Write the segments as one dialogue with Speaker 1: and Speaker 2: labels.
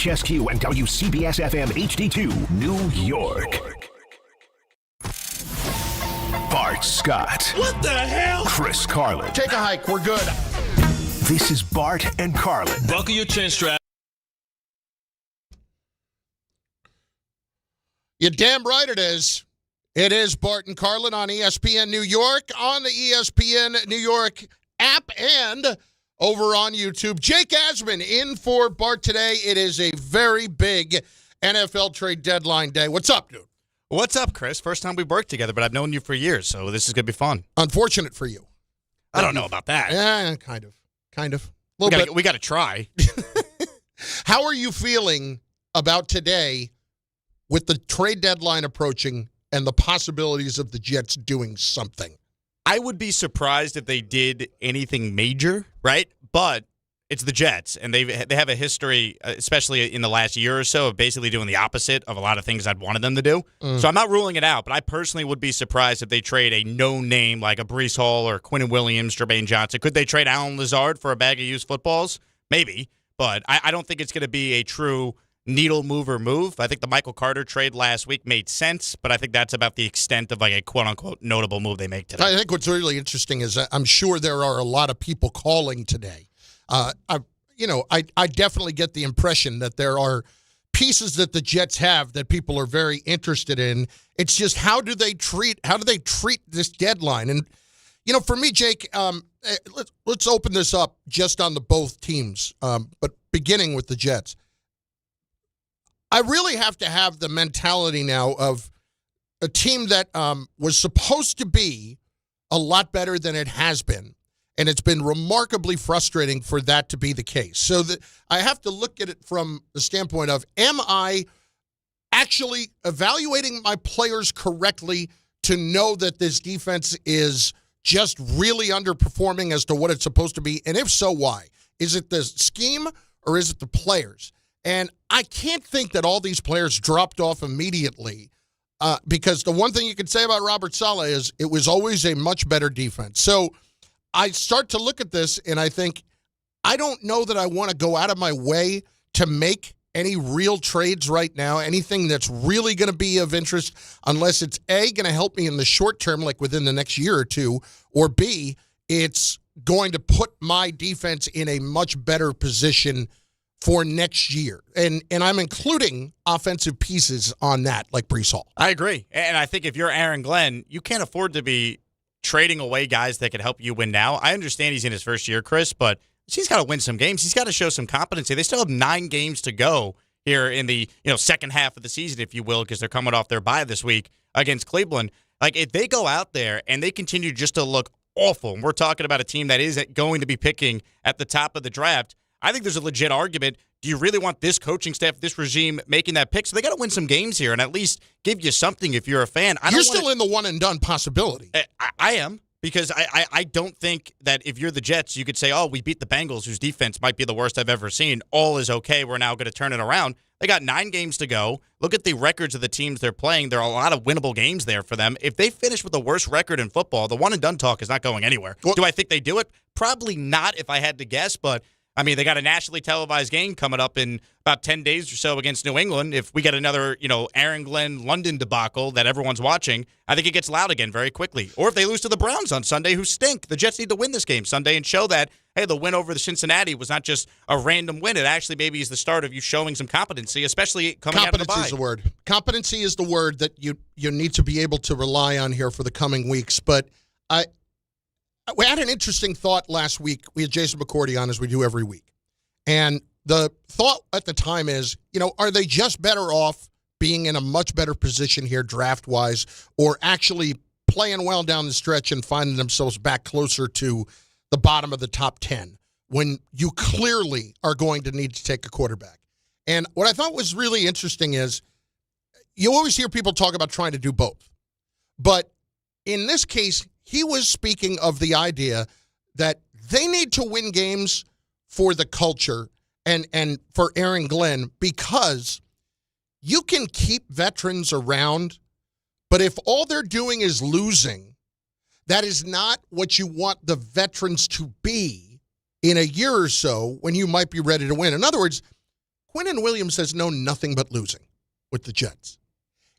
Speaker 1: WHSQ and WCBS-FM HD2, New York. Bart Scott.
Speaker 2: What the hell?
Speaker 1: Chris Carlin.
Speaker 3: Take a hike. We're good.
Speaker 1: This is Bart and Carlin.
Speaker 2: Buckle your chin strap.
Speaker 3: You're damn right it is. It is Bart and Carlin on ESPN New York, on the ESPN New York app, and over on YouTube. Jake Asman in for Bart today. It is a very big NFL trade deadline day. What's up, dude?
Speaker 4: What's up, Chris? First time we've worked together, but I've known you for years, so this is going to be fun.
Speaker 3: Unfortunate for you.
Speaker 4: I don't know about that.
Speaker 3: Yeah, kind of. A little bit.
Speaker 4: We got to try.
Speaker 3: How are you feeling about today with the trade deadline approaching and the possibilities of the Jets doing something?
Speaker 4: I would be surprised if they did anything major, right? But it's the Jets, and they have a history, especially in the last year or so, of basically doing the opposite of a lot of things I'd wanted them to do. So I'm not ruling it out, but I personally would be surprised if they trade a known name like a Breece Hall or Quinnen Williams, Jermaine Johnson. Could they trade Allen Lazard for a bag of used footballs? Maybe, but I don't think it's going to be a true needle mover move. I think the Michael Carter trade last week made sense, but I think that's about the extent of like a quote-unquote notable move they make today.
Speaker 3: I think what's really interesting is I'm sure there are a lot of people calling today. I definitely get the impression that there are pieces that the Jets have that people are very interested in. It's just how do they treat this deadline? And for me, Jake, let's open this up just on the both teams, but beginning with the Jets. I really have to have the mentality now of a team that was supposed to be a lot better than it has been. And it's been remarkably frustrating for that to be the case. So that I have to look at it from the standpoint of, am I actually evaluating my players correctly to know that this defense is just really underperforming as to what it's supposed to be? And if so, why? Is it the scheme or is it the players? And I can't think that all these players dropped off immediately because the one thing you can say about Robert Saleh is it was always a much better defense. So I start to look at this and I think, I don't know that I want to go out of my way to make any real trades right now, anything that's really going to be of interest, unless it's A, going to help me in the short term, like within the next year or two, or B, it's going to put my defense in a much better position for next year. And I'm including offensive pieces on that, like Breece Hall.
Speaker 4: I agree. And I think if you're Aaron Glenn, you can't afford to be trading away guys that could help you win now. I understand he's in his first year, Chris, but he's got to win some games. He's got to show some competency. They still have 9 games to go here in the second half of the season, if you will, because they're coming off their bye this week against Cleveland. Like, if they go out there and they continue just to look awful, and we're talking about a team that is going to be picking at the top of the draft, I think there's a legit argument. Do you really want this coaching staff, this regime, making that pick? So they got to win some games here and at least give you something if you're a fan.
Speaker 3: You're still in the one-and-done possibility.
Speaker 4: I am, because I don't think that if you're the Jets, you could say, oh, we beat the Bengals, whose defense might be the worst I've ever seen. All is okay. We're now going to turn it around. They got 9 games to go. Look at the records of the teams they're playing. There are a lot of winnable games there for them. If they finish with the worst record in football, the one-and-done talk is not going anywhere. Do I think they do it? Probably not, if I had to guess, but I mean, they got a nationally televised game coming up in about 10 days or so against New England. If we get another, Aaron Glenn London debacle that everyone's watching, I think it gets loud again very quickly. Or if they lose to the Browns on Sunday, who stink. The Jets need to win this game Sunday and show that, hey, the win over the Cincinnati was not just a random win. It actually maybe is the start of you showing some competency, especially coming out of the bye.
Speaker 3: Competency is the word. Competency is the word that you need to be able to rely on here for the coming weeks. But we had an interesting thought last week. We had Jason McCourty on, as we do every week. And the thought at the time is, are they just better off being in a much better position here draft-wise, or actually playing well down the stretch and finding themselves back closer to the bottom of the top 10 when you clearly are going to need to take a quarterback? And what I thought was really interesting is you always hear people talk about trying to do both. But in this case, he was speaking of the idea that they need to win games for the culture and for Aaron Glenn, because you can keep veterans around, but if all they're doing is losing, that is not what you want the veterans to be in a year or so when you might be ready to win. In other words, Quinnen Williams has known nothing but losing with the Jets.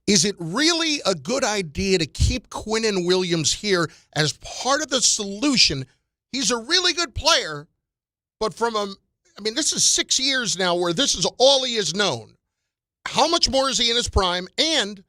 Speaker 3: Is it really a good idea to keep Quinnen Williams here as part of the solution? He's a really good player, but this is 6 years now where this is all he has known. How much more is he in his prime? And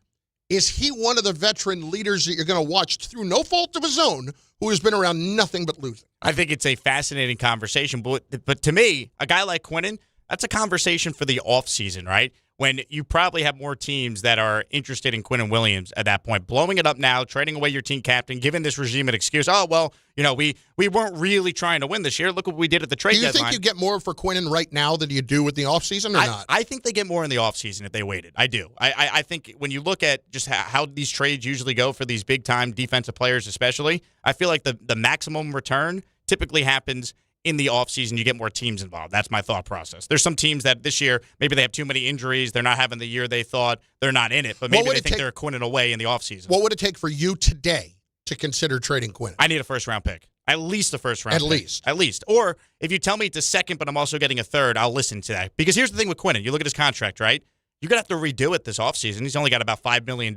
Speaker 3: is he one of the veteran leaders that you're going to watch through no fault of his own who has been around nothing but losing?
Speaker 4: I think it's a fascinating conversation. But to me, a guy like Quinnen, that's a conversation for the offseason, right? When you probably have more teams that are interested in Quinnen Williams at that point. Blowing it up now, trading away your team captain, giving this regime an excuse. Oh, well, we weren't really trying to win this year. Look what we did at the trade deadline.
Speaker 3: Do you think you get more for Quinnen right now than you do with the offseason or not?
Speaker 4: I think they get more in the offseason if they waited. I do. I think when you look at just how these trades usually go for these big-time defensive players especially, I feel like the maximum return typically happens in the offseason. You get more teams involved. That's my thought process. There's some teams that this year, maybe they have too many injuries. They're not having the year they thought. They're not in it. But maybe they think they're Quinnen away in the offseason.
Speaker 3: What would it take for you today to consider trading Quinnen?
Speaker 4: I need a first-round pick. At least a first-round pick.
Speaker 3: At least.
Speaker 4: Or if you tell me it's a second, but I'm also getting a third, I'll listen to that. Because here's the thing with Quinnen. You look at his contract, right? You're going to have to redo it this offseason. He's only got about $5 million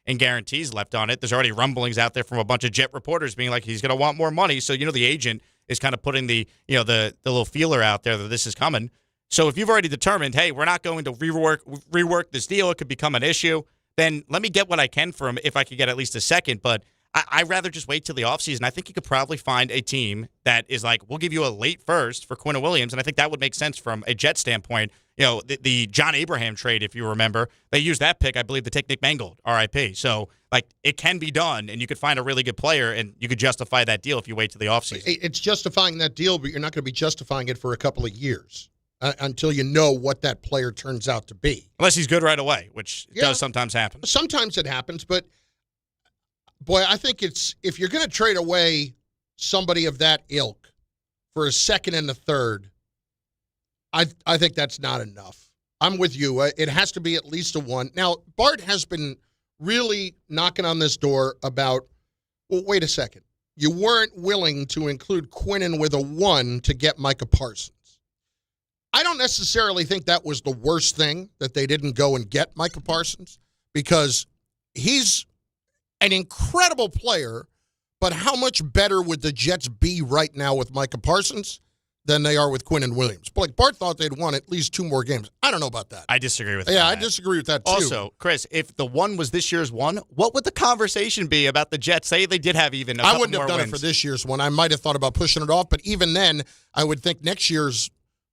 Speaker 4: in guarantees left on it. There's already rumblings out there from a bunch of Jet reporters being like he's going to want more money. So, the agent is kind of putting the little feeler out there that this is coming. So if you've already determined, hey, we're not going to rework this deal, it could become an issue, then let me get what I can for him if I could get at least a second. But I'd rather just wait till the offseason. I think you could probably find a team that is like, we'll give you a late first for Quinnen Williams, and I think that would make sense from a Jet standpoint. The John Abraham trade, if you remember, they used that pick, I believe, to take Nick Mangold, RIP. So, it can be done, and you could find a really good player, and you could justify that deal if you wait till the offseason.
Speaker 3: It's justifying that deal, but you're not going to be justifying it for a couple of years until you know what that player turns out to be.
Speaker 4: Unless he's good right away, which does sometimes happen.
Speaker 3: Sometimes it happens, but, boy, I think if you're going to trade away somebody of that ilk for a second and a third, I think that's not enough. I'm with you. It has to be at least a one. Now, Bart has been really knocking on this door about, well, wait a second. You weren't willing to include Quinnen with a one to get Micah Parsons. I don't necessarily think that was the worst thing that they didn't go and get Micah Parsons, because he's an incredible player, but how much better would the Jets be right now with Micah Parsons than they are with Quinnen Williams? But Bart thought they'd won at least 2 more games. I don't know about that.
Speaker 4: I disagree with that.
Speaker 3: Yeah, I disagree with that, too.
Speaker 4: Also, Chris, if the one was this year's one, what would the conversation be about the Jets? Say they did have even a couple more wins.
Speaker 3: I wouldn't have done it for this year's one. I might have thought about pushing it off, but even then, I would think next year's,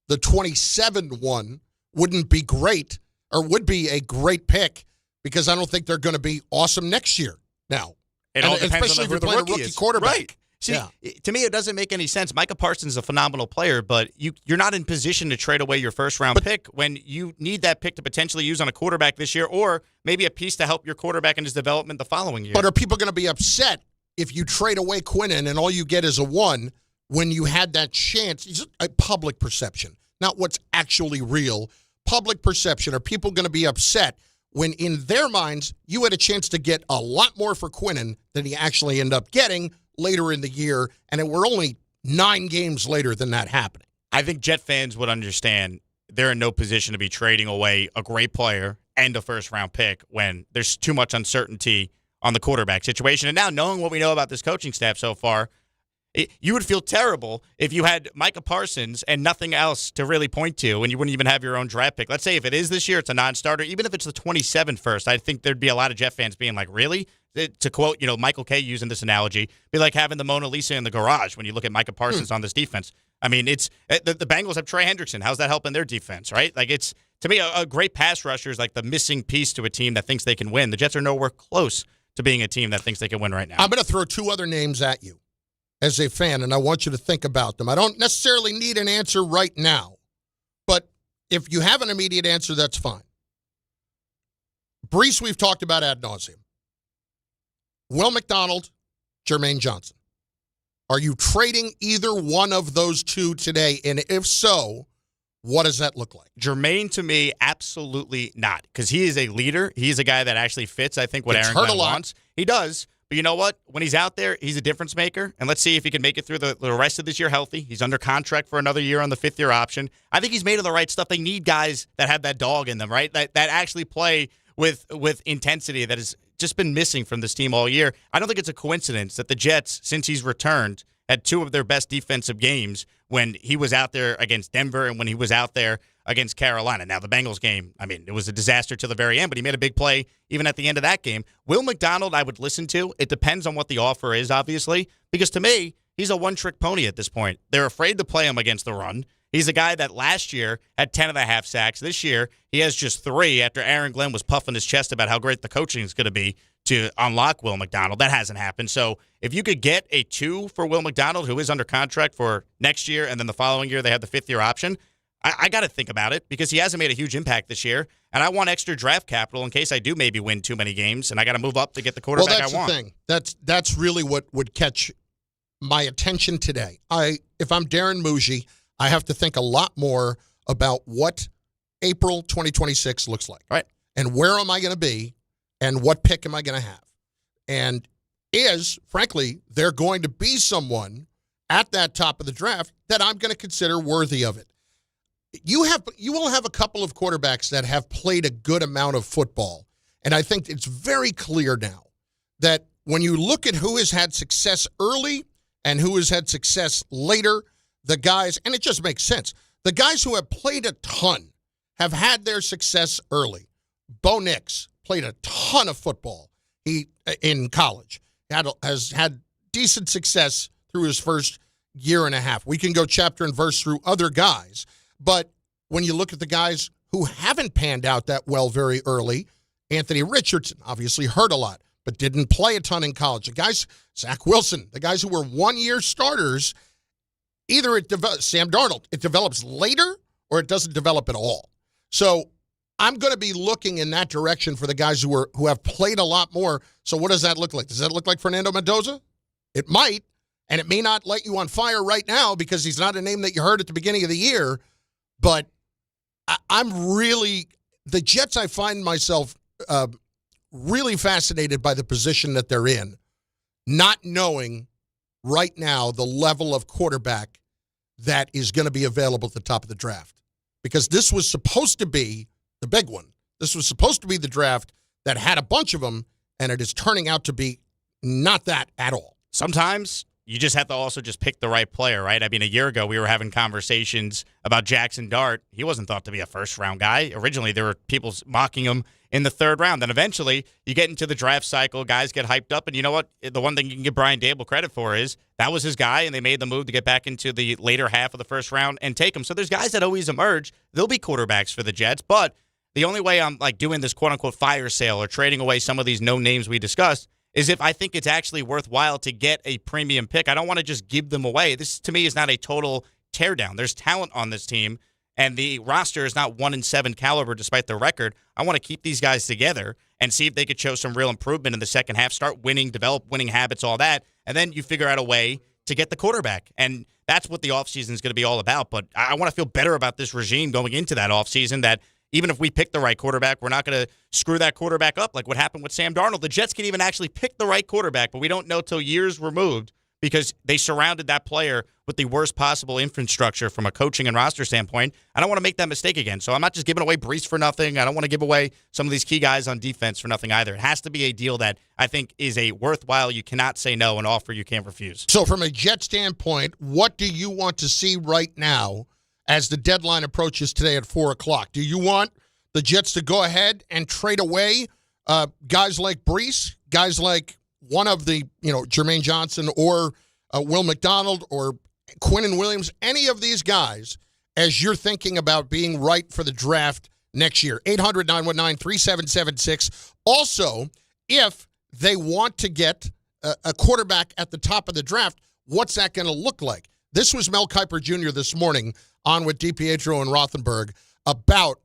Speaker 3: the 27 one, wouldn't be great, or would be a great pick, because I don't think they're going to be awesome next year now.
Speaker 4: It all depends
Speaker 3: especially
Speaker 4: on who
Speaker 3: if
Speaker 4: the
Speaker 3: you're playing
Speaker 4: rookie
Speaker 3: a rookie
Speaker 4: is.
Speaker 3: quarterback.
Speaker 4: Right. See, to me, it doesn't make any sense. Micah Parsons is a phenomenal player, but you're not in position to trade away your first-round pick when you need that pick to potentially use on a quarterback this year, or maybe a piece to help your quarterback in his development the following year.
Speaker 3: But are people going to be upset if you trade away Quinnen and all you get is a one when you had that chance? It's a public perception, not what's actually real. Public perception. Are people going to be upset when in their minds you had a chance to get a lot more for Quinnen than he actually ended up getting later in the year, and we're only 9 games later than that happening?
Speaker 4: I think Jet fans would understand they're in no position to be trading away a great player and a first-round pick when there's too much uncertainty on the quarterback situation. And now, knowing what we know about this coaching staff so far, you would feel terrible if you had Micah Parsons and nothing else to really point to, and you wouldn't even have your own draft pick. Let's say if it is this year, it's a non-starter. Even if it's the 27th first, I think there'd be a lot of Jet fans being like, really? To quote, Michael Kay using this analogy, be like having the Mona Lisa in the garage when you look at Micah Parsons on this defense. I mean, it's the Bengals have Trey Hendrickson. How's that helping their defense, right? Like, it's, to me, a great pass rusher is like the missing piece to a team that thinks they can win. The Jets are nowhere close to being a team that thinks they can win right now.
Speaker 3: I'm going to throw 2 other names at you as a fan, and I want you to think about them. I don't necessarily need an answer right now, but if you have an immediate answer, that's fine. Brees, we've talked about ad nauseum. Will McDonald, Jermaine Johnson. Are you trading either one of those 2 today? And if so, what does that look like?
Speaker 4: Jermaine, to me, absolutely not, because he is a leader. He is a guy that actually fits, I think, what Aaron Glenn wants. He does, But you know what? When he's out there, he's a difference maker. And let's see if he can make it through the rest of this year healthy. He's under contract for another year on the 5th-year option. I think he's made of the right stuff. They need guys that have that dog in them, right? That actually play with intensity that has just been missing from this team all year. I don't think it's a coincidence that the Jets, since he's returned, had 2 of their best defensive games when he was out there against Denver and when he was out there against Carolina. Now, the Bengals game, I mean, it was a disaster to the very end, but he made a big play even at the end of that game. Will McDonald, I would listen to. It depends on what the offer is, obviously, because to me, he's a one-trick pony at this point. They're afraid to play him against the run. He's a guy that last year had 10.5 sacks. This year, he has just 3 after Aaron Glenn was puffing his chest about how great the coaching is going to be to unlock Will McDonald. That hasn't happened. So if you could get a 2 for Will McDonald, who is under contract for next year, and then the following year they have the 5th-year option, I got to think about it because he hasn't made a huge impact this year, and I want extra draft capital in case I do maybe win too many games, and I got to move up to get the quarterback I want.
Speaker 3: Well, that's the thing. That's really what would catch my attention today. If I'm Darren Muji, I have to think a lot more about what April 2026 looks like.
Speaker 4: Right.
Speaker 3: And where am I going to be and what pick am I going to have? And frankly, there going to be someone at that top of the draft that I'm going to consider worthy of it. You will have a couple of quarterbacks that have played a good amount of football. And I think it's very clear now that when you look at who has had success early and who has had success later, the guys, and it just makes sense, the guys who have played a ton have had their success early. Bo Nix played a ton of football in college. Has had decent success through his first year and a half. We can go chapter and verse through other guys. But when you look at the guys who haven't panned out that well very early, Anthony Richardson obviously hurt a lot, but didn't play a ton in college. The guys, Zach Wilson, the guys who were one-year starters, either Sam Darnold, it develops later or it doesn't develop at all. So I'm going to be looking in that direction for the guys who have played a lot more. So what does that look like? Does that look like Fernando Mendoza? It might, and it may not light you on fire right now because he's not a name that you heard at the beginning of the year. But I'm really – the Jets, I find myself really fascinated by the position that they're in, not knowing right now the level of quarterback that is going to be available at the top of the draft. Because this was supposed to be the big one. This was supposed to be the draft that had a bunch of them, and it is turning out to be not that at all.
Speaker 4: Sometimes you just have to also just pick the right player, right? I mean, a year ago, we were having conversations about Jaxson Dart. He wasn't thought to be a first-round guy. Originally, there were people mocking him in the 3rd round. Then eventually, you get into the draft cycle, guys get hyped up, and you know what? The one thing you can give Brian Daboll credit for is that was his guy, and they made the move to get back into the later half of the first round and take him. So there's guys that always emerge. There'll be quarterbacks for the Jets, but the only way I'm like doing this quote-unquote fire sale or trading away some of these no names we discussed is if I think it's actually worthwhile to get a premium pick. I don't want to just give them away. This, to me, is not a total teardown. There's talent on this team, and the roster is not 1-7 caliber despite their record. I want to keep these guys together and see if they could show some real improvement in the second half, start winning, develop winning habits, all that, and then you figure out a way to get the quarterback. And that's what the offseason is going to be all about. But I want to feel better about this regime going into that offseason, that even if we pick the right quarterback, we're not going to screw that quarterback up like what happened with Sam Darnold. The Jets can even actually pick the right quarterback, but we don't know till years removed because they surrounded that player with the worst possible infrastructure from a coaching and roster standpoint. I don't want to make that mistake again. So I'm not just giving away Brees for nothing. I don't want to give away some of these key guys on defense for nothing either. It has to be a deal that I think is a worthwhile, you cannot say no, an offer you can't refuse.
Speaker 3: So from a Jet standpoint, what do you want to see right now as the deadline approaches today at 4 o'clock? Do you want the Jets to go ahead and trade away guys like Brees, guys like one of the, Jermaine Johnson or Will McDonald or Quinnen Williams, any of these guys, as you're thinking about being right for the draft next year? 800-919-3776. Also, if they want to get a quarterback at the top of the draft, what's that going to look like? This was Mel Kiper Jr. this morning on with DiPietro and Rothenberg about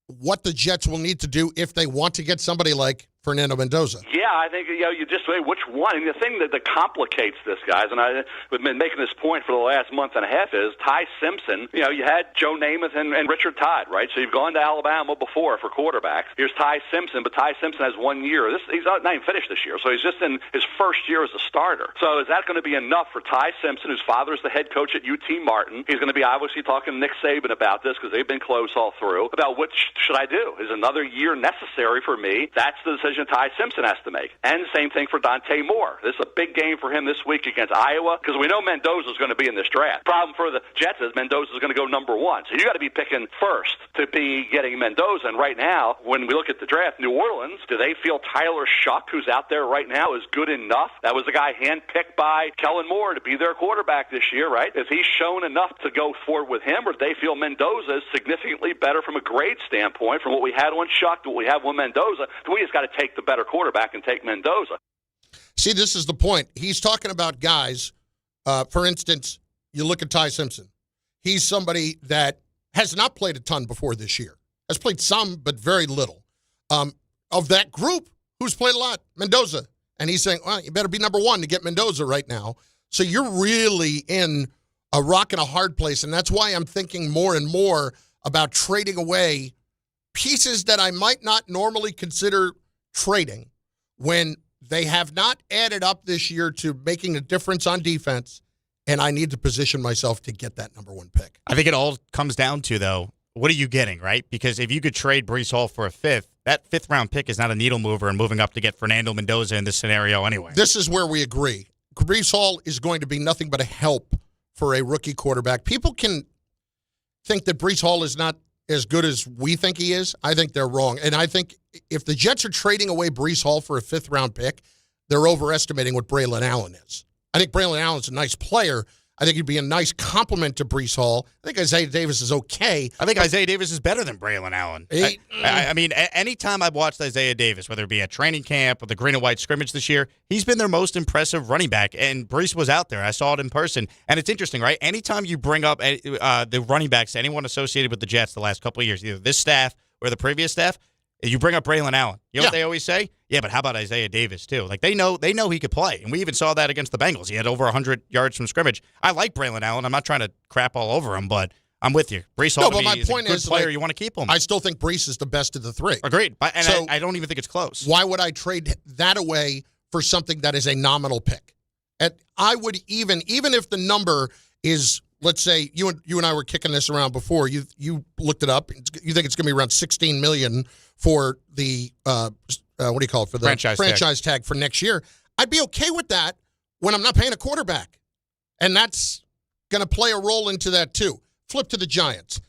Speaker 3: what the Jets will need to do if they want to get somebody like Fernando Mendoza.
Speaker 2: Yeah, I think you just say which one. And the thing that complicates this, guys, and I've been making this point for the last month and a half, is Ty Simpson. You had Joe Namath and Richard Todd, right? So you've gone to Alabama before for quarterbacks. Here's Ty Simpson, but Ty Simpson has 1 year. He's not even finished this year, so he's just in his first year as a starter. So is that going to be enough for Ty Simpson, whose father's the head coach at UT Martin? He's going to be obviously talking to Nick Saban about this because they've been close all through. About which should I do? Is another year necessary for me? That's the decision Ty Simpson has to make. And same thing for Dante Moore. This is a big game for him this week against Iowa because we know Mendoza is going to be in this draft. Problem for the Jets is Mendoza is going to go number one. So you got to be picking first to be getting Mendoza. And right now, when we look at the draft, New Orleans, do they feel Tyler Shuck, who's out there right now, is good enough? That was the guy handpicked by Kellen Moore to be their quarterback this year, right? Is he shown enough to go forward with him, or do they feel Mendoza is significantly better from a grade standpoint from what we had on Shuck to what we have with Mendoza? We just got to take the better quarterback and take Mendoza.
Speaker 3: See, this is the point. He's talking about guys, for instance, you look at Ty Simpson. He's somebody that has not played a ton before this year. Has played some, but very little. Of that group, who's played a lot? Mendoza. And he's saying, well, you better be number one to get Mendoza right now. So you're really in a rock and a hard place, and that's why I'm thinking more and more about trading away pieces that I might not normally consider trading when they have not added up this year to making a difference on defense, and I need to position myself to get that number one pick.
Speaker 4: I think it all comes down to, though, what are you getting, right? Because if you could trade Breece Hall for a fifth, that fifth-round pick is not a needle mover and moving up to get Fernando Mendoza in this scenario anyway.
Speaker 3: This is where we agree. Breece Hall is going to be nothing but a help for a rookie quarterback. People can think that Breece Hall is not as good as we think he is. I think they're wrong. And I think if the Jets are trading away Breece Hall for a fifth-round pick, they're overestimating what Braylon Allen is. I think Braylon Allen's a nice player. I think he'd be a nice compliment to Breece Hall. I think Isaiah Davis is okay.
Speaker 4: I think Isaiah Davis is better than Braylon Allen. I mean, anytime I've watched Isaiah Davis, whether it be at training camp or the green and white scrimmage this year, he's been their most impressive running back, and Breece was out there. I saw it in person. And it's interesting, right? Anytime you bring up the running backs, anyone associated with the Jets the last couple of years, either this staff or the previous staff, you bring up Braylon Allen. You know what they always say? Yeah, but how about Isaiah Davis, too? Like, they know he could play. And we even saw that against the Bengals. He had over 100 yards from scrimmage. I like Braylon Allen. I'm not trying to crap all over him, but I'm with you. Breece Hall is a good player. You want to keep him.
Speaker 3: I still think Breece is the best of the three.
Speaker 4: Agreed. And so, I don't even think it's close.
Speaker 3: Why would I trade that away for something that is a nominal pick? And I would even if the number is, let's say, you and I were kicking this around before. You looked it up. You think it's going to be around $16 million for the what do you call it, for the franchise tag for next year? I'd be okay with that when I'm not paying a quarterback, and that's going to play a role into that too. Flip to the Giants.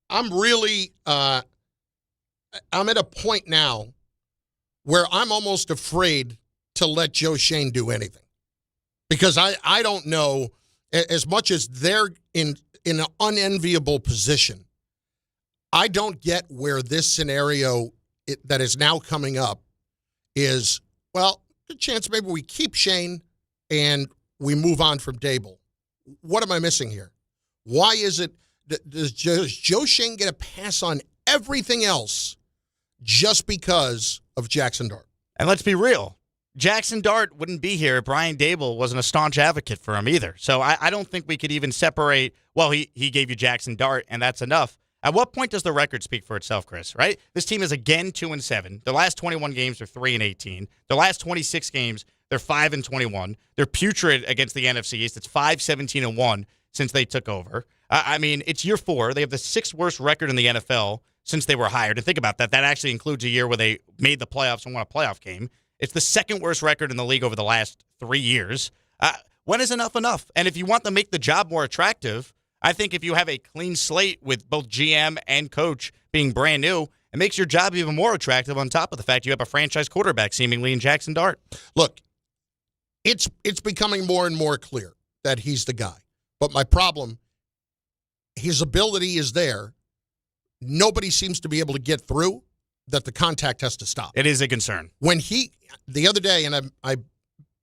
Speaker 3: I'm really I'm at a point now where I'm almost afraid to let Joe Schoen do anything, because I don't know, as much as they're in an unenviable position, I don't get where this scenario that is now coming up is, well, good chance maybe we keep Schoen and we move on from Daboll. What am I missing here? Why is it, does Joe Schoen get a pass on everything else just because of Jaxson Dart?
Speaker 4: And let's be real. Jaxson Dart wouldn't be here if Brian Daboll wasn't a staunch advocate for him either. So I don't think we could even separate, well, he gave you Jaxson Dart, and that's enough. At what point does the record speak for itself, Chris, right? This team is again 2-7. The last 21 games, they're 3-18. The last 26 games, they're 5-21. They're putrid against the NFC East. It's 5-17-1 since they took over. I mean, it's year 4. They have the 6th worst record in the NFL since they were hired. And think about that. That actually includes a year where they made the playoffs and won a playoff game. It's the 2nd worst record in the league over the last 3 years. When is enough enough? And if you want to make the job more attractive, I think if you have a clean slate with both GM and coach being brand new, it makes your job even more attractive on top of the fact you have a franchise quarterback seemingly in Jaxson Dart.
Speaker 3: Look, it's becoming more and more clear that he's the guy. But my problem, his ability is there. Nobody seems to be able to get through, that the contact has to stop.
Speaker 4: It is a concern.
Speaker 3: When the other day, and I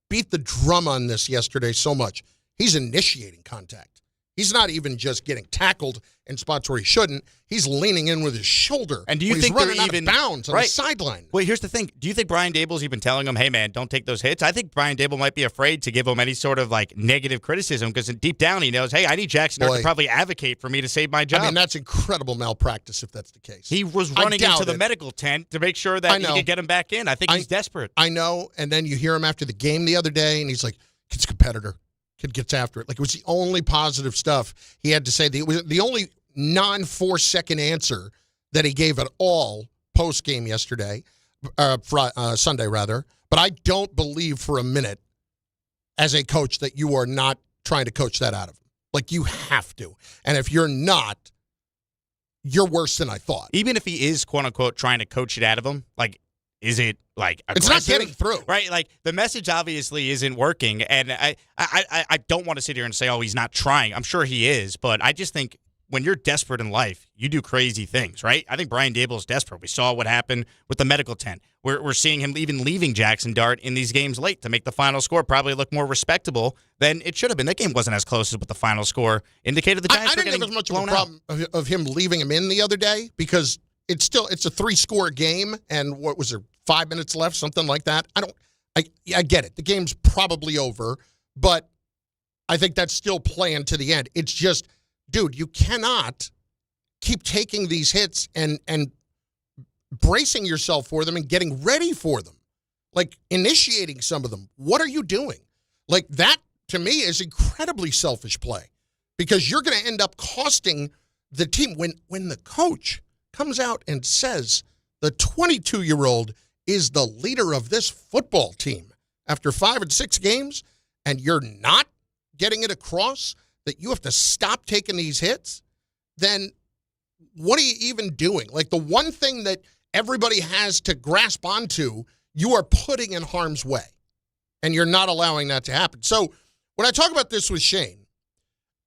Speaker 3: beat the drum on this yesterday so much, he's initiating contact. He's not even just getting tackled in spots where he shouldn't. He's leaning in with his shoulder.
Speaker 4: And do you
Speaker 3: when
Speaker 4: think
Speaker 3: he's running
Speaker 4: they're
Speaker 3: out
Speaker 4: even
Speaker 3: of bounds on the sideline?
Speaker 4: Well, here's the thing. Do you think Brian Daboll's even telling him, hey, man, don't take those hits? I think Brian Daboll might be afraid to give him any sort of like negative criticism because deep down he knows, hey, I need Jaxson Dart to probably advocate for me to save my job.
Speaker 3: I mean, that's incredible malpractice if that's the case.
Speaker 4: He was running into the medical tent to make sure that he could get him back in. I think he's desperate.
Speaker 3: I know. And then you hear him after the game the other day, and he's like, kid's a competitor. Kid gets after it. Like, it was the only positive stuff he had to say. It was the only non-4-second answer that he gave at all post-game yesterday, Sunday rather. But I don't believe for a minute as a coach that you are not trying to coach that out of him. Like, you have to. And if you're not, you're worse than I thought.
Speaker 4: Even if he is, quote-unquote, trying to coach it out of him, like, is it, like, aggressive?
Speaker 3: It's not getting through.
Speaker 4: Right? Like, the message obviously isn't working, and I don't want to sit here and say, oh, he's not trying. I'm sure he is, but I just think when you're desperate in life, you do crazy things, right? I think Brian Daboll is desperate. We saw what happened with the medical tent. We're seeing him even leaving Jaxson Dart in these games late to make the final score probably look more respectable than it should have been. That game wasn't as close as what the final score indicated. The Giants
Speaker 3: I didn't have as much of a problem of him leaving him in the other day because it's a 3-score game, and what was there, 5 minutes left, something like that. I get it. The game's probably over, but I think that's still playing to the end. It's just, dude, you cannot keep taking these hits and bracing yourself for them and getting ready for them, like initiating some of them. What are you doing? Like, that, to me, is incredibly selfish play because you're going to end up costing the team. When the coach comes out and says the 22-year-old is the leader of this football team after 5 and 6 games, and you're not getting it across that you have to stop taking these hits, then what are you even doing? Like, the one thing that everybody has to grasp onto, you are putting in harm's way, and you're not allowing that to happen. So when I talk about this with Shane,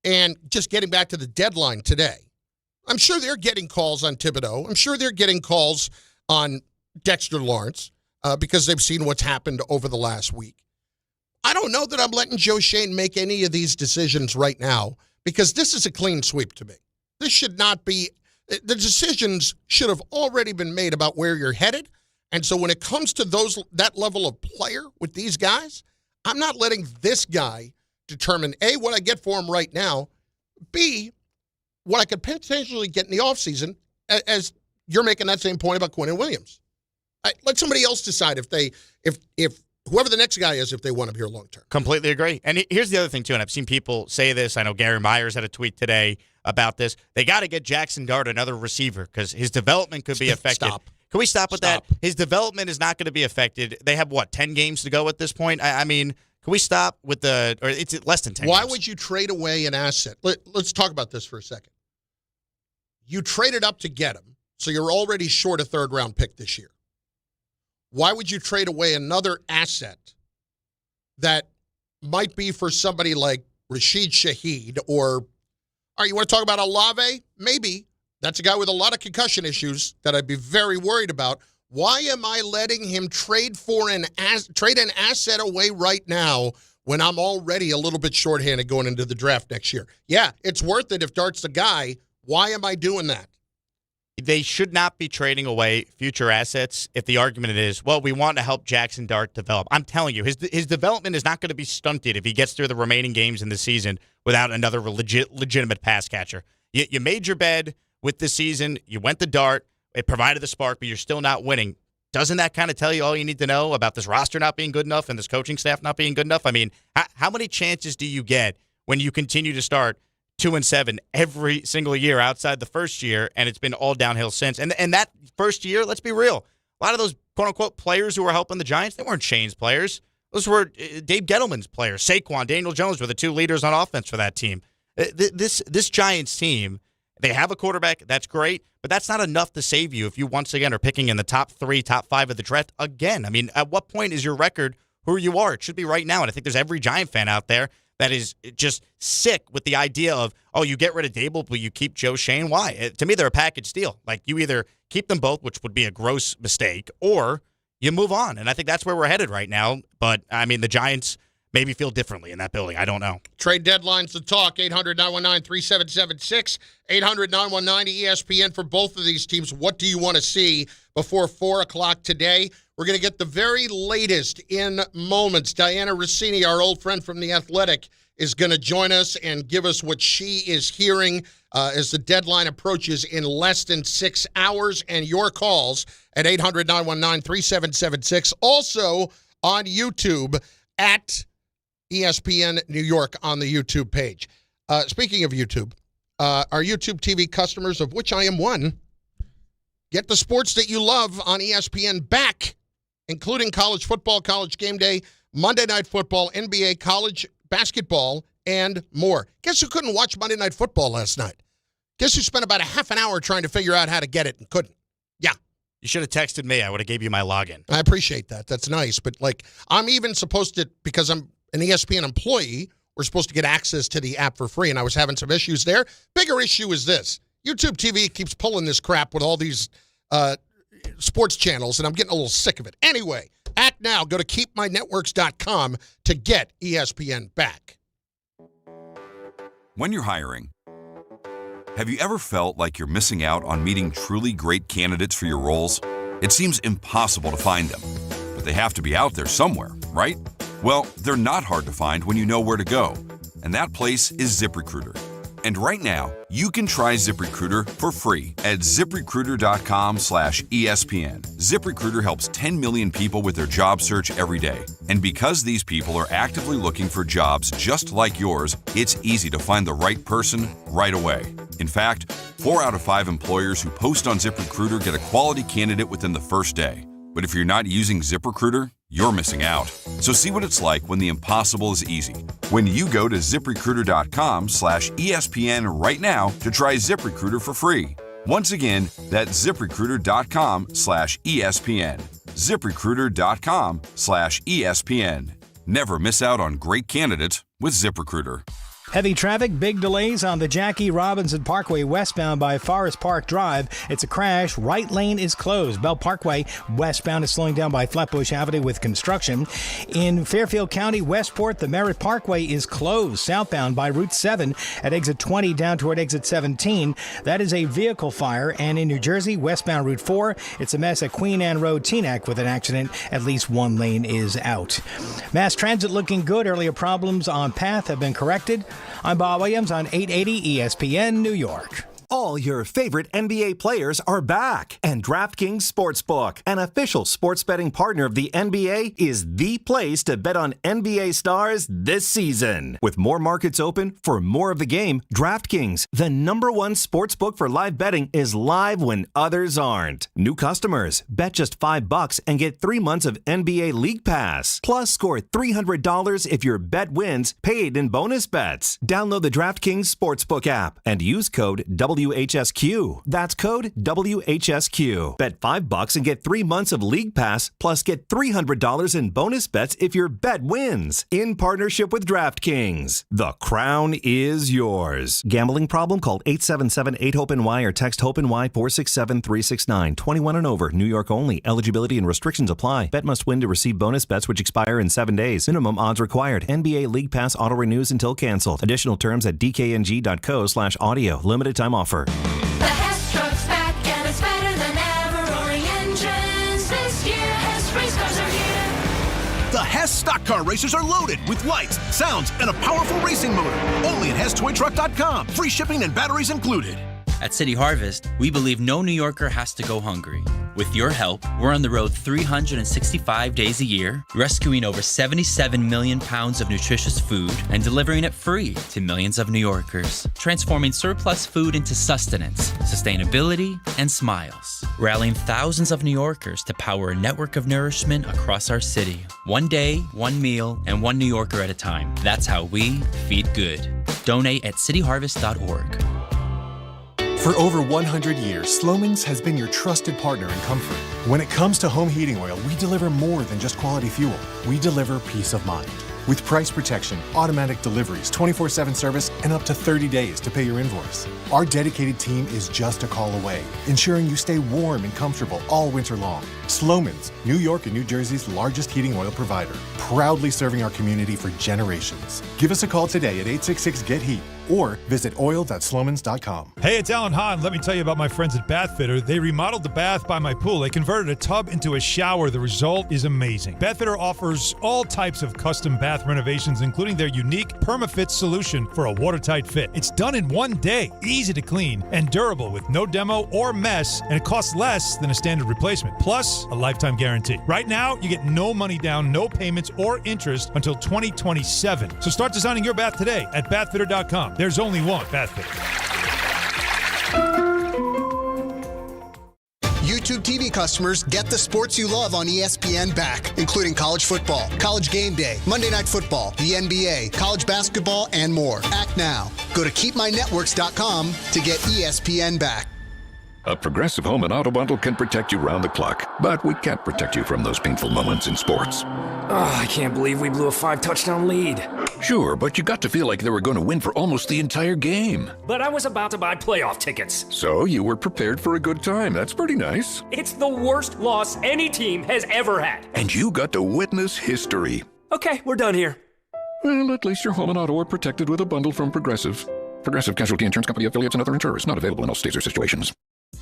Speaker 3: and just getting back to the deadline today, I'm sure they're getting calls on Thibodeau. I'm sure they're getting calls on Dexter Lawrence because they've seen what's happened over the last week. I don't know that I'm letting Joe Schoen make any of these decisions right now because this is a clean sweep to me. This should not be – the decisions should have already been made about where you're headed. And so when it comes to that level of player with these guys, I'm not letting this guy determine, A, what I get for him right now, B, what I could potentially get in the offseason, as you're making that same point about Quinnen Williams. Let somebody else decide if whoever the next guy is, if they want him here long term.
Speaker 4: Completely agree. And here's the other thing, too, and I've seen people say this. I know Gary Myers had a tweet today about this. They got to get Jaxson Dart another receiver because his development could be affected.
Speaker 3: Stop.
Speaker 4: Can we stop with that? His development is not going to be affected. They have, 10 games to go at this point? I mean, can we stop with or it's less than 10
Speaker 3: Why
Speaker 4: games.
Speaker 3: would you trade away an asset? Let's talk about this for a second. You traded up to get him, so you're already short a third-round pick this year. Why would you trade away another asset that might be for somebody like Rashid Shaheed or you want to talk about Olave? Maybe. That's a guy with a lot of concussion issues that I'd be very worried about. Why am I letting him trade an asset away right now when I'm already a little bit shorthanded going into the draft next year? Yeah, it's worth it if Dart's the guy. Why am I doing that?
Speaker 4: They should not be trading away future assets if the argument is, well, we want to help Jaxson Dart develop. I'm telling you, his development is not going to be stunted if he gets through the remaining games in the season without another legitimate pass catcher. You made your bed with this season. You went to Dart. It provided the spark, but you're still not winning. Doesn't that kind of tell you all you need to know about this roster not being good enough and this coaching staff not being good enough? I mean, how many chances do you get when you continue to start 2-7 every single year outside the first year, and it's been all downhill since? And that first year, let's be real, a lot of those quote-unquote players who were helping the Giants, they weren't Shane's players. Those were Dave Gettleman's players. Saquon, Daniel Jones were the two leaders on offense for that team. This Giants team, they have a quarterback. That's great, but that's not enough to save you if you once again are picking in the top 3, top 5 of the draft again. I mean, at what point is your record who you are? It should be right now, and I think there's every Giant fan out there that is just sick with the idea of, oh, you get rid of Daboll, but you keep Joe Schoen. Why? To me, they're a package deal. Like, you either keep them both, which would be a gross mistake, or you move on. And I think that's where we're headed right now. But, I mean, the Giants maybe feel differently in that building. I don't know.
Speaker 3: Trade deadlines to talk. 800-919-3776. 800-919-ESPN for both of these teams. What do you want to see before 4 o'clock today? We're going to get the very latest in moments. Dianna Russini, our old friend from The Athletic, is going to join us and give us what she is hearing as the deadline approaches in less than 6 hours. And your calls at 800-919-3776. Also on YouTube at ESPN New York on the YouTube page. Speaking of YouTube, our YouTube TV customers, of which I am one, get the sports that you love on ESPN back, including college football, college game day, Monday Night Football, NBA, college basketball, and more. Guess who couldn't watch Monday Night Football last night? Guess who spent about a half an hour trying to figure out how to get it and couldn't? Yeah.
Speaker 4: You should have texted me. I would have gave you my login.
Speaker 3: I appreciate that. That's nice. But, I'm even supposed to, because I'm an ESPN employee, we're supposed to get access to the app for free, and I was having some issues there. Bigger issue is this. YouTube TV keeps pulling this crap with all these sports channels, and I'm getting a little sick of it. Anyway, act now. Go to keepmynetworks.com to get ESPN back.
Speaker 5: When you're hiring, have you ever felt like you're missing out on meeting truly great candidates for your roles? It seems impossible to find them, but they have to be out there somewhere, right? Well, they're not hard to find when you know where to go, and that place is ZipRecruiter. And right now, you can try ZipRecruiter for free at ZipRecruiter.com/ESPN. ZipRecruiter helps 10 million people with their job search every day. And because these people are actively looking for jobs just like yours, it's easy to find the right person right away. In fact, 4 out of 5 employers who post on ZipRecruiter get a quality candidate within the first day. But if you're not using ZipRecruiter, you're missing out. So see what it's like when the impossible is easy. When you go to ZipRecruiter.com/ESPN right now to try ZipRecruiter for free. Once again, that's ZipRecruiter.com/ESPN. ZipRecruiter.com/ESPN. Never miss out on great candidates with ZipRecruiter.
Speaker 6: Heavy traffic, big delays on the Jackie Robinson Parkway westbound by Forest Park Drive. It's a crash. Right lane is closed. Bell Parkway westbound is slowing down by Flatbush Avenue with construction. In Fairfield County, Westport, the Merritt Parkway is closed southbound by Route 7 at exit 20 down toward exit 17. That is a vehicle fire. And in New Jersey, westbound Route 4, it's a mess at Queen Anne Road, Teaneck with an accident. At least one lane is out. Mass transit looking good. Earlier problems on path have been corrected. I'm Bob Williams on 880 ESPN New York.
Speaker 7: All your favorite NBA players are back, and DraftKings Sportsbook, an official sports betting partner of the NBA, is the place to bet on NBA stars this season. With more markets open for more of the game, DraftKings, the #1 sportsbook for live betting, is live when others aren't. New customers, bet just $5 and get 3 months of NBA League Pass. Plus, score $300 if your bet wins, paid in bonus bets. Download the DraftKings Sportsbook app and use code WHSQ. That's code WHSQ. Bet $5 and get 3 months of League Pass, plus get $300 in bonus bets if your bet wins. In partnership with DraftKings. The crown is yours. Gambling problem? Call 877-8-HOPE-NY or text HOPE-NY 467-369. 21 and over. New York only. Eligibility and restrictions apply. Bet must win to receive bonus bets which expire in 7 days. Minimum odds required. NBA League Pass auto renews until canceled. Additional terms at dkng.co/audio. Limited time offer.
Speaker 8: The Hess truck's back and it's better than ever. Roaring engines this year. Hess race cars are here.
Speaker 1: The Hess stock car racers are loaded with lights, sounds, and a powerful racing motor. Only at HessToyTruck.com. Free shipping and batteries included.
Speaker 9: At City Harvest, we believe no New Yorker has to go hungry. With your help, we're on the road 365 days a year, rescuing over 77 million pounds of nutritious food and delivering it free to millions of New Yorkers, transforming surplus food into sustenance, sustainability, and smiles, rallying thousands of New Yorkers to power a network of nourishment across our city. One day, one meal, and one New Yorker at a time. That's how we feed good. Donate at cityharvest.org.
Speaker 10: For over 100 years, Slomin's has been your trusted partner in comfort. When it comes to home heating oil, we deliver more than just quality fuel. We deliver peace of mind. With price protection, automatic deliveries, 24/7 service, and up to 30 days to pay your invoice. Our dedicated team is just a call away, ensuring you stay warm and comfortable all winter long. Slomin's, New York and New Jersey's largest heating oil provider. proudly serving our community for generations. Give us a call today at 866-GET-HEAT or visit oil.slomans.com.
Speaker 11: Hey, it's Alan Hahn. Let me tell you about my friends at Bath Fitter. They remodeled the bath by my pool. They converted a tub into a shower. The result is amazing. Bath Fitter offers all types of custom bath renovations, including their unique PermaFit solution for a watertight fit. It's done in one day, easy to clean, and durable with no demo or mess, and it costs less than a standard replacement. Plus, a lifetime guarantee. Right now, you get no money down, no payments or interest until 2027. So start designing your bath today at bathfitter.com. There's only one Bath Fitter.
Speaker 12: YouTube TV customers get the sports you love on ESPN back, including college football, college game day, Monday Night Football, the NBA, college basketball, and more. Act now. Go to keepmynetworks.com to get ESPN back.
Speaker 13: A Progressive Home and Auto Bundle can protect you round the clock, but we can't protect you from those painful moments in sports.
Speaker 14: I can't believe we blew a 5-touchdown lead.
Speaker 13: Sure, but you got to feel like they were going to win for almost the entire game.
Speaker 14: But I was about to buy playoff tickets.
Speaker 13: So you were prepared for a good time. That's pretty nice.
Speaker 14: It's the worst loss any team has ever had.
Speaker 13: And you got to witness history.
Speaker 14: Okay, we're done here.
Speaker 13: Well, at least your home and auto are protected with a bundle from Progressive. Progressive Casualty Insurance Company affiliates and other insurers. Not available in all states or situations.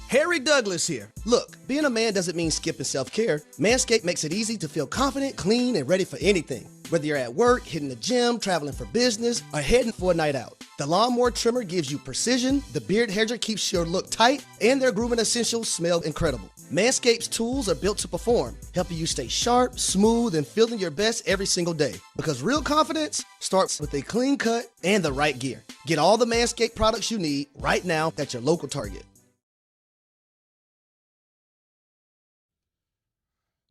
Speaker 15: Harry Douglas here. Look, being a man doesn't mean skipping self-care. Manscaped makes it easy to feel confident, clean, and ready for anything. Whether you're at work, hitting the gym, traveling for business, or heading for a night out. The Lawnmower Trimmer gives you precision, the Beard Hedger keeps your look tight, and their grooming essentials smell incredible. Manscaped's tools are built to perform, helping you stay sharp, smooth, and feeling your best every single day. Because real confidence starts with a clean cut and the right gear. Get all the Manscaped products you need right now at your local Target.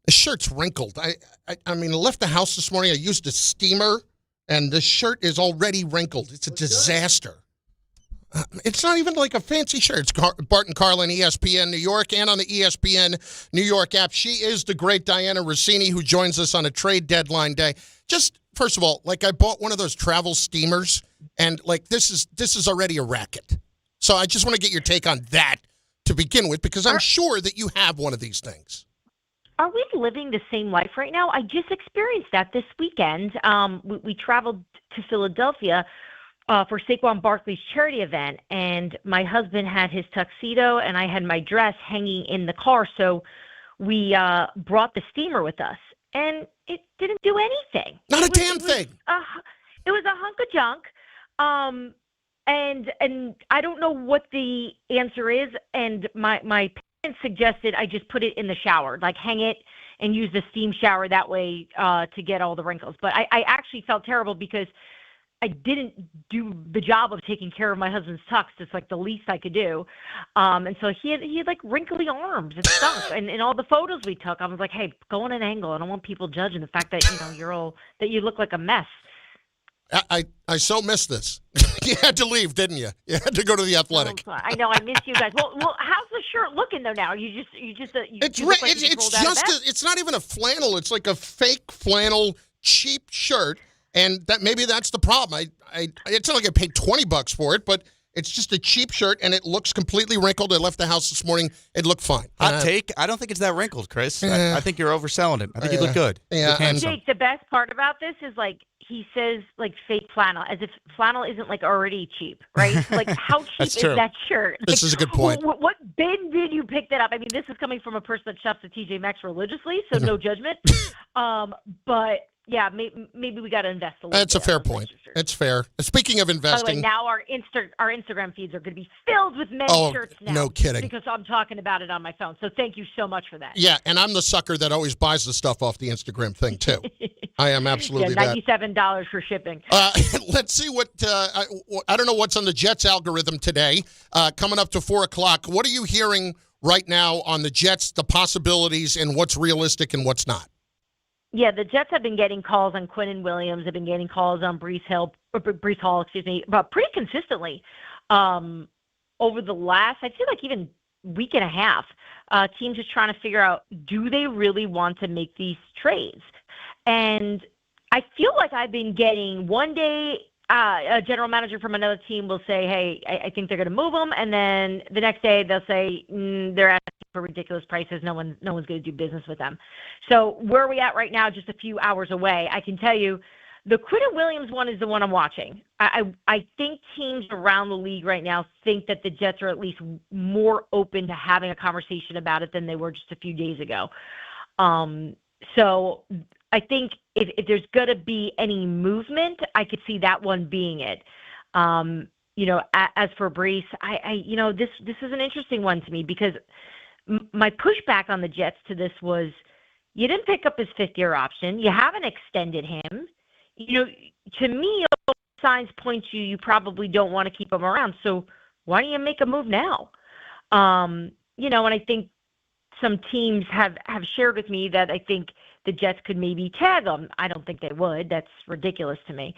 Speaker 3: The shirt's wrinkled. I mean, I left the house this morning. I used a steamer, and the shirt is already wrinkled. It's a disaster. It's not even like a fancy shirt. It's Bart Carlin, ESPN New York, and on the ESPN New York app. She is the great Dianna Russini, who joins us on a trade deadline day. Just, first of all, like I bought one of those travel steamers, and like this is already a racket. So I just want to get your take on that to begin with, because I'm sure that you have one of these things.
Speaker 16: Are we living the same life right now? I just experienced that this weekend. We traveled to Philadelphia for Saquon Barkley's charity event, and my husband had his tuxedo, and I had my dress hanging in the car. So we brought the steamer with us, and it didn't do anything.
Speaker 3: Not a damn thing.
Speaker 16: It was a hunk of junk. And I don't know what the answer is. And my parents suggested I just put it in the shower, like hang it and use the steam shower that way to get all the wrinkles. But I actually felt terrible because I didn't do the job of taking care of my husband's tux. It's like the least I could do. And so he had like wrinkly arms and stuff. And in all the photos we took, I was like, hey, go on an angle. I don't want people judging the fact that, that you look like a mess.
Speaker 3: I so missed this. You had to leave, didn't you? You had to go to the Athletic.
Speaker 16: Oh, I know. I miss you guys. Well, how's the shirt looking though? Now
Speaker 3: It's not even a flannel. It's like a fake flannel, cheap shirt, and maybe that's the problem. It's not like I paid $20 for it, but it's just a cheap shirt, and it looks completely wrinkled. I left the house this morning. It looked fine.
Speaker 4: Hot take. I don't think it's that wrinkled, Chris. I think you're overselling it. I think you look good.
Speaker 3: Yeah.
Speaker 16: Jake, the best part about this is like he says like fake flannel, as if flannel isn't like already cheap, right? Like how cheap is that shirt?
Speaker 3: This is a good point.
Speaker 16: What bin did you pick that up? I mean, this is coming from a person that shops at TJ Maxx religiously, so no judgment. But yeah, maybe we got to invest a little.
Speaker 3: That's a fair point. It's fair. Speaking of investing,
Speaker 16: by the way, now our Instagram feeds are going to be filled with men's shirts now.
Speaker 3: No kidding.
Speaker 16: Because I'm talking about it on my phone. So thank you so much for that.
Speaker 3: Yeah, and I'm the sucker that always buys the stuff off the Instagram thing too. I am absolutely
Speaker 16: $97 for shipping.
Speaker 3: Let's see what I don't know what's on the Jets algorithm today. Coming up to 4:00. What are you hearing right now on the Jets? The possibilities and what's realistic and what's not.
Speaker 16: Yeah, the Jets have been getting calls on Quinnen Williams. Have been getting calls on Breece Hall, but pretty consistently over the last, I feel like even week and a half. Teams just trying to figure out, do they really want to make these trades? And I feel like I've been getting one day a general manager from another team will say, hey, I think they're going to move him. And then the next day they'll say they're asking for ridiculous prices. No one's going to do business with them. So where are we at right now, just a few hours away? I can tell you the Quinnen Williams one is the one I'm watching. I think teams around the league right now think that the Jets are at least more open to having a conversation about it than they were just a few days ago. So I think if there's going to be any movement, I could see that one being it. As for Brees, this is an interesting one to me because my pushback on the Jets to this was you didn't pick up his fifth-year option. You haven't extended him. To me, all signs point to you probably don't want to keep him around. So why don't you make a move now? And I think some teams have shared with me that I think the Jets could maybe tag him. I don't think they would. That's ridiculous to me.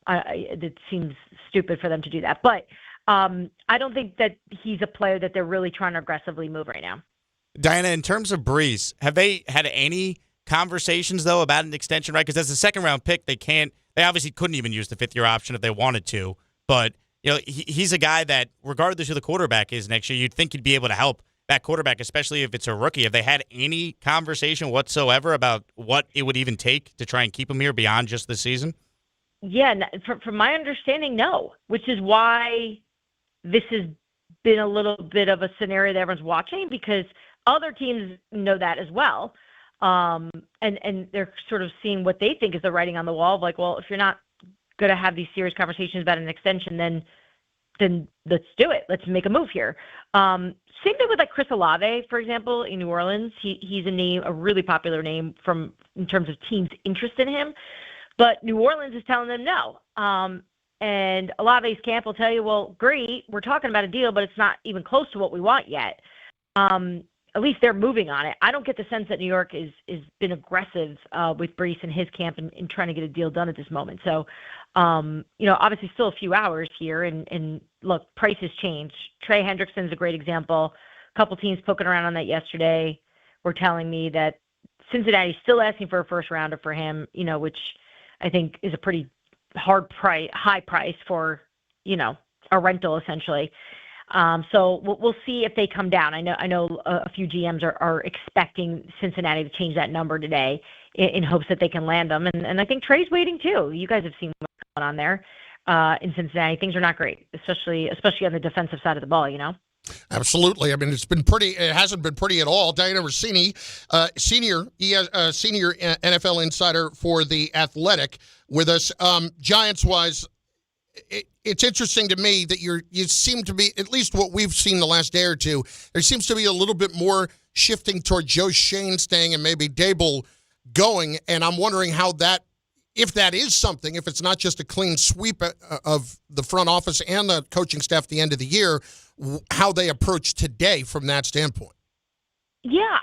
Speaker 16: It seems stupid for them to do that. But I don't think that he's a player that they're really trying to aggressively move right now.
Speaker 4: Dianna, in terms of Brees, have they had any conversations, though, about an extension, right? Because as a second-round pick, they obviously couldn't even use the fifth-year option if they wanted to. But, he's a guy that, regardless who the quarterback is next year, you'd think he'd be able to help that quarterback, especially if it's a rookie. Have they had any conversation whatsoever about what it would even take to try and keep him here beyond just the season?
Speaker 16: Yeah, from my understanding, no, which is why this has been a little bit of a scenario that everyone's watching because other teams know that as well. And they're sort of seeing what they think is the writing on the wall of like, well, if you're not going to have these serious conversations about an extension, then let's do it. Let's make a move here. Same thing with like Chris Olave, for example, in New Orleans. He's a really popular name in terms of teams' interest in him. But New Orleans is telling them no. And Olave's camp will tell you, well, great, we're talking about a deal, but it's not even close to what we want yet. At least they're moving on it. I don't get the sense that New York is been aggressive with Brees and his camp in trying to get a deal done at this moment. So, obviously still a few hours here. And look, prices change. Trey Hendrickson's a great example. A couple teams poking around on that yesterday were telling me that Cincinnati's still asking for a first rounder for him, which I think is a pretty high price for, a rental essentially. So we'll see if they come down. I know a few GMs are expecting Cincinnati to change that number today in hopes that they can land them. And I think Trey's waiting too. You guys have seen what's going on there in Cincinnati. Things are not great, especially on the defensive side of the ball,
Speaker 3: Absolutely. I mean, it hasn't been pretty at all. Dianna Russini, senior NFL insider for The Athletic with us. Giants-wise, it's interesting to me that you seem to be, at least what we've seen the last day or two, there seems to be a little bit more shifting toward Joe Schoen staying and maybe Daboll going, and I'm wondering if that is something, if it's not just a clean sweep of the front office and the coaching staff at the end of the year, how they approach today from that standpoint.
Speaker 16: Yeah,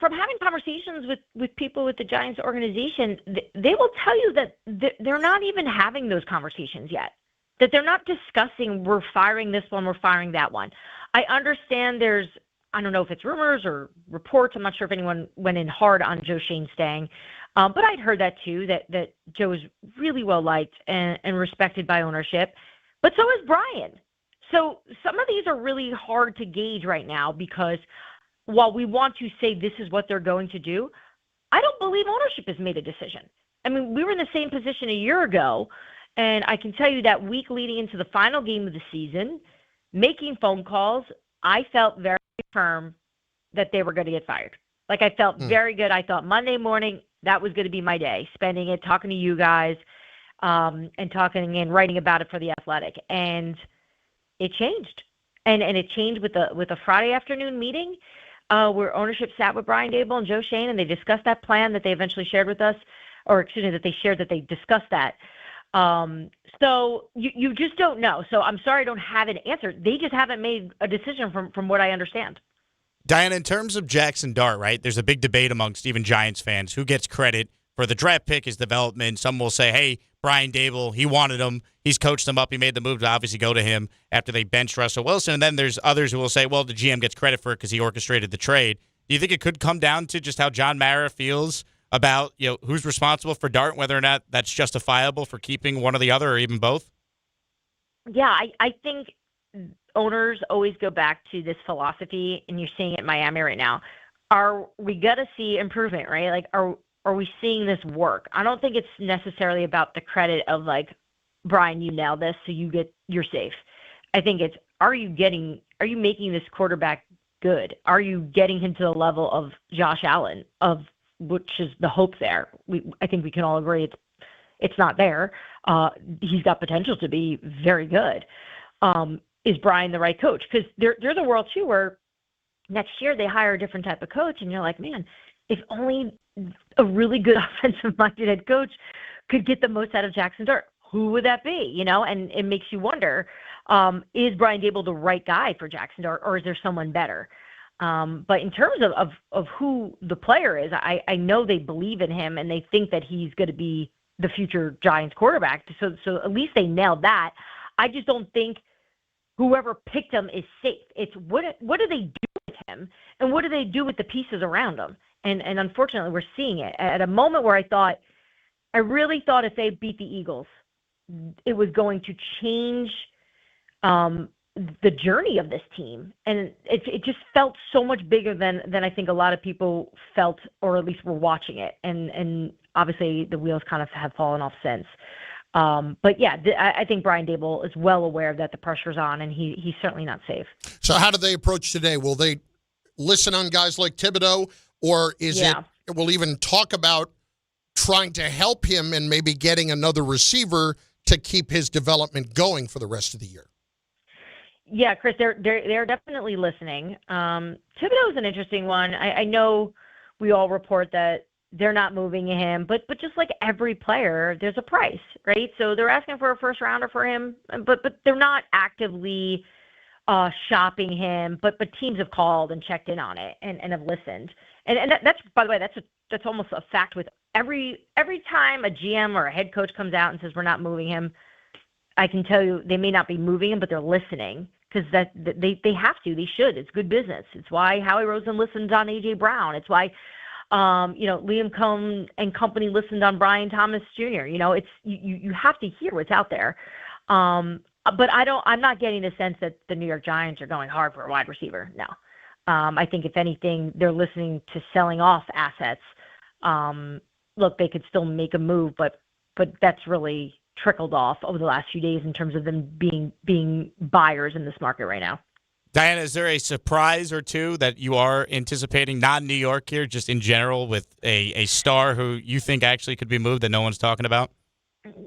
Speaker 16: from having conversations with people with the Giants organization, they will tell you that they're not even having those conversations yet, that they're not discussing we're firing this one, we're firing that one. I understand I don't know if it's rumors or reports. I'm not sure if anyone went in hard on Joe Schoen staying. But I'd heard that too, that Joe is really well liked and respected by ownership. But so is Brian. So some of these are really hard to gauge right now because while we want to say this is what they're going to do, I don't believe ownership has made a decision. I mean, we were in the same position a year ago, and I can tell you that week leading into the final game of the season, making phone calls, I felt very firm that they were going to get fired. Like I felt very good. I thought Monday morning, that was going to be my day, spending it, talking to you guys, and talking and writing about it for The Athletic. And it changed. And it changed with a Friday afternoon meeting where ownership sat with Brian Daboll and Joe Schoen, and they discussed that plan that they eventually shared with us, or excuse me, that they shared that they discussed that. So you just don't know. So I'm sorry I don't have an answer. They just haven't made a decision from what I understand.
Speaker 4: Dianna, in terms of Jaxson Dart, right, there's a big debate amongst even Giants fans who gets credit for the draft pick, his development. Some will say, hey, Brian Daboll, he wanted him. He's coached him up. He made the move to obviously go to him after they benched Russell Wilson. And then there's others who will say, well, the GM gets credit for it because he orchestrated the trade. Do you think it could come down to just how John Mara feels about who's responsible for Dart, whether or not that's justifiable for keeping one or the other or even both?
Speaker 16: Yeah, I think owners always go back to this philosophy, and you're seeing it in Miami right now. Are we gonna see improvement, right? Like, are we seeing this work? I don't think it's necessarily about the credit of like, Brian, you nailed this, so you're safe. I think it's, are you making this quarterback good? Are you getting him to the level of Josh Allen, of which is the hope there? I think we can all agree it's not there. He's got potential to be very good. Is Brian the right coach? Because there's a world too where next year they hire a different type of coach, and you're like, man, if only a really good offensive-minded head coach could get the most out of Jaxson Dart, who would that be? And it makes you wonder, is Brian Daboll the right guy for Jaxson Dart, or is there someone better? But in terms of who the player is, I know they believe in him and they think that he's going to be the future Giants quarterback. So at least they nailed that. I just don't think whoever picked him is safe. It's what do they do with him, and what do they do with the pieces around him? And unfortunately, we're seeing it at a moment where I really thought if they beat the Eagles, it was going to change the journey of this team. And it just felt so much bigger than I think a lot of people felt, or at least were watching it. And obviously the wheels kind of have fallen off since. But yeah, I think Brian Daboll is well aware that the pressure's on, and he's certainly not safe.
Speaker 3: So how do they approach today? Will they listen on guys like Thibodeau, or is it we'll even talk about trying to help him and maybe getting another receiver to keep his development going for the rest of the year?
Speaker 16: Yeah, Chris, they're definitely listening. Thibodeau is an interesting one. I know we all report that they're not moving him, but just like every player, there's a price, right? So they're asking for a first rounder for him, but they're not actively shopping him. But teams have called and checked in on it and have listened. And that's, by the way, that's almost a fact with every time a GM or a head coach comes out and says we're not moving him. I can tell you they may not be moving him, but they're listening, because they have to. They should. It's good business. It's why Howie Roseman listened on A.J. Brown. It's why Liam Cohn and company listened on Brian Thomas Jr. It's you have to hear what's out there. But I'm not getting the sense that the New York Giants are going hard for a wide receiver. No. I think if anything, they're listening to selling off assets. Look, they could still make a move, but that's really trickled off over the last few days in terms of them being buyers in this market right now.
Speaker 4: Dianna, is there a surprise or two that you are anticipating, not New York here, just in general, with a star who you think actually could be moved that no one's talking about?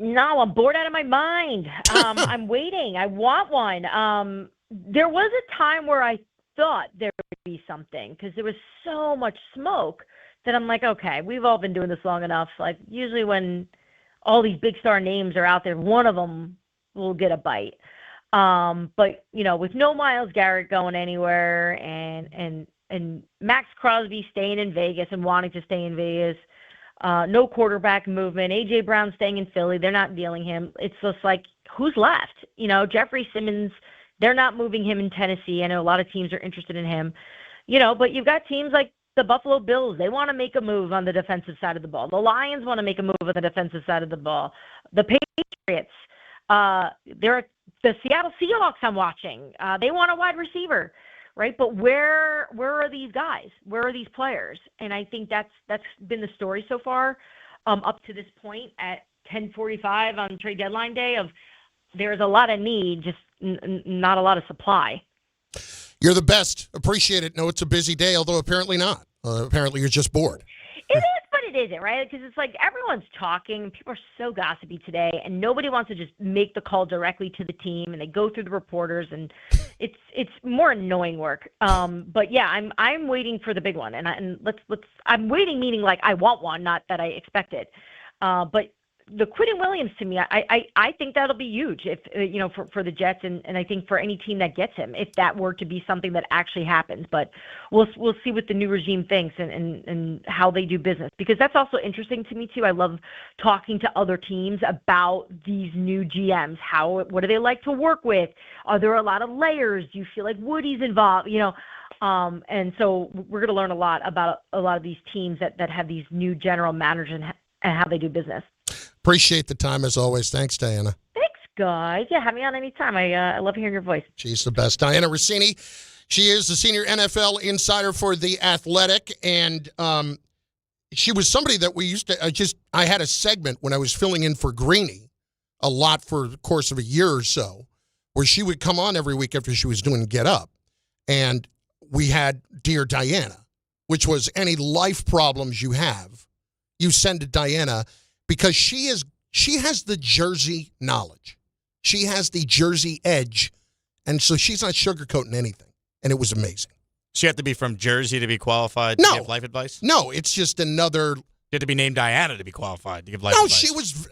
Speaker 16: No, I'm bored out of my mind. I'm waiting. I want one. There was a time where I thought there would be something, because there was so much smoke that I'm like, okay, we've all been doing this long enough. Like, usually when all these big star names are out there, one of them will get a bite. But with no Myles Garrett going anywhere, and Max Crosby staying in Vegas and wanting to stay in Vegas, no quarterback movement, A.J. Brown staying in Philly, they're not dealing him. It's just like, who's left? Jeffrey Simmons, they're not moving him in Tennessee. I know a lot of teams are interested in him, but you've got teams like the Buffalo Bills. They want to make a move on the defensive side of the ball. The Lions want to make a move on the defensive side of the ball. The Patriots, the Seattle Seahawks I'm watching. They want a wide receiver, right? But where are these guys? Where are these players? And I think that's been the story so far up to this point at 10:45 on trade deadline day of there's a lot of need, just not a lot of supply.
Speaker 3: You're the best. Appreciate it. No, it's a busy day, although apparently not. Apparently you're just bored.
Speaker 16: It is, but it isn't, right? Because it's like everyone's talking. People are so gossipy today, and nobody wants to just make the call directly to the team, and they go through the reporters, and it's more annoying work. But yeah, I'm waiting for the big one, and I'm waiting, meaning like I want one, not that I expect it. But the Quinnen Williams, to me, I think that'll be huge if for the Jets, and I think for any team that gets him, if that were to be something that actually happens. But we'll see what the new regime thinks and how they do business, because that's also interesting to me too. I love talking to other teams about these new GMs. What do they like to work with? Are there a lot of layers? Do you feel like Woody's involved? And so we're going to learn a lot about a lot of these teams that have these new general managers and how they do business.
Speaker 3: Appreciate the time as always. Thanks, Dianna.
Speaker 16: Thanks, guys. Yeah, have me on anytime. I love hearing your voice.
Speaker 3: She's the best. Dianna Russini. She is the senior NFL insider for The Athletic, and she was somebody that we used to I had a segment when I was filling in for Greeny a lot for the course of a year or so, where she would come on every week after she was doing Get Up, and we had Dear Dianna, which was any life problems you have, you send to Dianna, because she has the Jersey knowledge. She has the Jersey edge, and so she's not sugarcoating anything, and it was amazing.
Speaker 4: So you have to be from Jersey to be qualified to give life advice?
Speaker 3: No, it's just another...
Speaker 4: You have to be named Dianna to be qualified to give life advice.
Speaker 3: No, she was...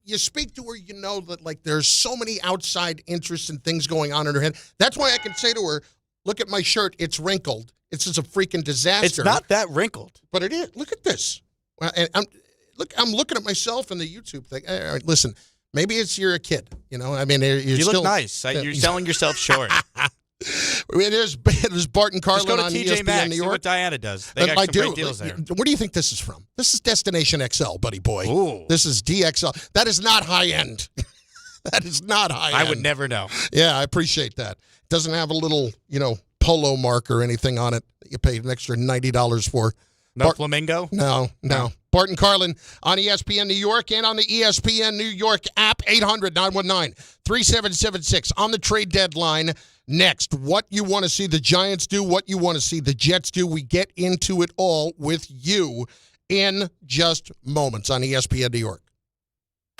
Speaker 3: You speak to her, you know that like there's so many outside interests and things going on in her head. That's why I can say to her, look at my shirt, it's wrinkled. It's just a freaking disaster.
Speaker 4: It's not that wrinkled.
Speaker 3: But it is. Look at this. And I'm looking at myself in the YouTube thing. All right, listen, maybe you're a kid. You know, I mean,
Speaker 4: you look nice. You're selling yourself short.
Speaker 3: It is Bart Carlin
Speaker 4: Just go to
Speaker 3: on
Speaker 4: TJ
Speaker 3: ESPN
Speaker 4: Maxx,
Speaker 3: New
Speaker 4: see
Speaker 3: York.
Speaker 4: what Dianna does. They got some great deals there.
Speaker 3: Where do you think this is from? This is Destination XL, buddy boy.
Speaker 4: Ooh.
Speaker 3: This is DXL. That is not high end. That is not high end.
Speaker 4: I would never know.
Speaker 3: Yeah, I appreciate that. It doesn't have a little, polo mark or anything on it that you pay an extra $90 for.
Speaker 4: No flamingo?
Speaker 3: No. Bart Carlin on ESPN New York and on the ESPN New York app, 800-919-3776 on the trade deadline. Next, what you want to see the Giants do, what you want to see the Jets do. We get into it all with you in just moments on ESPN New York.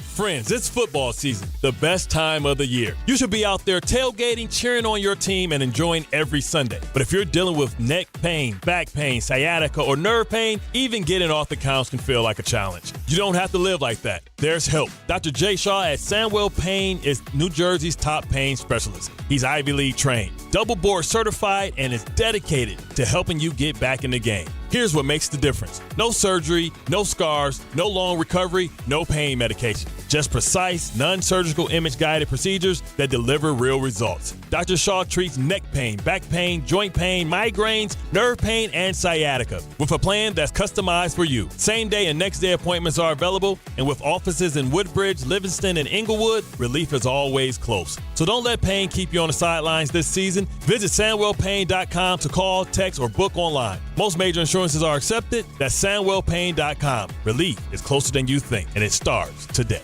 Speaker 17: Friends, it's football season, the best time of the year. You should be out there tailgating, cheering on your team, and enjoying every Sunday. But if you're dealing with neck pain, back pain, sciatica, or nerve pain, even getting off the couch can feel like a challenge. You don't have to live like that. There's help. Dr. Jay Shaw at Sandwell Pain is New Jersey's top pain specialist. He's Ivy League trained, double board certified, and is dedicated to helping you get back in the game. Here's what makes the difference. No surgery, no scars, no long recovery, no pain medication. Just precise, non-surgical image-guided procedures that deliver real results. Dr. Shaw treats neck pain, back pain, joint pain, migraines, nerve pain, and sciatica with a plan that's customized for you. Same-day and next-day appointments are available, and with offices in Woodbridge, Livingston, and Inglewood, relief is always close. So don't let pain keep you on the sidelines this season. Visit SandwellPain.com to call, text, or book online. Most major insurances are accepted. That's SandwellPain.com. Relief is closer than you think, and it starts today.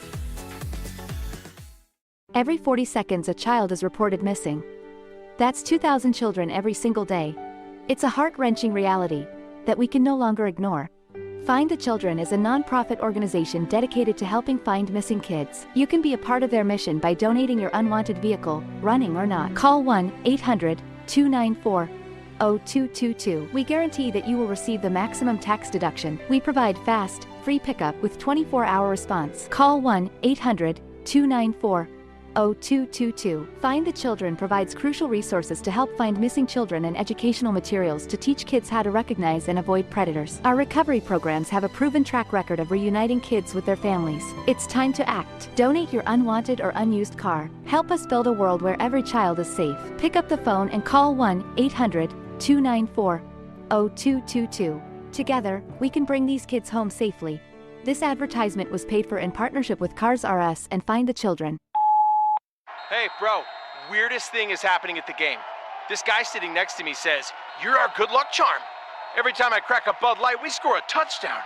Speaker 18: Every 40 seconds, a child is reported missing. That's 2,000 children every single day. It's a heart-wrenching reality that we can no longer ignore. Find the Children is a nonprofit organization dedicated to helping find missing kids. You can be a part of their mission by donating your unwanted vehicle, running or not. Call 1-800-294-0222. We guarantee that you will receive the maximum tax deduction. We provide fast, free pickup with 24-hour response. Call 1-800-294-0222. Find the Children provides crucial resources to help find missing children and educational materials to teach kids how to recognize and avoid predators. Our recovery programs have a proven track record of reuniting kids with their families. It's time to act. Donate your unwanted or unused car. Help us build a world where every child is safe. Pick up the phone and call 1-800-294-0222. Together, we can bring these kids home safely. This advertisement was paid for in partnership with Cars R Us and Find the Children.
Speaker 19: Hey, bro, weirdest thing is happening at the game. This guy sitting next to me says, "You're our good luck charm." Every time I crack a Bud Light, we score a touchdown.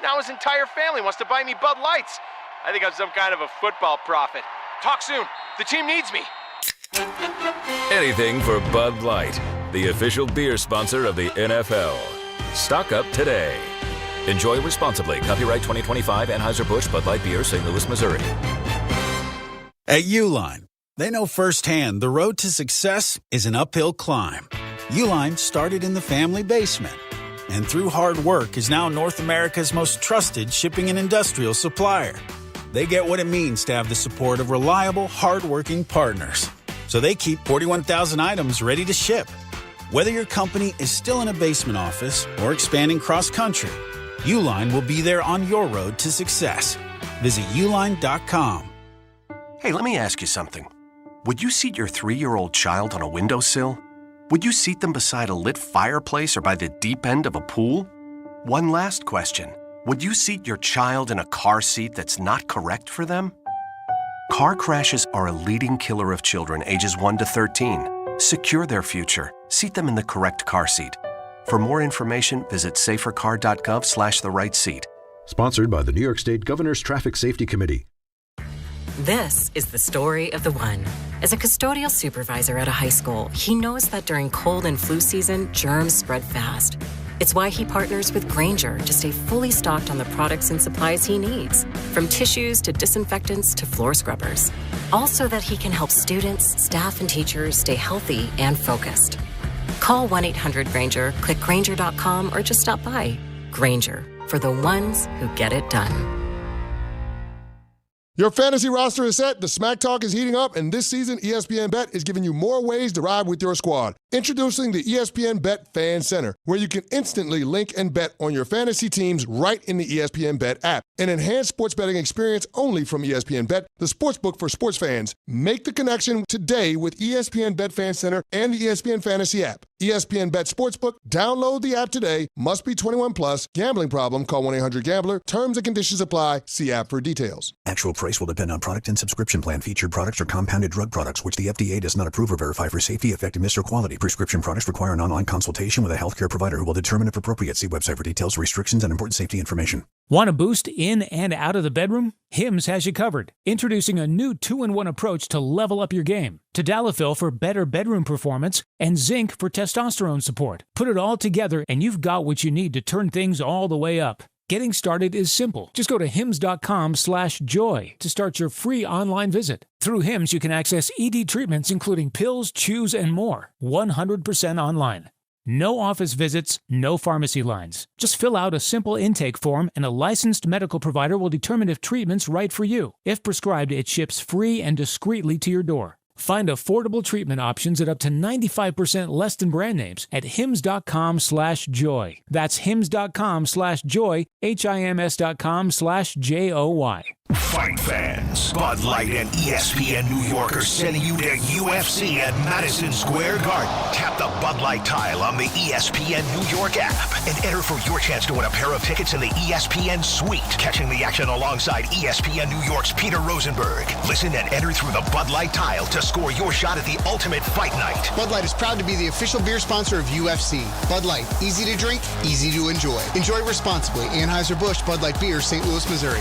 Speaker 19: Now his entire family wants to buy me Bud Lights. I think I'm some kind of a football prophet. Talk soon. The team needs me.
Speaker 20: Anything for Bud Light, the official beer sponsor of the NFL. Stock up today. Enjoy responsibly. Copyright 2025 Anheuser-Busch Bud Light Beer, St. Louis, Missouri.
Speaker 21: At Uline, they know firsthand the road to success is an uphill climb. Uline started in the family basement and through hard work is now North America's most trusted shipping and industrial supplier. They get what it means to have the support of reliable, hardworking partners. So they keep 41,000 items ready to ship. Whether your company is still in a basement office or expanding cross-country, Uline will be there on your road to success. Visit uline.com.
Speaker 22: Hey, let me ask you something. Would you seat your 3-year-old child on a windowsill?
Speaker 2: Would you seat them beside a lit fireplace or by the deep end of a pool? One last question. Would you seat your child in a car seat that's not correct for them? Car crashes are a leading killer of children ages 1 to 13. Secure their future. Seat them in the correct car seat. For more information, visit safercar.gov/the right seat.
Speaker 22: Sponsored by the New York State Governor's Traffic Safety Committee.
Speaker 23: This is the story of the one. As a custodial supervisor at a high school, he knows that during cold and flu season, germs spread fast. It's why he partners with Grainger to stay fully stocked on the products and supplies he needs, from tissues to disinfectants to floor scrubbers. All so that he can help students, staff, and teachers stay healthy and focused. Call 1-800-GRAINGER, click Grainger.com, or just stop by. Grainger, for the ones who get it done.
Speaker 24: Your fantasy roster is set, the Smack Talk is heating up, and this season ESPN Bet is giving you more ways to ride with your squad. Introducing the ESPN Bet Fan Center, where you can instantly link and bet on your fantasy teams right in the ESPN Bet app. An enhanced sports betting experience only from ESPN Bet, the sportsbook for sports fans. Make the connection today with ESPN Bet Fan Center and the ESPN Fantasy app. ESPN Bet Sportsbook, download the app today. Must be 21 plus. Gambling problem? Call 1-800-GAMBLER. Terms and conditions apply. See app for details.
Speaker 25: Actual price will depend on product and subscription plan. Featured products are compounded drug products, which the FDA does not approve or verify for safety, effectiveness, or quality. Prescription products require an online consultation with a healthcare provider who will determine if appropriate. See website for details, restrictions, and important safety information.
Speaker 26: Want a boost in and out of the bedroom? Hims has you covered. Introducing a new 2-in-1 approach to level up your game. Tadalafil for better bedroom performance and zinc for testosterone support. Put it all together and you've got what you need to turn things all the way up. Getting started is simple. Just go to hims.com/joy to start your free online visit. Through Hims, you can access ED treatments including pills, chews, and more. 100% online. No office visits, no pharmacy lines. Just fill out a simple intake form and a licensed medical provider will determine if treatment's right for you. If prescribed, it ships free and discreetly to your door. Find affordable treatment options at up to 95% less than brand names at hims.com/joy. That's hims.com/joy, hims.com/joy.
Speaker 27: Fight fans, Bud Light and ESPN New York are sending you to UFC at Madison Square Garden. Tap the Bud Light tile on the ESPN New York app and enter for your chance to win a pair of tickets in the ESPN Suite. Catching the action alongside ESPN New York's Peter Rosenberg. Listen and enter through the Bud Light tile to score your shot at the ultimate fight night.
Speaker 12: Bud Light is proud to be the official beer sponsor of UFC. Bud Light, easy to drink, easy to enjoy. Enjoy responsibly. Anheuser-Busch Bud Light Beer, St. Louis, Missouri.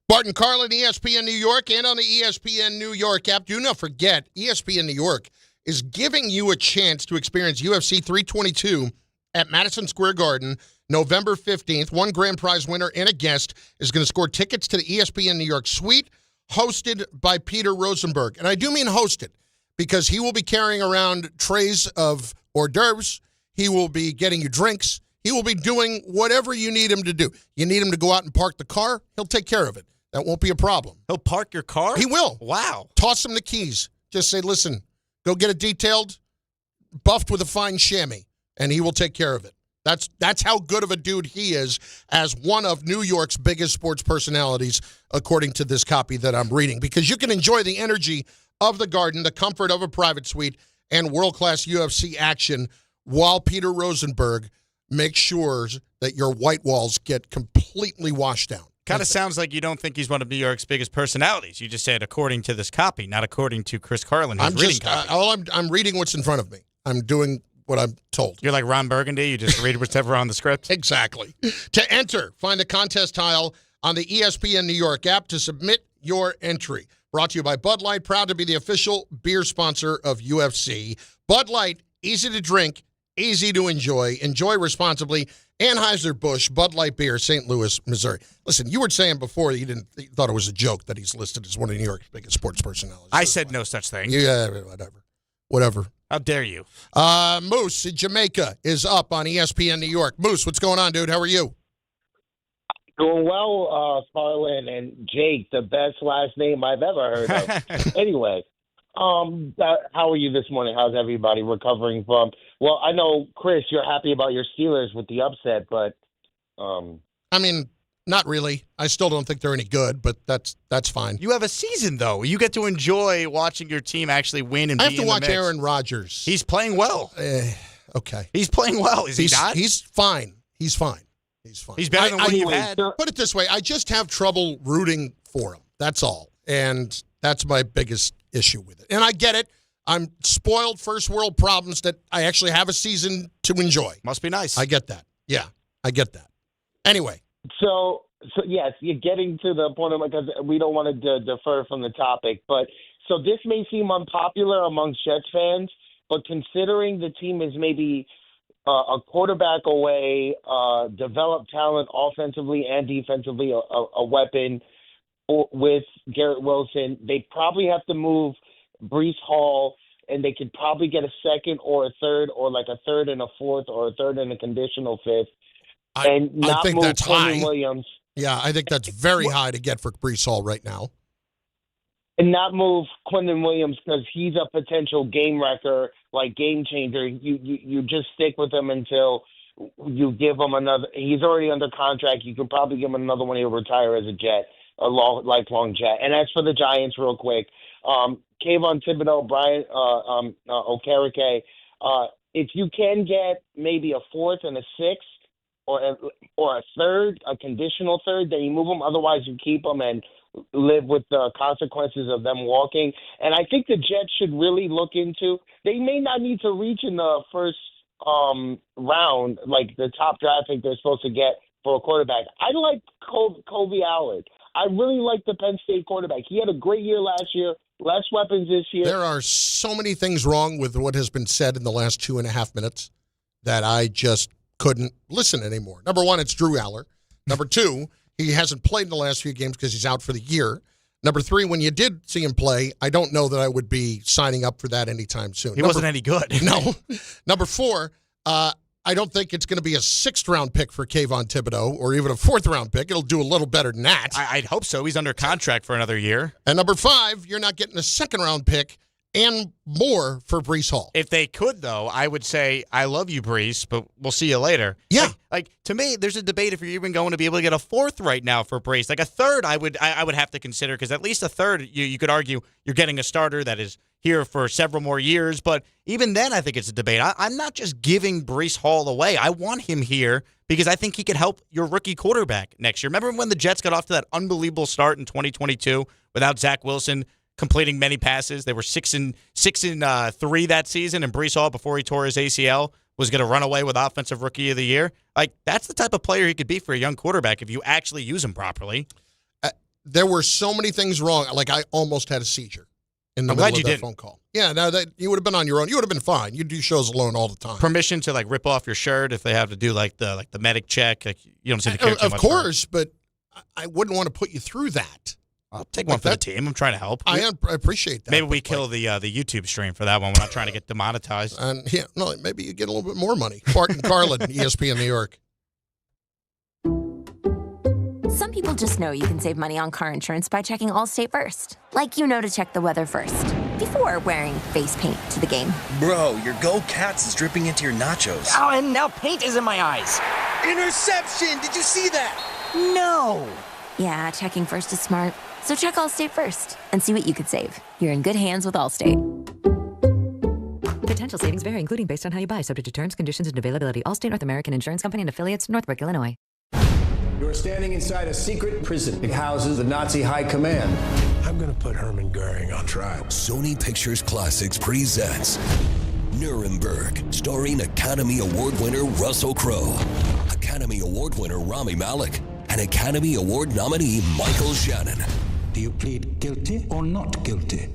Speaker 3: Bart Carlin, ESPN New York, and on the ESPN New York app. Do not forget, ESPN New York is giving you a chance to experience UFC 322 at Madison Square Garden November 15th. One grand prize winner and a guest is going to score tickets to the ESPN New York Suite, hosted by Peter Rosenberg. And I do mean hosted, because he will be carrying around trays of hors d'oeuvres. He will be getting you drinks. He will be doing whatever you need him to do. You need him to go out and park the car, he'll take care of it. That won't be a problem.
Speaker 4: He'll park your car?
Speaker 3: He will.
Speaker 4: Wow.
Speaker 3: Toss him the keys. Just say, listen, go get it detailed, buffed with a fine chamois, and he will take care of it. That's how good of a dude he is as one of New York's biggest sports personalities, according to this copy that I'm reading. Because you can enjoy the energy of the Garden, the comfort of a private suite, and world-class UFC action while Peter Rosenberg makes sure that your white walls get completely washed down.
Speaker 4: Kind of sounds like you don't think he's one of New York's biggest personalities. You just said according to this copy, not according to Chris Carlin, who's reading copy.
Speaker 3: I'm reading what's in front of me. I'm doing what I'm told.
Speaker 4: You're like Ron Burgundy. You just read whatever on the script?
Speaker 3: Exactly. To enter, find the contest tile on the ESPN New York app to submit your entry. Brought to you by Bud Light, proud to be the official beer sponsor of UFC. Bud Light, easy to drink, easy to enjoy. Enjoy responsibly. Anheuser-Busch, Bud Light Beer, St. Louis, Missouri. Listen, you were saying before you thought it was a joke that he's listed as one of New York's biggest sports personalities.
Speaker 4: I said no such thing.
Speaker 3: Yeah, whatever.
Speaker 4: How dare you?
Speaker 3: Moose in Jamaica is up on ESPN New York. Moose, what's going on, dude? How are you?
Speaker 28: Doing well, Carlin and Jake, the best last name I've ever heard of. Anyway, how are you this morning? How's everybody recovering from? Well, I know, Chris, you're happy about your Steelers with the upset, but
Speaker 3: I mean, Not really. I still don't think they're any good, but that's fine.
Speaker 4: You have a season, though. You get to enjoy watching your team actually win and be in the mix.
Speaker 3: I have to watch Aaron Rodgers.
Speaker 4: He's playing well.
Speaker 3: Okay.
Speaker 4: He's playing well. Is he not?
Speaker 3: He's fine. He's fine.
Speaker 4: He's better than what you've had.
Speaker 3: Put it this way. I just have trouble rooting for him. That's all. And that's my biggest issue with it. And I get it. I'm spoiled, first world problems that I actually have a season to enjoy.
Speaker 4: Must be nice.
Speaker 3: I get that. Yeah, I get that. Anyway.
Speaker 28: So yes, you're getting to the point of, because we don't want to defer from the topic, but so this may seem unpopular amongst Jets fans, but considering the team is maybe a quarterback away, developed talent offensively and defensively, a weapon with Garrett Wilson, they probably have to move Breece Hall, and they could probably get a second or a third, or like a third and a fourth, or a third and a conditional fifth.
Speaker 3: I think
Speaker 28: move
Speaker 3: that's
Speaker 28: Quinnen
Speaker 3: high.
Speaker 28: Williams.
Speaker 3: Yeah, I think that's very high to get for Breece Hall right now.
Speaker 28: And not move Quinnen Williams because he's a potential game wrecker, like game changer. You just stick with him until you give him another. He's already under contract. You could probably give him another one. He'll retire as a Jet, lifelong Jet. And as for the Giants, real quick, Kayvon Thibodeau, Brian Okereke, if you can get maybe a fourth and a sixth, or a third, a conditional third, then you move them. Otherwise, you keep them and live with the consequences of them walking. And I think the Jets should really look into. They may not need to reach in the first round, like the top draft pick they're supposed to get for a quarterback. I like Colby Allard. I really like the Penn State quarterback. He had a great year last year. Less weapons this year.
Speaker 3: There are so many things wrong with what has been said in the last 2.5 minutes that I just couldn't listen anymore. Number one, it's Drew Aller. Number two, he hasn't played in the last few games because he's out for the year. Number three, when you did see him play, I don't know that I would be signing up for that anytime soon.
Speaker 4: He wasn't any good.
Speaker 3: No. Number four, I don't think it's going to be a sixth-round pick for Kayvon Thibodeau or even a fourth-round pick. It'll do a little better than that.
Speaker 4: I'd hope so. He's under contract for another year.
Speaker 3: And number five, you're not getting a second-round pick and more for Breece Hall.
Speaker 4: If they could, though, I would say, I love you, Breece, but we'll see you later.
Speaker 3: Yeah.
Speaker 4: Like to me, there's a debate if you're even going to be able to get a fourth right now for Breece. Like a third, I would have to consider, because at least a third, you could argue you're getting a starter that is here for several more years. But even then, I think it's a debate. I'm not just giving Breece Hall away. I want him here because I think he could help your rookie quarterback next year. Remember when the Jets got off to that unbelievable start in 2022 without Zach Wilson completing many passes? They were 6-3 that season, and Breece Hall, before he tore his ACL, was going to run away with Offensive Rookie of the Year. Like, that's the type of player he could be for a young quarterback if you actually use him properly.
Speaker 3: There were so many things wrong. Like, I almost had a seizure in the middle of that phone call. Yeah, no, that you would have been on your own. You would have been fine. You do shows alone all the time.
Speaker 4: Permission to rip off your shirt if they have to do the medic check. Like, you don't seem to care too much.
Speaker 3: Of course, but I wouldn't want to put you through that.
Speaker 4: I'll take one for the team. I'm trying to help.
Speaker 3: I appreciate that.
Speaker 4: Maybe we kill the YouTube stream for that one. We're not trying to get demonetized.
Speaker 3: And maybe you get a little bit more money. Bart Carlin, ESPN New York.
Speaker 1: Some people just know you can save money on car insurance by checking Allstate first. Like to check the weather first, before wearing face paint to the game.
Speaker 5: Bro, your Go Cats is dripping into your nachos.
Speaker 14: Oh, and now paint is in my eyes.
Speaker 5: Interception! Did you see that?
Speaker 1: No! Yeah, checking first is smart. So check Allstate first and see what you could save. You're in good hands with Allstate.
Speaker 6: Potential savings vary, including based on how you buy, subject to terms, conditions, and availability. Allstate North American Insurance Company and affiliates, Northbrook, Illinois.
Speaker 7: You're standing inside a secret prison. It houses the Nazi high command. I'm going to put Hermann Goering on trial.
Speaker 8: Sony Pictures Classics presents Nuremberg, starring Academy Award winner Russell Crowe, Academy Award winner Rami Malek, and Academy Award nominee Michael Shannon.
Speaker 7: Do you plead guilty or not guilty?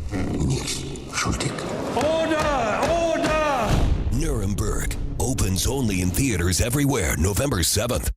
Speaker 7: Schuldig.
Speaker 8: Order! Nuremberg opens only in theaters everywhere November 7th.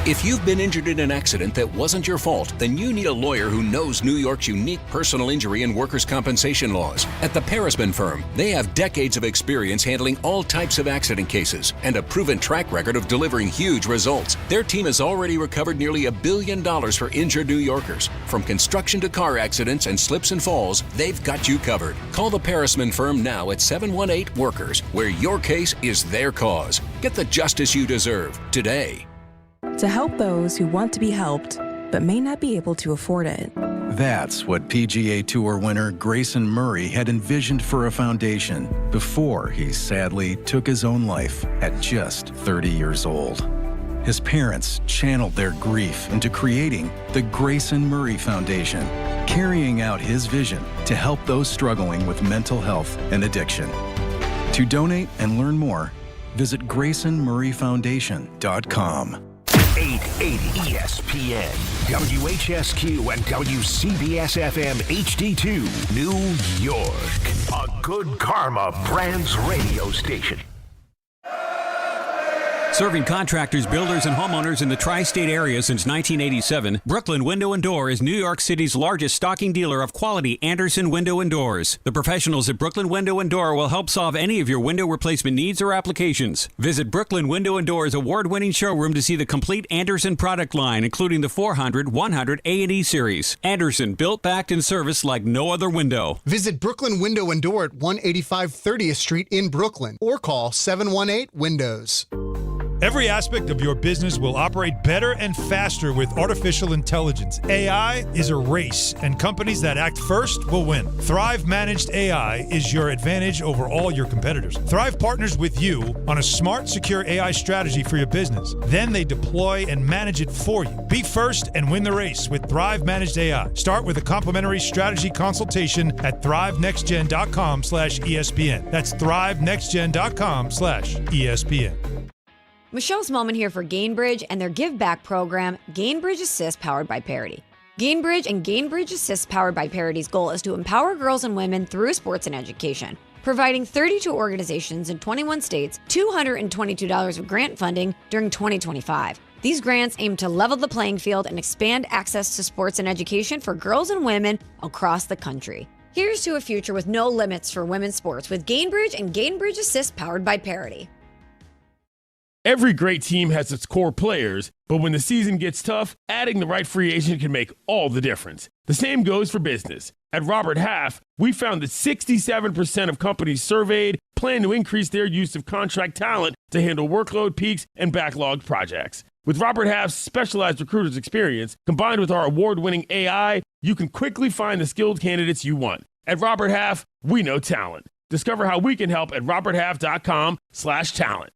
Speaker 9: If you've been injured in an accident that wasn't your fault, then you need a lawyer who knows New York's unique personal injury and workers' compensation laws. At the Parisman Firm, they have decades of experience handling all types of accident cases and a proven track record of delivering huge results. Their team has already recovered nearly $1 billion for injured New Yorkers. From construction to car accidents and slips and falls, they've got you covered. Call the Parisman Firm now at 718-WORKERS, where your case is their cause. Get the justice you deserve today.
Speaker 10: to help those who want to be helped but may not be able to afford it.
Speaker 11: That's what PGA Tour winner Grayson Murray had envisioned for a foundation before he sadly took his own life at just 30 years old. His parents channeled their grief into creating the Grayson Murray Foundation, carrying out his vision to help those struggling with mental health and addiction. To donate and learn more, visit GraysonMurrayFoundation.com.
Speaker 27: 880 ESPN, WHSQ, and WCBS-FM HD2, New York. A Good Karma Brands radio station.
Speaker 13: Serving contractors, builders, and homeowners in the tri-state area since 1987, Brooklyn Window & Door is New York City's largest stocking dealer of quality Andersen window and doors. The professionals at Brooklyn Window & Door will help solve any of your window replacement needs or applications. Visit Brooklyn Window & Door's award-winning showroom to see the complete Andersen product line, including the 400, 100, A&E series. Andersen, built, backed, and serviced like no other window.
Speaker 12: Visit Brooklyn Window & Door at 185 30th Street in Brooklyn or call 718-WINDOWS.
Speaker 15: Every aspect of your business will operate better and faster with artificial intelligence. AI is a race, and companies that act first will win. Thrive Managed AI is your advantage over all your competitors. Thrive partners with you on a smart, secure AI strategy for your business. Then they deploy and manage it for you. Be first and win the race with Thrive Managed AI. Start with a complimentary strategy consultation at thrivenextgen.com/ESPN. That's thrivenextgen.com/ESPN.
Speaker 16: Michelle Smallman here for Gainbridge and their Give Back program, Gainbridge Assist, powered by Parity. Gainbridge and Gainbridge Assist, powered by Parity's goal is to empower girls and women through sports and education, providing 32 organizations in 21 states $222 of grant funding during 2025. These grants aim to level the playing field and expand access to sports and education for girls and women across the country. Here's to a future with no limits for women's sports with Gainbridge and Gainbridge Assist, powered by Parity.
Speaker 17: Every great team has its core players, but when the season gets tough, adding the right free agent can make all the difference. The same goes for business. At Robert Half, we found that 67% of companies surveyed plan to increase their use of contract talent to handle workload peaks and backlogged projects. With Robert Half's specialized recruiters experience, combined with our award-winning AI, you can quickly find the skilled candidates you want. At Robert Half, we know talent. Discover how we can help at roberthalf.com/talent.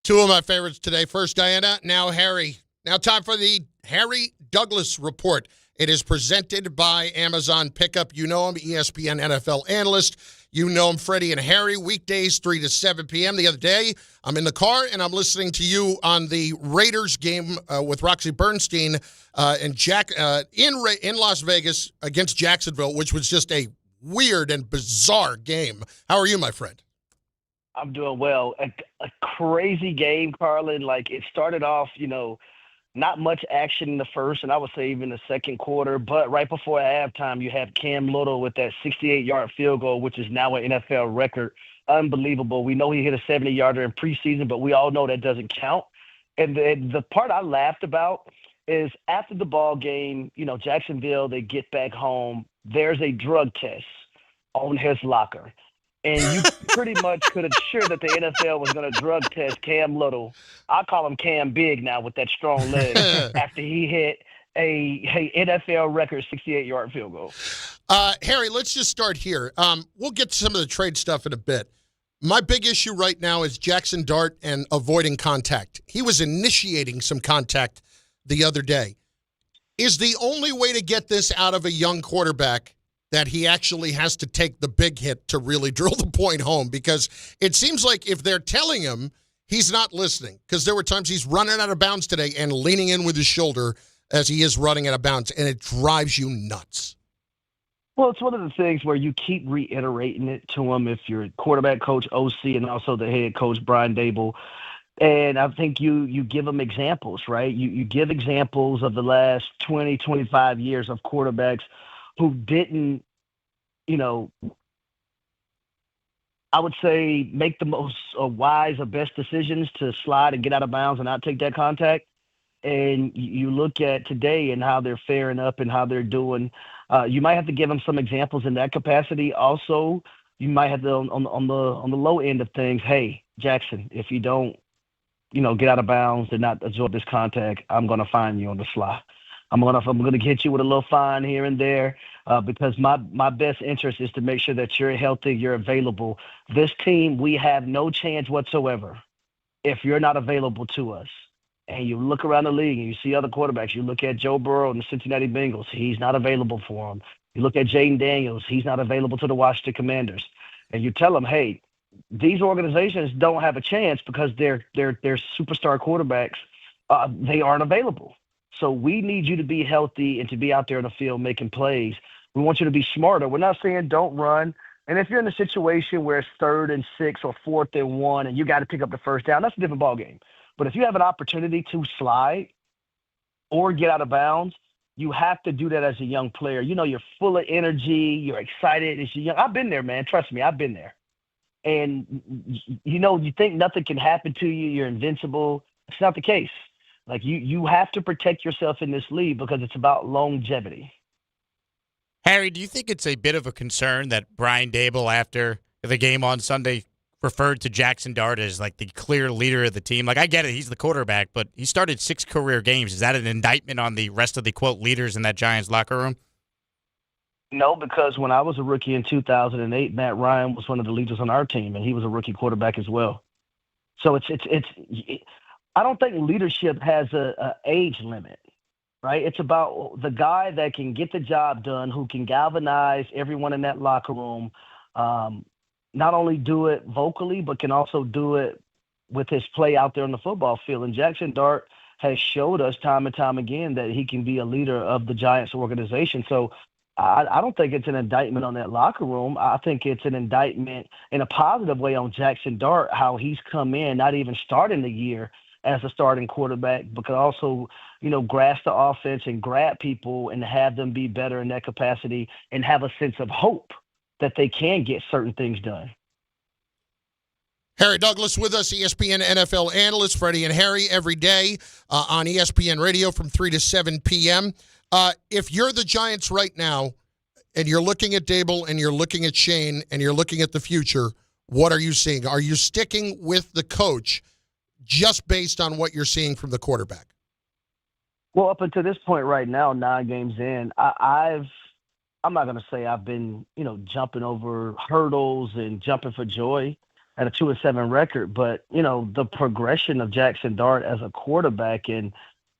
Speaker 3: Two of my favorites today. First, Dianna, now Harry. Now time for the Harry Douglas Report. It is presented by Amazon Pickup. You know him, ESPN NFL analyst. You know him, Freddie and Harry, weekdays 3 to 7 p.m. The other day, I'm in the car, and I'm listening to you on the Raiders game with Roxy Bernstein in Las Vegas against Jacksonville, which was just a weird and bizarre game. How are you, my friend?
Speaker 18: I'm doing well. A crazy game, Carlin. Like, it started off, not much action in the first, and I would say even the second quarter. But right before halftime, you have Cam Little with that 68-yard field goal, which is now an NFL record. Unbelievable. We know he hit a 70-yarder in preseason, but we all know that doesn't count. And the part I laughed about is after the ball game, Jacksonville, they get back home. There's a drug test on his locker. And you pretty much could assure that the NFL was going to drug test Cam Little. I call him Cam Big now with that strong leg after he hit a NFL record 68-yard field goal.
Speaker 3: Harry, let's just start here. We'll get to some of the trade stuff in a bit. My big issue right now is Jaxson Dart and avoiding contact. He was initiating some contact the other day. Is the only way to get this out of a young quarterback that he actually has to take the big hit to really drill the point home? Because it seems like if they're telling him, he's not listening. Because there were times he's running out of bounds today and leaning in with his shoulder as he is running out of bounds, and it drives you nuts.
Speaker 18: Well, it's one of the things where you keep reiterating it to him if you're quarterback coach, OC, and also the head coach, Brian Daboll. And I think you give them examples, right? You give examples of the last 20, 25 years of quarterbacks who didn't, I would say make the most wise or best decisions to slide and get out of bounds and not take that contact. and you look at today and how they're faring up and how they're doing, you might have to give them some examples in that capacity. Also, you might have to on the low end of things. Hey, Jaxson, if you don't, get out of bounds and not absorb this contact, I'm going to fine you on the sly. I'm gonna hit you with a little fine here and there because my best interest is to make sure that you're healthy, you're available. This team, we have no chance whatsoever if you're not available to us. And you look around the league and you see other quarterbacks. You look at Joe Burrow and the Cincinnati Bengals. He's not available for them. You look at Jaden Daniels. He's not available to the Washington Commanders. And you tell them, hey, these organizations don't have a chance because they're superstar quarterbacks. They aren't available. So we need you to be healthy and to be out there in the field making plays. We want you to be smarter. We're not saying don't run. And if you're in a situation where it's 3rd and 6 or 4th and 1 and you got to pick up the first down, that's a different ballgame. But if you have an opportunity to slide or get out of bounds, you have to do that as a young player. You're full of energy. You're excited. I've been there, man. Trust me, I've been there. And, you think nothing can happen to you. You're invincible. It's not the case. Like, you have to protect yourself in this league because it's about longevity.
Speaker 4: Harry, do you think it's a bit of a concern that Brian Daboll, after the game on Sunday, referred to Jaxson Dart as like the clear leader of the team? Like, I get it, he's the quarterback, but he started 6 career games. Is that an indictment on the rest of the, quote, leaders in that Giants locker room?
Speaker 18: No, because when I was a rookie in 2008, Matt Ryan was one of the leaders on our team, and he was a rookie quarterback as well. So it's I don't think leadership has a age limit, right? It's about the guy that can get the job done, who can galvanize everyone in that locker room, not only do it vocally, but can also do it with his play out there on the football field. And Jaxson Dart has showed us time and time again that he can be a leader of the Giants organization. So I don't think it's an indictment on that locker room. I think it's an indictment in a positive way on Jaxson Dart, how he's come in, not even starting the year as a starting quarterback, but can also, grasp the offense and grab people and have them be better in that capacity and have a sense of hope that they can get certain things done.
Speaker 3: Harry Douglas with us, ESPN NFL analyst. Freddie and Harry every day on ESPN Radio from 3 to 7 p.m. If you're the Giants right now and you're looking at Daboll and you're looking at Schoen and you're looking at the future, what are you seeing? Are you sticking with the coach just based on what you're seeing from the quarterback?
Speaker 18: Well, up until this point right now, 9 games in, I'm not going to say I've been, jumping over hurdles and jumping for joy at a 2-7 record, but, the progression of Jaxson Dart as a quarterback and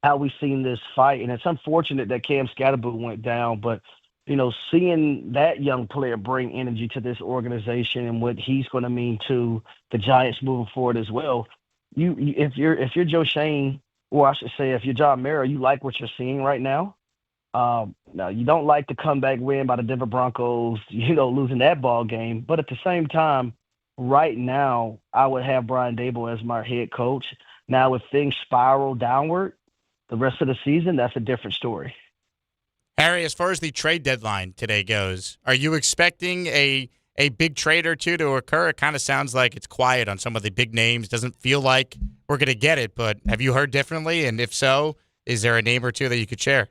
Speaker 18: how we've seen this fight, and it's unfortunate that Cam Scatterboot went down, but, seeing that young player bring energy to this organization and what he's going to mean to the Giants moving forward as well. If you're Joe Schoen, or I should say if you're John Mara, you like what you're seeing right now. Now, you don't like the comeback win by the Denver Broncos, losing that ball game. But at the same time, right now, I would have Brian Daboll as my head coach. Now, if things spiral downward the rest of the season, that's a different story.
Speaker 4: Harry, as far as the trade deadline today goes, are you expecting a big trade or two to occur? It kind of sounds like it's quiet on some of the big names. Doesn't feel like we're going to get it, but have you heard differently? And if so, is there a name or two that you could share?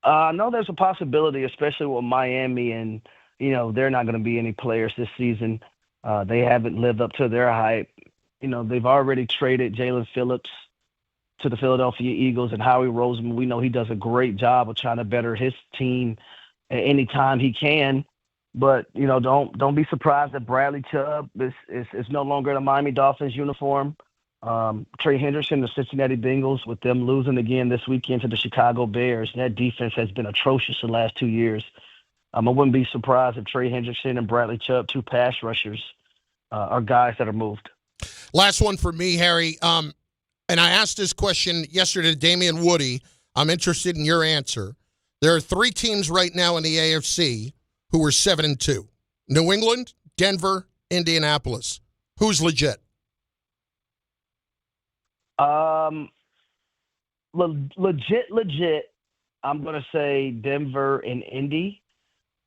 Speaker 18: No, there's a possibility, especially with Miami, and, they're not going to be any players this season. They haven't lived up to their hype. They've already traded Jalen Phillips to the Philadelphia Eagles, and Howie Roseman, we know he does a great job of trying to better his team at any time he can. But, don't be surprised that Bradley Chubb is no longer in a Miami Dolphins uniform. Trey Hendrickson, the Cincinnati Bengals, with them losing again this weekend to the Chicago Bears, that defense has been atrocious the last 2 years. I wouldn't be surprised if Trey Hendrickson and Bradley Chubb, 2 pass rushers, are guys that are moved.
Speaker 3: Last one for me, Harry. And I asked this question yesterday to Damian Woody. I'm interested in your answer. There are 3 teams right now in the AFC who are 7-2. New England, Denver, Indianapolis. Who's legit?
Speaker 18: Legit. I'm going to say Denver and Indy.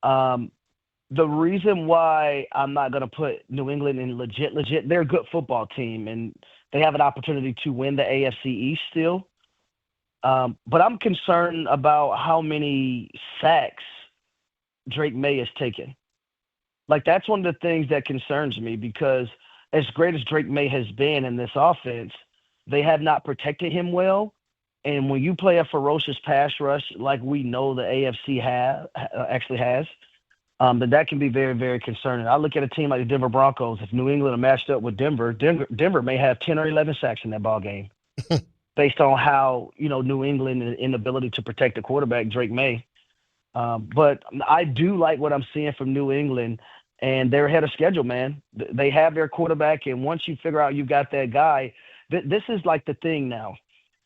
Speaker 18: The reason why I'm not going to put New England in legit, they're a good football team, and they have an opportunity to win the AFC East still. But I'm concerned about how many sacks Drake May has taken. Like, that's one of the things that concerns me, because as great as Drake May has been in this offense, they have not protected him well. And when you play a ferocious pass rush like we know the AFC actually has, then that can be very, very concerning. I look at a team like the Denver Broncos. If New England are matched up with Denver may have 10 or 11 sacks in that ball game based on how, New England inability to protect the quarterback, Drake May. But I do like what I'm seeing from New England, and they're ahead of schedule, man. They have their quarterback, and once you figure out you got that guy, this is like the thing now.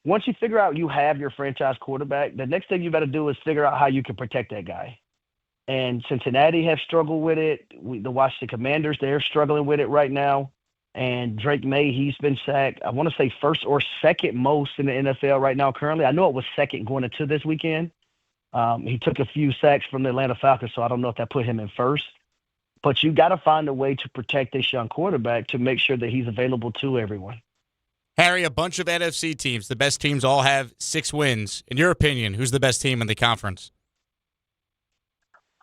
Speaker 18: Once you figure out you have your franchise quarterback, the next thing you got to do is figure out how you can protect that guy. And Cincinnati have struggled with it. The Washington Commanders, they're struggling with it right now. And Drake May, he's been sacked, I want to say first or second most in the NFL right now currently. I know it was second going into this weekend. He took a few sacks from the Atlanta Falcons, so I don't know if that put him in first. But you got to find a way to protect this young quarterback to make sure that he's available to everyone.
Speaker 4: Harry, a bunch of NFC teams, the best teams all have 6 wins. In your opinion, who's the best team in the conference?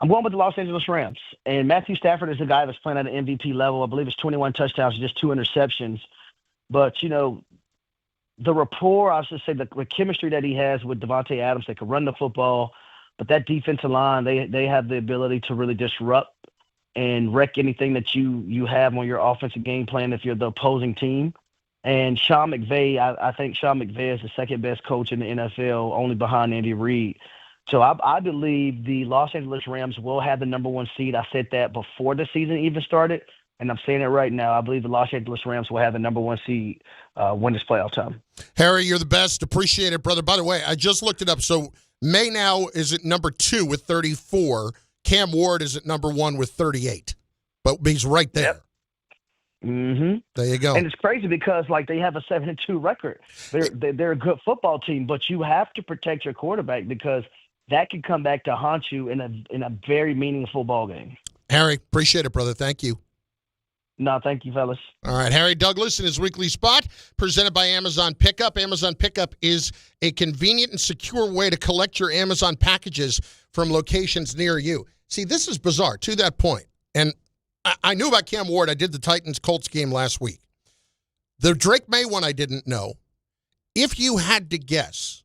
Speaker 18: I'm going with the Los Angeles Rams. And Matthew Stafford is a guy that's playing at an MVP level. I believe it's 21 touchdowns, just 2 interceptions. But, the rapport, I should say, the chemistry that he has with Devontae Adams, they can run the football. But that defensive line, they have the ability to really disrupt and wreck anything that you have on your offensive game plan if you're the opposing team. And Sean McVay, I think Sean McVay is the second best coach in the NFL, only behind Andy Reid. So I believe the Los Angeles Rams will have the number 1 seed. I said that before the season even started, and I'm saying it right now. I believe the Los Angeles Rams will have the number 1 seed when it's playoff time.
Speaker 3: Harry, you're the best. Appreciate it, brother. By the way, I just looked it up. So May now is at number 2 with 34. Cam Ward is at number 1 with 38. But he's right there.
Speaker 18: Yep. Mm-hmm.
Speaker 3: There you go.
Speaker 18: And it's crazy because they have a 7-2 record. They're a good football team, but you have to protect your quarterback because that can come back to haunt you in a very meaningful ball game.
Speaker 3: Harry, appreciate it, brother. Thank you.
Speaker 18: No, thank you, fellas.
Speaker 3: All right, Harry Douglas in his weekly spot, presented by Amazon Pickup. Amazon Pickup is a convenient and secure way to collect your Amazon packages from locations near you. See, this is bizarre, to that point. And I knew about Cam Ward. I did the Titans-Colts game last week. The Drake May one I didn't know. If you had to guess,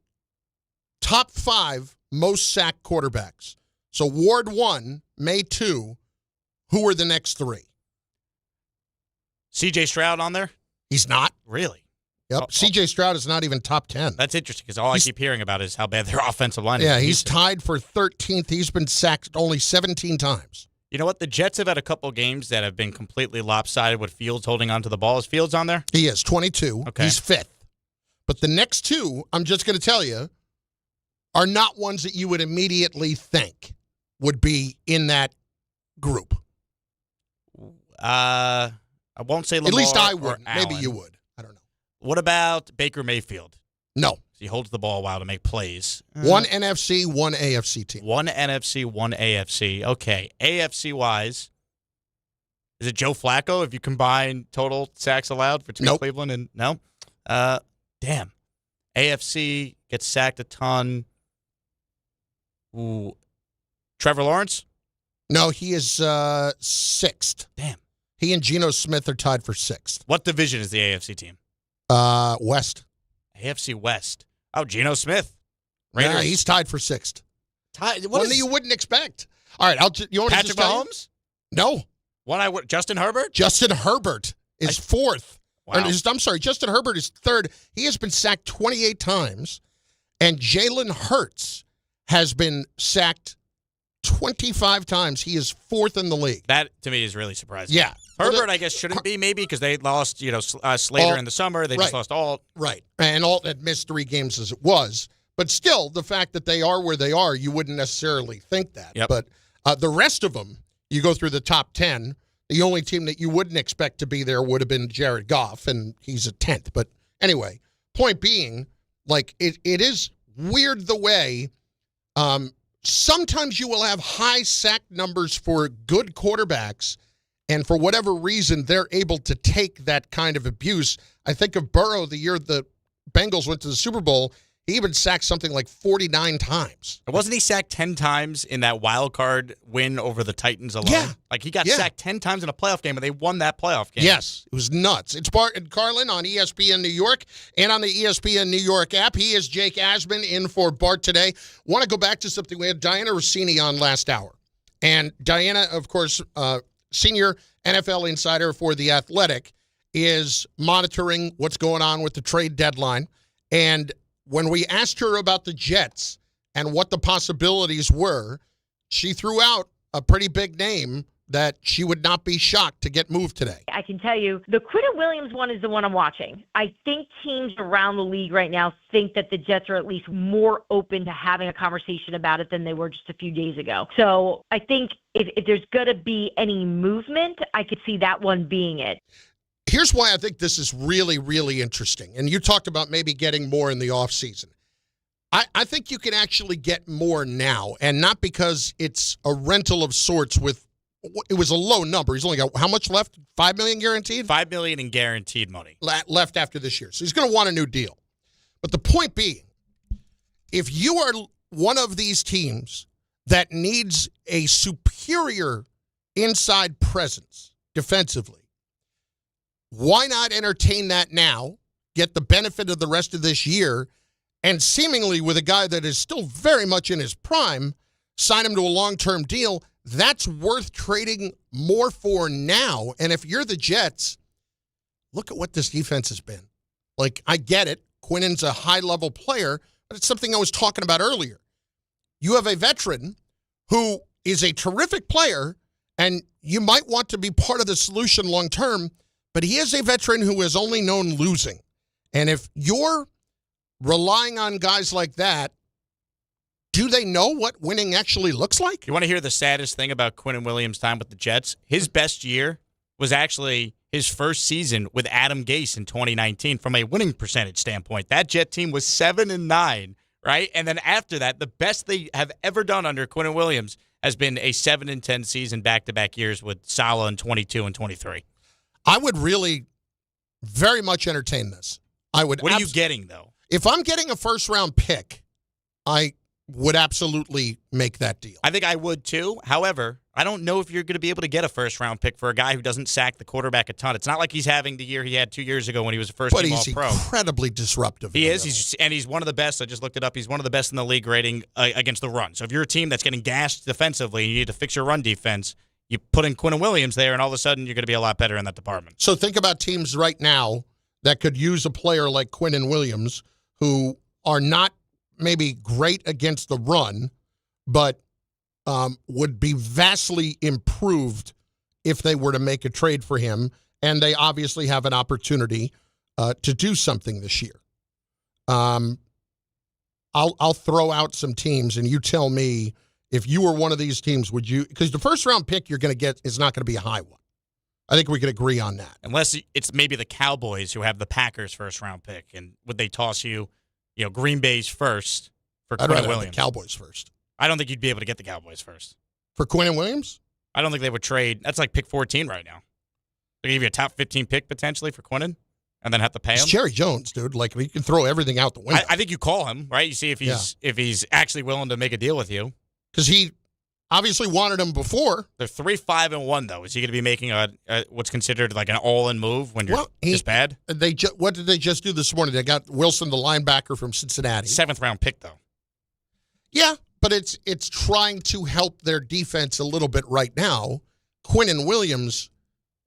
Speaker 3: top 5 most sacked quarterbacks. So Ward 1, May 2, who were the next 3?
Speaker 4: C.J. Stroud on there?
Speaker 3: He's not.
Speaker 4: Really?
Speaker 3: Yep. C.J. Stroud is not even top 10.
Speaker 4: That's interesting because all I keep hearing about is how bad their offensive line is.
Speaker 3: Yeah, he's tied for 13th. He's been sacked only 17 times.
Speaker 4: You know what? The Jets have had a couple games that have been completely lopsided with Fields holding onto the ball. Is Fields on there?
Speaker 3: He is, 22.
Speaker 4: Okay.
Speaker 3: He's 5th. But the next 2, I'm just going to tell you, are not ones that you would immediately think would be in that group.
Speaker 4: I won't say Lamar.
Speaker 3: At least I would. Maybe
Speaker 4: Allen.
Speaker 3: you would. I don't know.
Speaker 4: What about Baker Mayfield?
Speaker 3: No.
Speaker 4: He holds the ball a while to make plays.
Speaker 3: One NFC, one AFC team.
Speaker 4: One NFC, one AFC. Okay. AFC-wise, is it Joe Flacco if you combine total sacks allowed for Cleveland? And no? Damn. AFC gets sacked a ton. Ooh. Trevor Lawrence?
Speaker 3: No, he is 6th.
Speaker 4: Damn.
Speaker 3: He and Geno Smith are tied for 6th.
Speaker 4: What division is the AFC team?
Speaker 3: West.
Speaker 4: AFC West. Oh, Geno Smith. Raiders.
Speaker 3: Yeah, he's tied for 6th.
Speaker 4: One
Speaker 3: that you wouldn't expect. All right, you want
Speaker 4: Patrick
Speaker 3: to
Speaker 4: Mahomes?
Speaker 3: No.
Speaker 4: Justin Herbert?
Speaker 3: Justin Herbert is 4th.
Speaker 4: Wow.
Speaker 3: I'm sorry, Justin Herbert is 3rd. He has been sacked 28 times, and Jalen Hurts has been sacked 25 times. He is 4th in the league.
Speaker 4: That, to me, is really surprising.
Speaker 3: Yeah.
Speaker 4: Herbert, I guess, shouldn't be maybe because they lost, Slater in the summer. They just lost Alt.
Speaker 3: Right. And Alt had missed 3 games as it was. But still, the fact that they are where they are, you wouldn't necessarily think that.
Speaker 4: Yep.
Speaker 3: But the rest of them, you go through the top 10, the only team that you wouldn't expect to be there would have been Jared Goff, and he's a 10th. But anyway, point being, it is weird the way sometimes you will have high sack numbers for good quarterbacks, and for whatever reason, they're able to take that kind of abuse. I think of Burrow the year the Bengals went to the Super Bowl. He even sacked something like 49 times.
Speaker 4: Wasn't he sacked 10 times in that wild card win over the Titans alone?
Speaker 3: Yeah.
Speaker 4: Like, he got sacked 10 times in a playoff game, and they won that playoff game.
Speaker 3: Yes, it was nuts. It's Bart Carlin on ESPN New York and on the ESPN New York app. He is Jake Asman in for Bart today. Want to go back to something. We had Dianna Russini on last hour. And Dianna, of course, senior NFL insider for The Athletic, is monitoring what's going on with the trade deadline. And when we asked her about the Jets and what the possibilities were, she threw out a pretty big name that she would not be shocked to get moved today.
Speaker 2: I can tell you, the Quinnen Williams one is the one I'm watching. I think teams around the league right now think that the Jets are at least more open to having a conversation about it than they were just a few days ago. So I think if there's going to be any movement, I could see that one being it.
Speaker 3: Here's why I think this is really, really interesting. And you talked about maybe getting more in the offseason. I think you can actually get more now, and not because it's a rental of sorts with it was a low number. He's only got how much left? $5 million guaranteed?
Speaker 4: $5 million in guaranteed money.
Speaker 3: Left after this year. So he's going to want a new deal. But the point being, if you are one of these teams that needs a superior inside presence defensively, why not entertain that now, get the benefit of the rest of this year, and seemingly with a guy that is still very much in his prime, sign him to a long-term deal? That's worth trading more for now. And if you're the Jets, look at what this defense has been. Like, I get it. Quinnen's a high-level player, but it's something I was talking about earlier. You have a veteran who is a terrific player, and you might want to be part of the solution long-term, but he is a veteran who has only known losing. And if you're relying on guys like that, do they know what winning actually looks like?
Speaker 4: You want to hear the saddest thing about Quinnen Williams' time with the Jets? His best year was actually his first season with Adam Gase in 2019 from a winning percentage standpoint. That Jet team was 7-9, right? And then after that, the best they have ever done under Quinnen Williams has been a 7-10 season back-to-back years with Saleh in 22 and 23.
Speaker 3: I would really very much entertain this. I would.
Speaker 4: What are you getting, though?
Speaker 3: If I'm getting a first-round pick, I would absolutely make that deal.
Speaker 4: I think I would, too. However, I don't know if you're going to be able to get a first-round pick for a guy who doesn't sack the quarterback a ton. It's not like he's having the year he had 2 years ago when he was a first-team All-Pro.
Speaker 3: But he's incredibly disruptive.
Speaker 4: He is, he's one of the best. I just looked it up. He's one of the best in the league rating against the run. So if you're a team that's getting gashed defensively and you need to fix your run defense, you put in Quinnen Williams there, and all of a sudden you're going to be a lot better in that department.
Speaker 3: So think about teams right now that could use a player like Quinnen Williams who are not maybe great against the run, but would be vastly improved if they were to make a trade for him, and they obviously have an opportunity to do something this year. I'll throw out some teams, and you tell me if you were one of these teams, would you? Because the first-round pick you're going to get is not going to be a high one. I think we can agree on that.
Speaker 4: Unless it's maybe the Cowboys who have the Packers' first-round pick, and would they toss you, Green Bay's first for
Speaker 3: I'd
Speaker 4: Quinnen
Speaker 3: rather
Speaker 4: Williams?
Speaker 3: have the Cowboys first.
Speaker 4: I don't think you'd be able to get the Cowboys first.
Speaker 3: For Quinnen Williams?
Speaker 4: I don't think they would trade. That's like pick 14 right now. They give you a top 15 pick potentially for Quinnen and then have to pay him.
Speaker 3: It's Jerry Jones, dude. Like, you can throw everything out the window.
Speaker 4: I think you call him, right? You see if he's actually willing to make a deal with you.
Speaker 3: Because he obviously wanted him before.
Speaker 4: They're 3-5-1, though. Is he going to be making a what's considered like an all-in move when you're just bad?
Speaker 3: What did they just do this morning? They got Wilson, the linebacker from Cincinnati.
Speaker 4: 7th-round pick, though.
Speaker 3: Yeah, but it's trying to help their defense a little bit right now. Quinnen Williams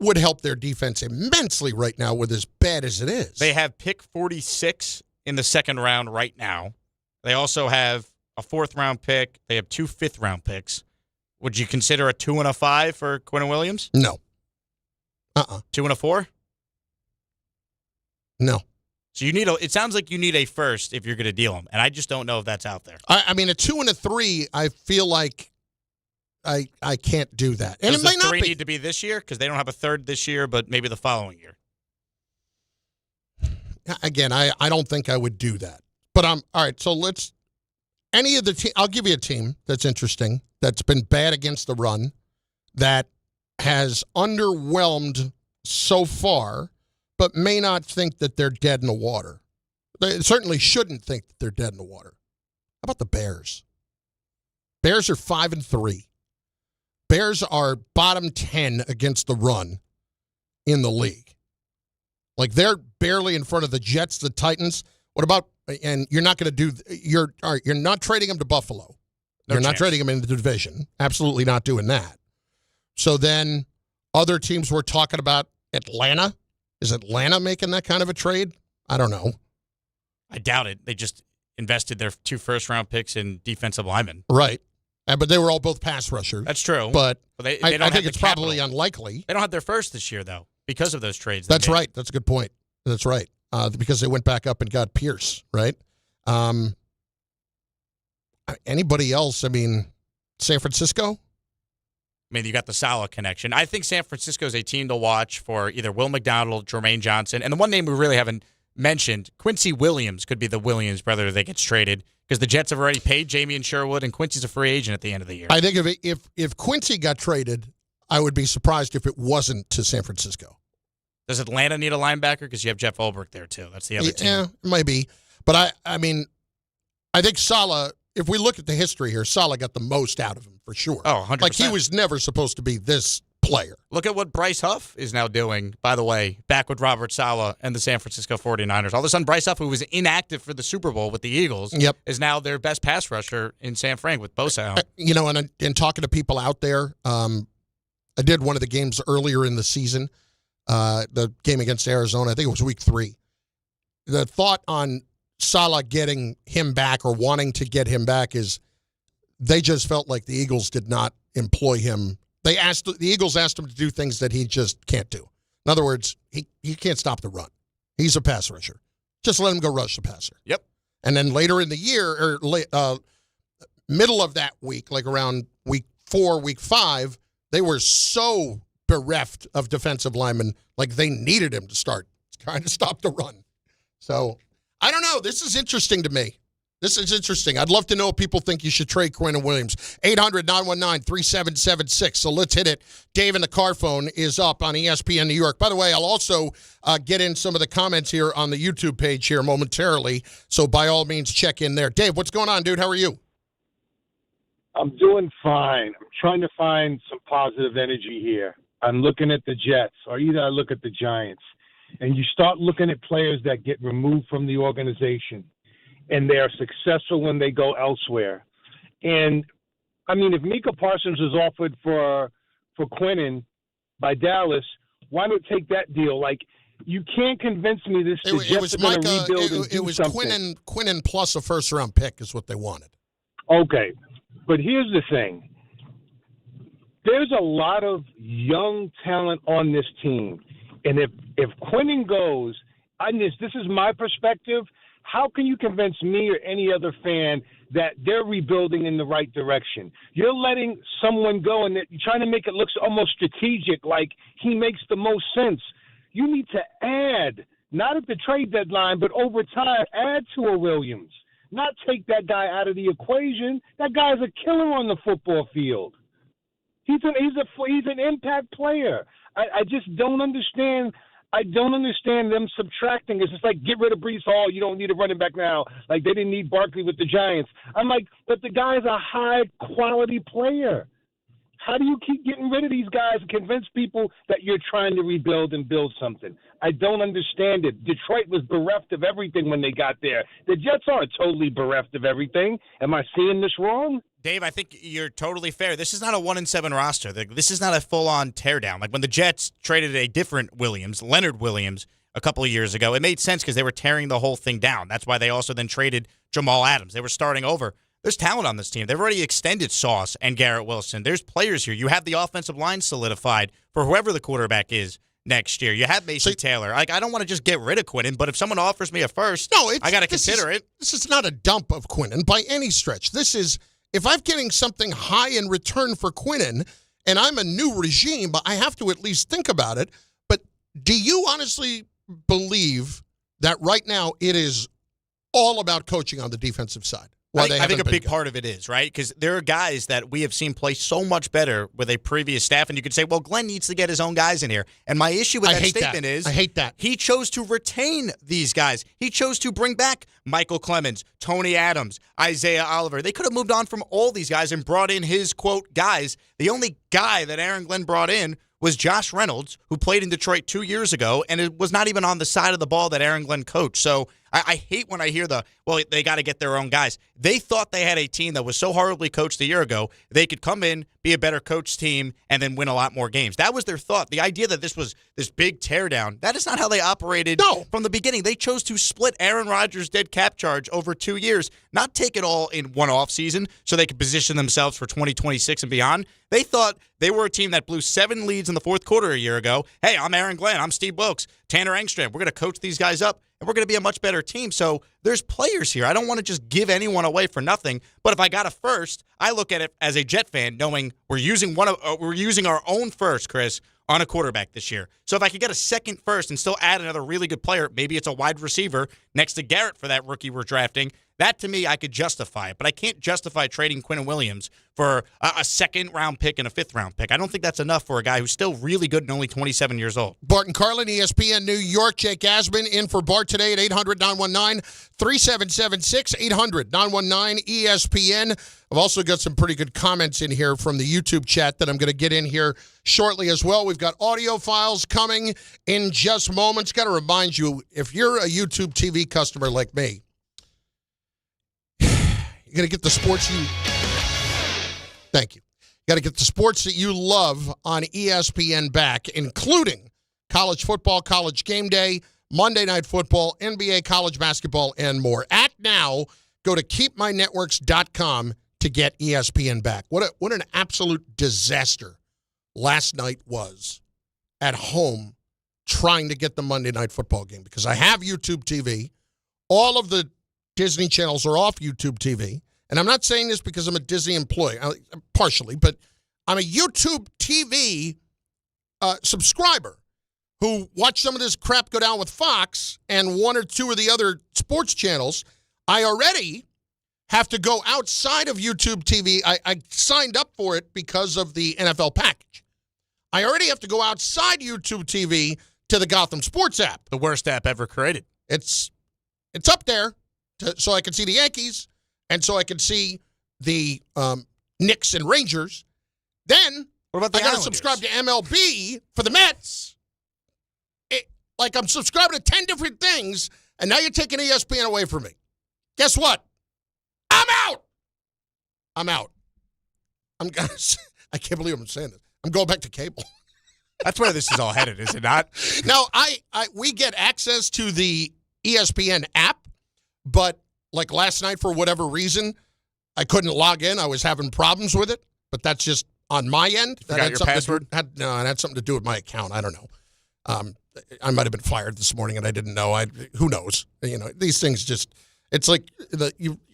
Speaker 3: would help their defense immensely right now with as bad as it is.
Speaker 4: They have pick 46 in the second round right now. They also have a 4th-round pick. They have 2 5th-round picks. Would you consider a 2 and a 5 for Quinnen Williams?
Speaker 3: No.
Speaker 4: 2 and a 4?
Speaker 3: No.
Speaker 4: So it sounds like you need a first if you're going to deal him, and I just don't know if that's out there.
Speaker 3: I mean, a 2 and a 3, I feel like I can't do that. And
Speaker 4: Does
Speaker 3: it may
Speaker 4: the 3
Speaker 3: not be.
Speaker 4: need to be this year? Because they don't have a 3rd this year, but maybe the following year.
Speaker 3: Again, I don't think I would do that. But all right, so any of the team, I'll give you a team that's interesting, that's been bad against the run, that has underwhelmed so far, but may not think that they're dead in the water. They certainly shouldn't think that they're dead in the water. How about the Bears? Bears are 5-3. Bears are bottom 10 against the run in the league. Like, they're barely in front of the Jets, the Titans. What about, and you're not going to do, you're not trading them to Buffalo.
Speaker 4: No
Speaker 3: you're not
Speaker 4: chance.
Speaker 3: trading them into the division. Absolutely not doing that. So then other teams we're talking about, Atlanta. Is Atlanta making that kind of a trade? I don't know.
Speaker 4: I doubt it. They just invested their 2 first-round picks in defensive linemen.
Speaker 3: Right. But they were all both pass rushers.
Speaker 4: That's true.
Speaker 3: But
Speaker 4: they
Speaker 3: I
Speaker 4: don't
Speaker 3: think
Speaker 4: have
Speaker 3: it's
Speaker 4: the capital.
Speaker 3: probably unlikely.
Speaker 4: They don't have their first this year, though, because of those trades. they
Speaker 3: That's
Speaker 4: made.
Speaker 3: right. That's a good point. That's right. Because they went back up and got Pierce, right? Anybody else? I mean, San Francisco?
Speaker 4: I mean, you got the Salah connection. I think San Francisco is a team to watch for either Will McDonald, Jermaine Johnson, and the one name we really haven't mentioned, Quincy Williams could be the Williams brother that gets traded because the Jets have already paid Jamie and Sherwood, and Quincy's a free agent at the end of the year.
Speaker 3: I think if Quincy got traded, I would be surprised if it wasn't to San Francisco.
Speaker 4: Does Atlanta need a linebacker? Because you have Jeff Ulbrich there, too. That's the other team.
Speaker 3: Yeah, it might be. But, I mean, I think Salah, if we look at the history here, Salah got the most out of him for sure.
Speaker 4: Oh, 100%.
Speaker 3: Like, he was never supposed to be this player.
Speaker 4: Look at what Bryce Huff is now doing, by the way, back with Robert Saleh and the San Francisco 49ers. All of a sudden, Bryce Huff, who was inactive for the Super Bowl with the Eagles, is now their best pass rusher in San Fran with Bosa out.
Speaker 3: You know, and in talking to people out there, I did one of the games earlier in the season, the game against Arizona. I think it was week 3. The thought on Salah getting him back or wanting to get him back is they just felt like the Eagles did not employ him. The Eagles asked him to do things that he just can't do. In other words, he can't stop the run. He's a pass rusher. Just let him go rush the passer.
Speaker 4: Yep.
Speaker 3: And then later in the year, or middle of that week, like around week 4, week 5, they were so bereft of defensive linemen, like they needed him to start trying to stop the run. So, I don't know. This is interesting to me. This is interesting. I'd love to know if people think you should trade Quinnen Williams. 800-919-3776. So let's hit it. Dave in the car phone is up on ESPN New York. By the way, I'll also get in some of the comments here on the YouTube page here momentarily. So by all means, check in there. Dave, what's going on, dude? How are you?
Speaker 19: I'm doing fine. I'm trying to find some positive energy here. I'm looking at the Jets, or either I look at the Giants. And you start looking at players that get removed from the organization, and they are successful when they go elsewhere. And, I mean, if Micah Parsons was offered for Quinnen by Dallas, why not take that deal? Like, you can't convince me the Jets are going to rebuild and do
Speaker 3: it was
Speaker 19: something.
Speaker 3: Quinnen plus a first-round pick is what they wanted.
Speaker 19: Okay, but here's the thing. There's a lot of young talent on this team. And if Quinnen goes, this is my perspective, how can you convince me or any other fan that they're rebuilding in the right direction? You're letting someone go and you're trying to make it look almost strategic, like he makes the most sense. You need to add, not at the trade deadline, but over time, add to a Williams. Not take that guy out of the equation. That guy's a killer on the football field. He's an impact player. I just don't understand. I don't understand them subtracting. It's just like, get rid of Breece Hall. You don't need a running back now. Like, they didn't need Barkley with the Giants. I'm like, but the guy's a high-quality player. How do you keep getting rid of these guys and convince people that you're trying to rebuild and build something? I don't understand it. Detroit was bereft of everything when they got there. The Jets aren't totally bereft of everything. Am I seeing this wrong?
Speaker 4: Dave, I think you're totally fair. This is not a 1-7 roster. This is not a full-on teardown. Like when the Jets traded a different Williams, Leonard Williams, a couple of years ago, it made sense because they were tearing the whole thing down. That's why they also then traded Jamal Adams. They were starting over. There's talent on this team. They've already extended Sauce and Garrett Wilson. There's players here. You have the offensive line solidified for whoever the quarterback is next year. You have Mason Taylor. Like, I don't want to just get rid of Quinnen, but if someone offers me a first, I got to consider it.
Speaker 3: This is not a dump of Quinnen by any stretch. This is, if I'm getting something high in return for Quinnen, and I'm a new regime, but I have to at least think about it. But do you honestly believe that right now it is all about coaching on the defensive side?
Speaker 4: I think a big part of it is, right? Because there are guys that we have seen play so much better with a previous staff, and you could say, well, Glenn needs to get his own guys in here. And my issue with that statement is,
Speaker 3: I hate that.
Speaker 4: He chose to retain these guys. He chose to bring back Michael Clemens, Tony Adams, Isaiah Oliver. They could have moved on from all these guys and brought in his, quote, guys. The only guy that Aaron Glenn brought in was Josh Reynolds, who played in Detroit 2 years ago, and it was not even on the side of the ball that Aaron Glenn coached. So I hate when I hear they got to get their own guys. They thought they had a team that was so horribly coached a year ago, they could come in, be a better coached team, and then win a lot more games. That was their thought. The idea that this was this big teardown, that is not how they operated from the beginning. They chose to split Aaron Rodgers' dead cap charge over 2 years, not take it all in one offseason so they could position themselves for 2026 and beyond. They thought they were a team that blew 7 leads in the fourth quarter a year ago. Hey, I'm Aaron Glenn. I'm Steve Wilkes. Tanner Engstrand. We're going to coach these guys up, and we're going to be a much better team. So there's players here. I don't want to just give anyone away for nothing. But if I got a first, I look at it as a Jet fan, knowing we're using our own first, Chris, on a quarterback this year. So if I could get a second first and still add another really good player, maybe it's a wide receiver next to Garrett for that rookie we're drafting, that to me, I could justify it. But I can't justify trading Quinnen Williams for a second-round pick and a fifth-round pick. I don't think that's enough for a guy who's still really good and only 27 years old.
Speaker 3: Bart Carlin, ESPN New York. Jake Asman in for Bart today at 800-919-3776, 800-919-ESPN. I've also got some pretty good comments in here from the YouTube chat that I'm going to get in here shortly as well. We've got audio files coming in just moments. Got to remind you, if you're a YouTube TV customer like me, you got to get the sports you... Thank you. You got to get the sports that you love on ESPN back, including college football, college game day, Monday Night Football, NBA, college basketball, and more. Act now. Go to keepmynetworks.com to get ESPN back. What an absolute disaster last night was at home trying to get the Monday Night Football game, because I have YouTube TV. All of the Disney channels are off YouTube TV. And I'm not saying this because I'm a Disney employee, partially, but I'm a YouTube TV subscriber who watched some of this crap go down with Fox and one or two of the other sports channels. I already have to go outside of YouTube TV. I signed up for it because of the NFL package. I already have to go outside YouTube TV to the Gotham Sports app.
Speaker 4: The worst app ever created.
Speaker 3: It's up there so I can see the Yankees and so I can see the Knicks and Rangers. Then
Speaker 4: what about the
Speaker 3: I got to subscribe to MLB for the Mets. I'm subscribing to 10 different things, and now you're taking ESPN away from me. Guess what? I'm out. I can't believe I'm saying this. I'm going back to cable.
Speaker 4: That's where this is all headed, is it not?
Speaker 3: No, we get access to the ESPN app, but like last night, for whatever reason, I couldn't log in. I was having problems with it, but that's just on my end.
Speaker 4: That had your password?
Speaker 3: It had something to do with my account. I don't know. I might have been fired this morning, and I didn't know. Who knows? These things just. It's like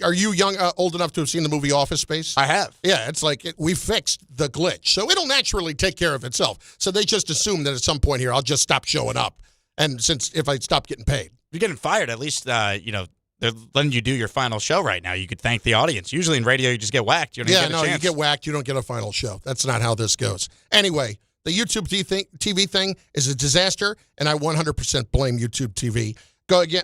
Speaker 3: are you old enough to have seen the movie Office Space?
Speaker 4: I have.
Speaker 3: Yeah, it's like we fixed the glitch, so it'll naturally take care of itself. So they just assume that at some point here I'll just stop showing up, and if I stop getting paid,
Speaker 4: you're getting fired. At least they're letting you do your final show right now. You could thank the audience. Usually in radio you just get whacked. You don't even get a chance.
Speaker 3: You get whacked. You don't get a final show. That's not how this goes. Anyway, the YouTube TV thing is a disaster, and I 100% blame YouTube TV.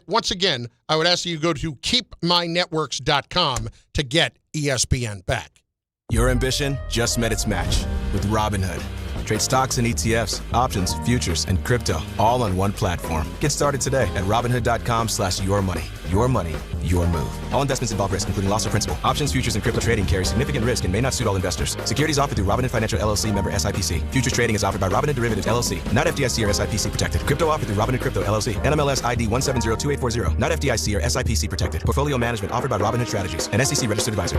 Speaker 3: Once again, I would ask you to go to keepmynetworks.com to get ESPN back.
Speaker 20: Your ambition just met its match with Robinhood. Trade stocks and ETFs, options, futures, and crypto all on one platform. Get started today at Robinhood.com/yourmoney. Your money, your move. All investments involve risk, including loss of principal. Options, futures, and crypto trading carry significant risk and may not suit all investors. Securities offered through Robinhood Financial LLC, member SIPC. Futures trading is offered by Robinhood Derivatives LLC, not FDIC or SIPC protected. Crypto offered through Robinhood Crypto LLC, NMLS ID 1702840, not FDIC or SIPC protected. Portfolio management offered by Robinhood Strategies, an SEC registered advisor.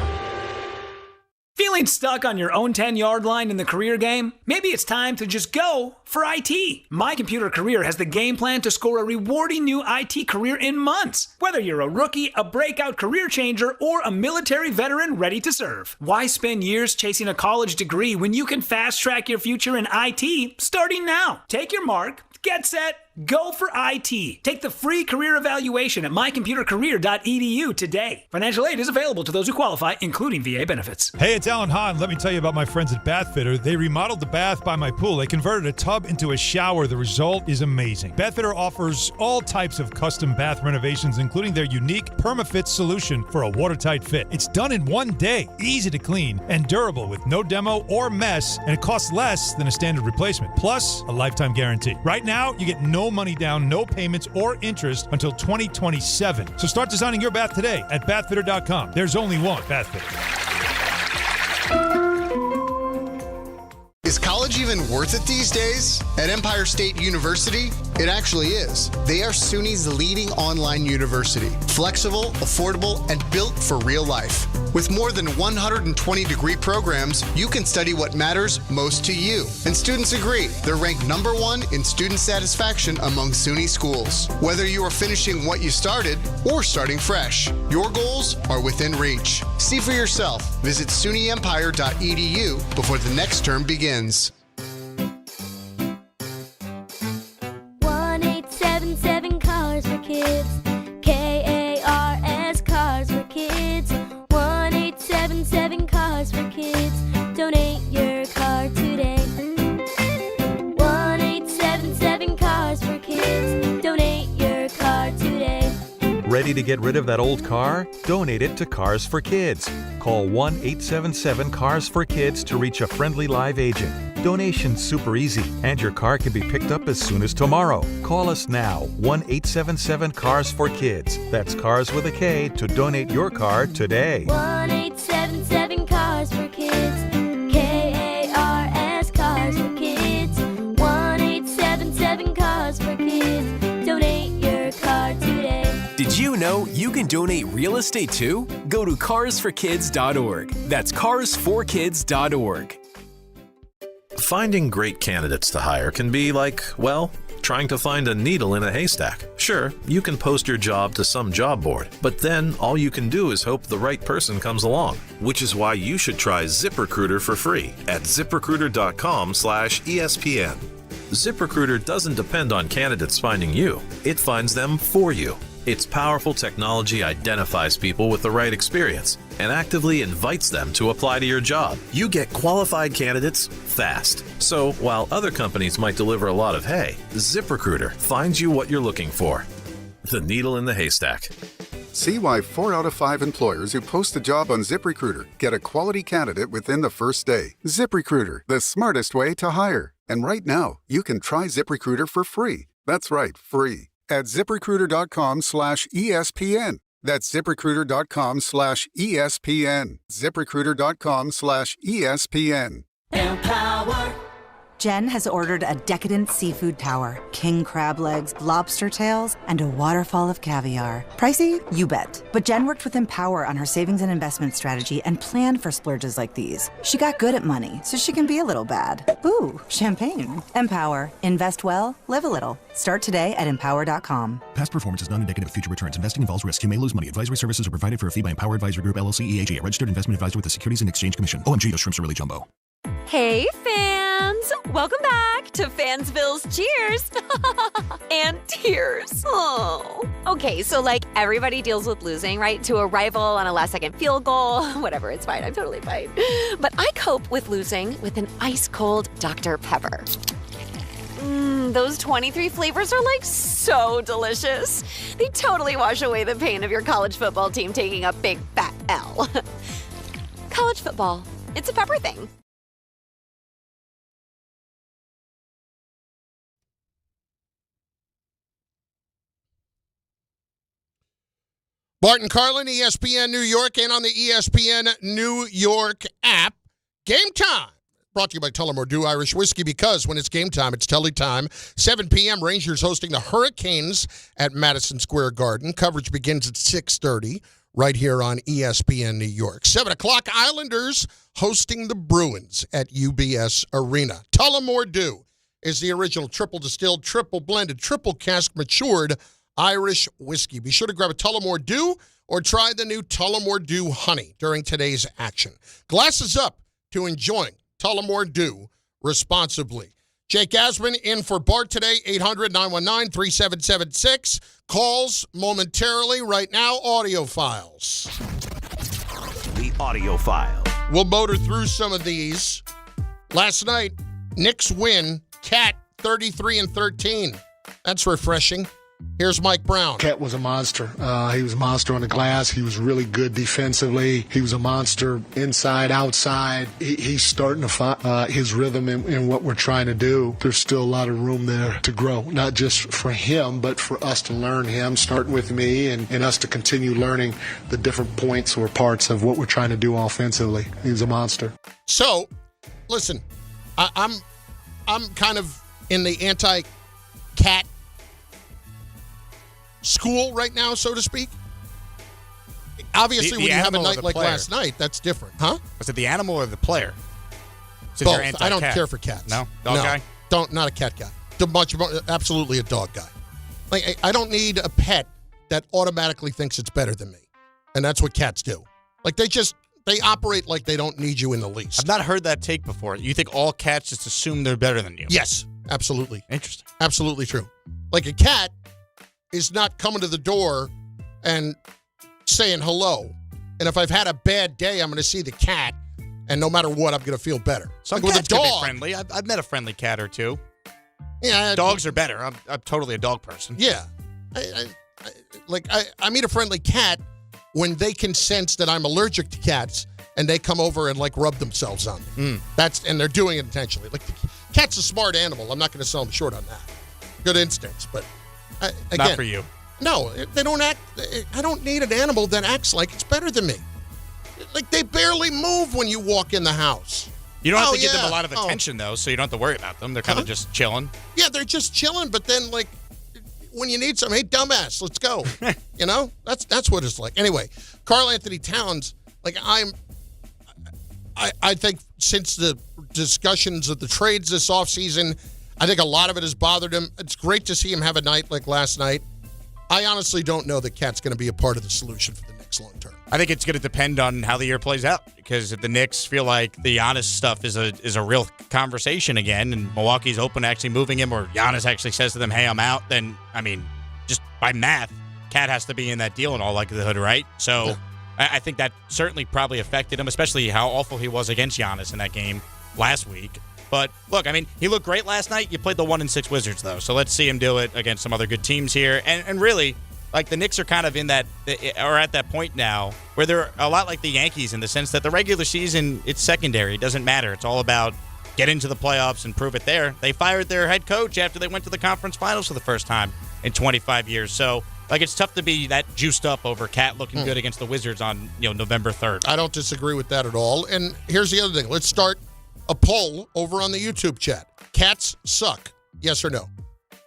Speaker 21: Feeling stuck on your own 10-yard line in the career game? Maybe it's time to just go for IT. My Computer Career has the game plan to score a rewarding new IT career in months. Whether you're a rookie, a breakout career changer, or a military veteran ready to serve. Why spend years chasing a college degree when you can fast-track your future in IT starting now? Take your mark, get set, Go for IT. Take the free career evaluation at mycomputercareer.edu today. Financial aid is available to those who qualify, including VA benefits.
Speaker 15: Hey, it's Alan Hahn. Let me tell you about my friends at Bathfitter. They remodeled the bath by my pool. They converted a tub into a shower. The result is amazing. Bathfitter offers all types of custom bath renovations, including their unique PermaFit solution for a watertight fit. It's done in one day, easy to clean, and durable with no demo or mess, and it costs less than a standard replacement. Plus, a lifetime guarantee. Right now, you get no money down, no payments or interest until 2027. So start designing your bath today at bathfitter.com. There's only one Bathfitter.
Speaker 12: Is college even worth it these days? At Empire State University, it actually is. They are SUNY's leading online university. Flexible, affordable, and built for real life. With more than 120 degree programs, you can study what matters most to you. And students agree. They're ranked #1 in student satisfaction among SUNY schools. Whether you are finishing what you started or starting fresh, your goals are within reach. See for yourself. Visit sunyempire.edu before the next term begins.
Speaker 5: 1877 Cars for Kids. KARS Cars for Kids. 1877 Cars for Kids. Donate your car today. 1877 Cars for Kids. Donate your car today.
Speaker 14: Ready to get rid of that old car? Donate it to Cars for Kids. Call 1-877-CARS-FOR-KIDS to reach a friendly live agent. Donation's super easy, and your car can be picked up as soon as tomorrow. Call us now, 1-877-CARS-FOR-KIDS. That's Cars with a K to donate your car today.
Speaker 5: 1877 Cars for Kids. KARS Cars for Kids. 1877 Cars for Kids. Donate your car today.
Speaker 22: Did you know you can donate real estate too? Go to carsforkids.org. That's carsforkids.org.
Speaker 23: Finding great candidates to hire can be like, well, trying to find a needle in a haystack. Sure, you can post your job to some job board, but then all you can do is hope the right person comes along, which is why you should try ZipRecruiter for free at ZipRecruiter.com/ESPN. ZipRecruiter doesn't depend on candidates finding you. It finds them for you. Its powerful technology identifies people with the right experience and actively invites them to apply to your job. You get qualified candidates fast. So while other companies might deliver a lot of hay, ZipRecruiter finds you what you're looking for. The needle in the haystack.
Speaker 24: See why 4 out of 5 employers who post a job on ZipRecruiter get a quality candidate within the first day. ZipRecruiter, the smartest way to hire. And right now, you can try ZipRecruiter for free. That's right, free. At ZipRecruiter.com/ESPN. That's ZipRecruiter.com/ESPN. ZipRecruiter.com/ESPN.
Speaker 25: Empower. Jen has ordered a decadent seafood tower, king crab legs, lobster tails, and a waterfall of caviar. Pricey? You bet. But Jen worked with Empower on her savings and investment strategy and planned for splurges like these. She got good at money, so she can be a little bad. Ooh, champagne. Empower. Invest well, live a little. Start today at empower.com.
Speaker 26: Past performance is not indicative of future returns. Investing involves risk. You may lose money. Advisory services are provided for a fee by Empower Advisory Group, LLC, EAG, a registered investment advisor with the Securities and Exchange Commission. OMG, those shrimps are really jumbo.
Speaker 28: Hey, fans! Welcome back to Fansville's Cheers and Tears. Oh. Okay, so everybody deals with losing, right? To a rival on a last-second field goal. Whatever, it's fine. I'm totally fine. But I cope with losing with an ice-cold Dr. Pepper. Those 23 flavors are so delicious. They totally wash away the pain of your college football team taking a big fat L. College football, it's a pepper thing.
Speaker 3: Bart Carlin, ESPN New York, and on the ESPN New York app. Game time. Brought to you by Tullamore Dew Irish Whiskey, because when it's game time, it's Tully time. 7 p.m., Rangers hosting the Hurricanes at Madison Square Garden. Coverage begins at 6:30 right here on ESPN New York. 7 o'clock, Islanders hosting the Bruins at UBS Arena. Tullamore Dew is the original triple distilled, triple blended, triple cask matured Irish whiskey. Be sure to grab a Tullamore Dew or try the new Tullamore Dew Honey during today's action. Glasses up to enjoying Tullamore Dew responsibly. Jake Asman in for Bart today, 800-919-3776. Calls momentarily. Right now, audio files.
Speaker 1: The audio file.
Speaker 3: We'll motor through some of these. Last night, Knicks win. Cat 33-13. That's refreshing. Here's Mike Brown.
Speaker 6: Cat was a monster. He was a monster on the glass. He was really good defensively. He was a monster inside, outside. He's starting to find his rhythm in what we're trying to do. There's still a lot of room there to grow, not just for him, but for us to learn him, starting with me, and us to continue learning the different points or parts of what we're trying to do offensively. He's a monster.
Speaker 3: So, listen, I'm kind of in the anti-Cat school right now, so to speak. Obviously, when you have a night like last night, that's different, huh?
Speaker 4: Was it the animal or the player? Since
Speaker 3: Both.
Speaker 4: you're anti-cat.
Speaker 3: I don't care for cats.
Speaker 4: No? Dog guy?
Speaker 3: Not a cat guy. Absolutely a dog guy. Like, I don't need a pet that automatically thinks it's better than me. And that's what cats do. Like, they operate like they don't need you in the least.
Speaker 4: I've not heard that take before. You think all cats just assume they're better than you?
Speaker 3: Yes, absolutely.
Speaker 4: Interesting.
Speaker 3: Absolutely true. Like, a cat is not coming to the door and saying hello. And if I've had a bad day, I'm going to see the cat, and no matter what, I'm going to feel better.
Speaker 4: Some
Speaker 3: like
Speaker 4: cats
Speaker 3: with a
Speaker 4: can
Speaker 3: dog,
Speaker 4: be friendly. I've met a friendly cat or two.
Speaker 3: Yeah,
Speaker 4: dogs are better. I'm totally a dog person.
Speaker 3: Yeah, I meet a friendly cat when they can sense that I'm allergic to cats, and they come over and like rub themselves on me. And they're doing it intentionally. Like, the cat's a smart animal. I'm not going to sell them short on that. Good instincts, but. Again,
Speaker 4: not for you.
Speaker 3: No, they don't act. I don't need an animal that acts like it's better than me. Like, they barely move when you walk in the house.
Speaker 4: You don't have to give them a lot of attention, though, so you don't have to worry about them. They're kind of just chilling.
Speaker 3: Yeah, they're just chilling, but then, like, when you need something, hey, dumbass, let's go. You know? That's what it's like. Anyway, Karl Anthony Towns, like, I think since the discussions of the trades this offseason, I think a lot of it has bothered him. It's great to see him have a night like last night. I honestly don't know that Cat's going to be a part of the solution for the Knicks long term.
Speaker 4: I think it's going to depend on how the year plays out, because if the Knicks feel like the Giannis stuff is a real conversation again, and Milwaukee's open to actually moving him, or Giannis actually says to them, hey, I'm out, then, I mean, just by math, Cat has to be in that deal in all likelihood, right? So yeah. I think that certainly probably affected him, especially how awful he was against Giannis in that game last week. But, look, I mean, he looked great last night. You played the 1-6 Wizards, though, so let's see him do it against some other good teams here. And really, like, the Knicks are kind of in that, or at that point now, where they're a lot like the Yankees in the sense that the regular season, it's secondary. It doesn't matter. It's all about get into the playoffs and prove it there. They fired their head coach after they went to the conference finals for the first time in 25 years. So, like, it's tough to be that juiced up over Cat looking good against the Wizards on, November 3rd.
Speaker 3: I don't disagree with that at all. And here's the other thing. Let's start a poll over on the YouTube chat. Cats suck. Yes or no?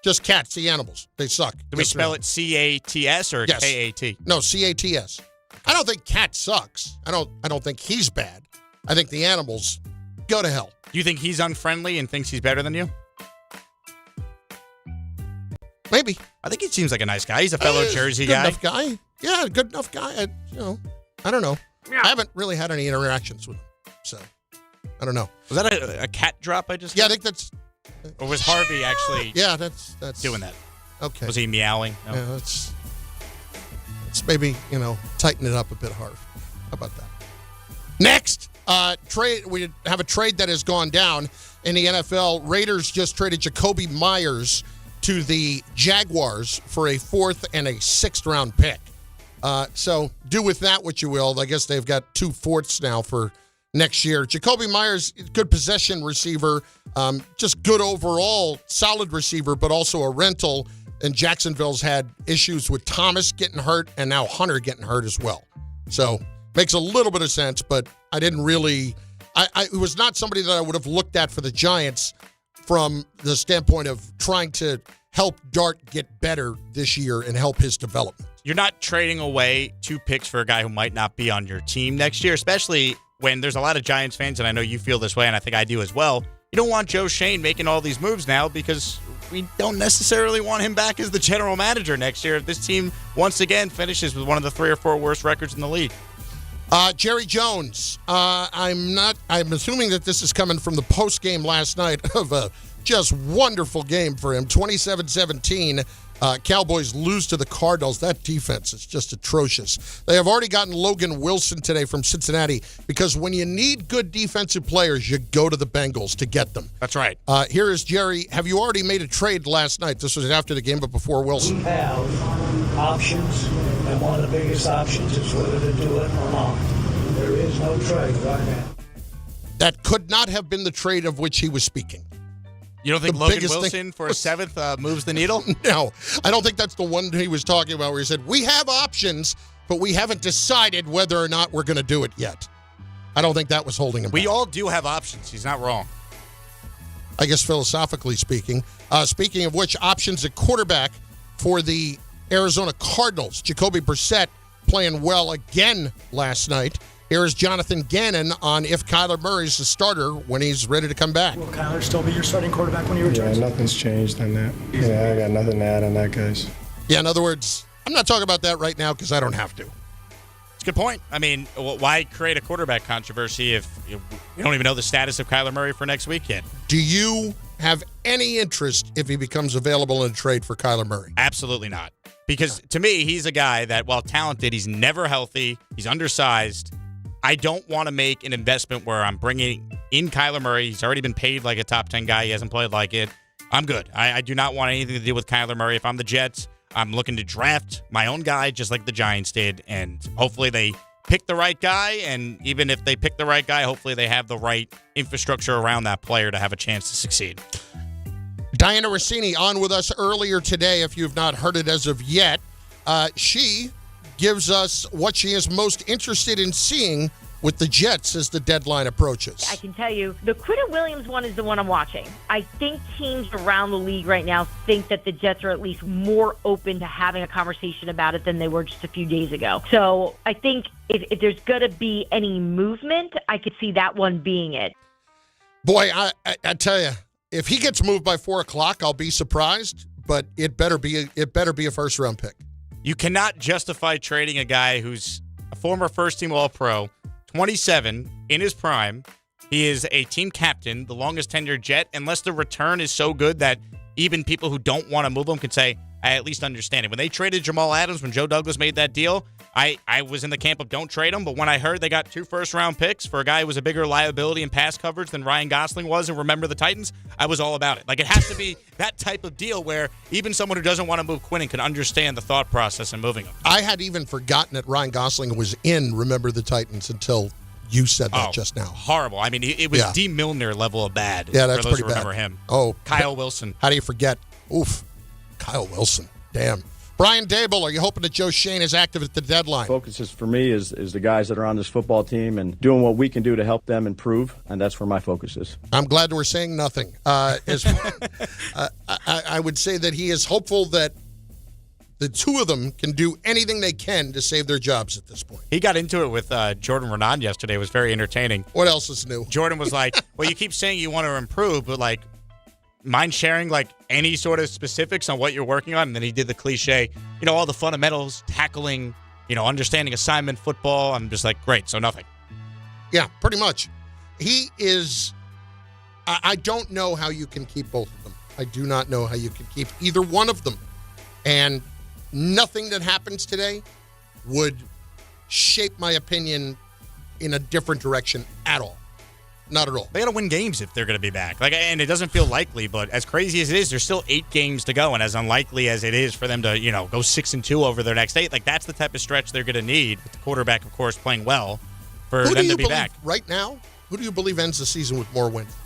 Speaker 3: Just cats, the animals. They suck.
Speaker 4: Do we spell it C-A-T-S or
Speaker 3: yes.
Speaker 4: K-A-T?
Speaker 3: No, C-A-T-S. I don't think Cat sucks. I don't think he's bad. I think the animals go to hell.
Speaker 4: Do you think he's unfriendly and thinks he's better than you?
Speaker 3: Maybe.
Speaker 4: I think he seems like a nice guy. He's a fellow Jersey guy.
Speaker 3: Good enough guy. Yeah, good enough guy. I don't know. I haven't really had any interactions with him, so I don't know.
Speaker 4: Was that a cat drop I just
Speaker 3: Yeah,
Speaker 4: did?
Speaker 3: I think that's...
Speaker 4: Or was Harvey actually
Speaker 3: Yeah, that's
Speaker 4: doing that?
Speaker 3: Okay.
Speaker 4: Was he meowing? No.
Speaker 3: Yeah, let's maybe, tighten it up a bit hard. How about that? Next, trade. We have a trade that has gone down in the NFL. Raiders just traded Jacoby Myers to the Jaguars for a 4th and a 6th round pick. So do with that what you will. I guess they've got 2 4ths now for next year. Jacoby Myers, good possession receiver, just good overall, solid receiver, but also a rental. And Jacksonville's had issues with Thomas getting hurt and now Hunter getting hurt as well. So makes a little bit of sense, but I didn't really, it was not somebody that I would have looked at for the Giants from the standpoint of trying to help Dart get better this year and help his development.
Speaker 4: You're not trading away 2 picks for a guy who might not be on your team next year, especially when there's a lot of Giants fans, and I know you feel this way, and I think I do as well. You don't want Joe Schoen making all these moves now because we don't necessarily want him back as the general manager next year if this team once again finishes with one of the 3 or 4 worst records in the league.
Speaker 3: Jerry Jones. I'm assuming that this is coming from the post game last night of a Just wonderful game for him. 27-17. Cowboys lose to the Cardinals. That defense is just atrocious. They have already gotten Logan Wilson today from Cincinnati because when you need good defensive players, you go to the Bengals to get them.
Speaker 4: That's right.
Speaker 3: Here is Jerry. Have you already made a trade last night? This was after the game, but before Wilson.
Speaker 7: We have options, and one of the biggest options is whether to do it or not. There is no trade right now.
Speaker 3: That could not have been the trade of which he was speaking.
Speaker 4: You don't think Logan Wilson for a seventh moves the needle?
Speaker 3: No. I don't think that's the one he was talking about where he said, we have options, but we haven't decided whether or not we're going to do it yet. I don't think that was holding him back.
Speaker 4: We all do have options. He's not wrong.
Speaker 3: I guess philosophically speaking. Speaking of which, options at quarterback for the Arizona Cardinals. Jacoby Brissett playing well again last night. Here is Jonathan Gannon on if Kyler Murray's the starter when he's ready to come back.
Speaker 7: Will Kyler still be your starting quarterback when he returns?
Speaker 8: Yeah, nothing's changed on that. Yeah, I got nothing to add on that, guys.
Speaker 3: Yeah, in other words, I'm not talking about that right now because I don't have to.
Speaker 4: It's a good point. I mean, why create a quarterback controversy if you don't even know the status of Kyler Murray for next week yet?
Speaker 3: Do you have any interest if he becomes available in a trade for Kyler Murray?
Speaker 4: Absolutely not. Because to me, he's a guy that, while talented, he's never healthy. He's undersized. I don't want to make an investment where I'm bringing in Kyler Murray. He's already been paid like a top 10 guy. He hasn't played like it. I'm good. I do not want anything to do with Kyler Murray. If I'm the Jets, I'm looking to draft my own guy just like the Giants did, and hopefully they pick the right guy, and even if they pick the right guy, hopefully they have the right infrastructure around that player to have a chance to succeed.
Speaker 3: Dianna Russini on with us earlier today, if you've not heard it as of yet. She gives us what she is most interested in seeing with the Jets as the deadline approaches.
Speaker 2: I can tell you, the Quinnen Williams one is the one I'm watching. I think teams around the league right now think that the Jets are at least more open to having a conversation about it than they were just a few days ago. So I think if there's going to be any movement, I could see that one being it.
Speaker 3: Boy, I tell you, if he gets moved by 4 o'clock, I'll be surprised, but it better be a first-round pick.
Speaker 4: You cannot justify trading a guy who's a former first-team All-Pro, 27, in his prime. He is a team captain, the longest tenured Jet, unless the return is so good that even people who don't want to move him can say, I at least understand it. When they traded Jamal Adams, when Joe Douglas made that deal, I was in the camp of don't trade him, but when I heard they got 2 first-round picks for a guy who was a bigger liability in pass coverage than Ryan Gosling was, and remember the Titans, I was all about it. Like, it has to be that type of deal where even someone who doesn't want to move Quinnen can understand the thought process in moving him.
Speaker 3: I had even forgotten that Ryan Gosling was in Remember the Titans until you said that just now.
Speaker 4: Horrible. I mean, it was D. Milner level of bad.
Speaker 3: Yeah, that's
Speaker 4: for those
Speaker 3: pretty
Speaker 4: who remember
Speaker 3: bad.
Speaker 4: him.
Speaker 3: Oh,
Speaker 4: Kyle Wilson.
Speaker 3: How do you forget? Oof, Kyle Wilson. Damn. Brian Daboll, are you hoping that Joe Schoen is active at the deadline?
Speaker 9: Focus is for me is the guys that are on this football team and doing what we can do to help them improve, and that's where my focus is.
Speaker 3: I'm glad we're saying nothing. I would say that he is hopeful that the two of them can do anything they can to save their jobs at this point.
Speaker 4: He got into it with Jordan Renan yesterday. It was very entertaining.
Speaker 3: What else is new?
Speaker 4: Jordan was like, well, you keep saying you want to improve, but like, mind sharing like any sort of specifics on what you're working on? And then he did the cliche, all the fundamentals, tackling, understanding assignment football. I'm just like, great, so nothing.
Speaker 3: Yeah, pretty much. He is, I don't know how you can keep both of them. I do not know how you can keep either one of them. And nothing that happens today would shape my opinion in a different direction at all. Not at all.
Speaker 4: They got to win games if they're going to be back. And it doesn't feel likely, but as crazy as it is, there's still 8 games to go. And as unlikely as it is for them to, go 6-2 over their next 8, that's the type of stretch they're going to need, with the quarterback, of course, playing well for them to be back.
Speaker 3: Right now, who do you believe ends the season with more wins?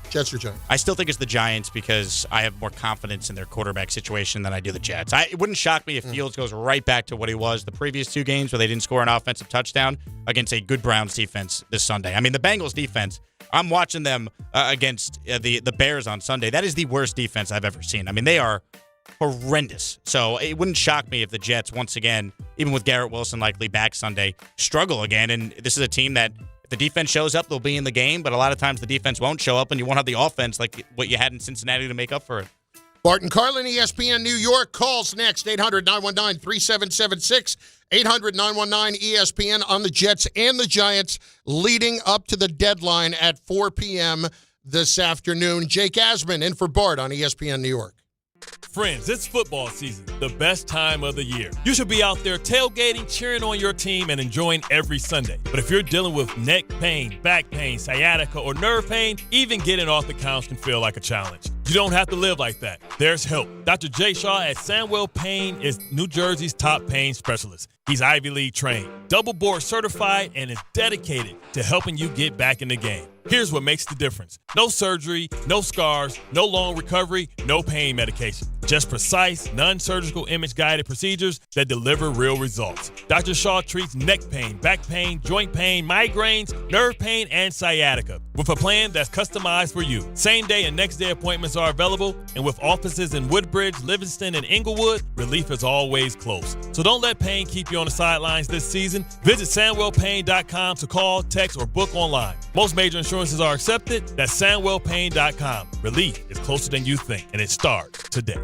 Speaker 3: Jets or Giants?
Speaker 4: I still think it's the Giants because I have more confidence in their quarterback situation than I do the Jets. It wouldn't shock me if Fields goes right back to what he was the previous 2 games where they didn't score an offensive touchdown against a good Browns defense this Sunday. I mean, the Bengals defense, I'm watching them against the Bears on Sunday. That is the worst defense I've ever seen. I mean, they are horrendous. So it wouldn't shock me if the Jets, once again, even with Garrett Wilson likely back Sunday, struggle again. And this is a team that if the defense shows up, they'll be in the game. But a lot of times the defense won't show up, and you won't have the offense like what you had in Cincinnati to make up for it.
Speaker 3: Bart Carlin, ESPN New York, calls next. 800-919-3776. 800-919-ESPN on the Jets and the Giants leading up to the deadline at 4 p.m. this afternoon. Jake Asman in for Bart on ESPN New York.
Speaker 10: Friends, it's football season, the best time of the year. You should be out there tailgating, cheering on your team, and enjoying every Sunday. But if you're dealing with neck pain, back pain, sciatica, or nerve pain, even getting off the couch can feel like a challenge. You don't have to live like that. There's help. Dr. Jay Shaw at Sandwell Pain is New Jersey's top pain specialist. He's Ivy League trained, double board certified, and is dedicated to helping you get back in the game. Here's what makes the difference. No surgery, no scars, no long recovery, no pain medication. Just precise, non-surgical image-guided procedures that deliver real results. Dr. Shaw treats neck pain, back pain, joint pain, migraines, nerve pain, and sciatica with a plan that's customized for you. Same-day and next-day appointments are available, and with offices in Woodbridge, Livingston, and Inglewood, relief is always close. So don't let pain keep you on the sidelines this season. Visit SandwellPain.com to call, text, or book online. Most major insurances are accepted. That's SandwellPain.com. Relief is closer than you think, and it starts today.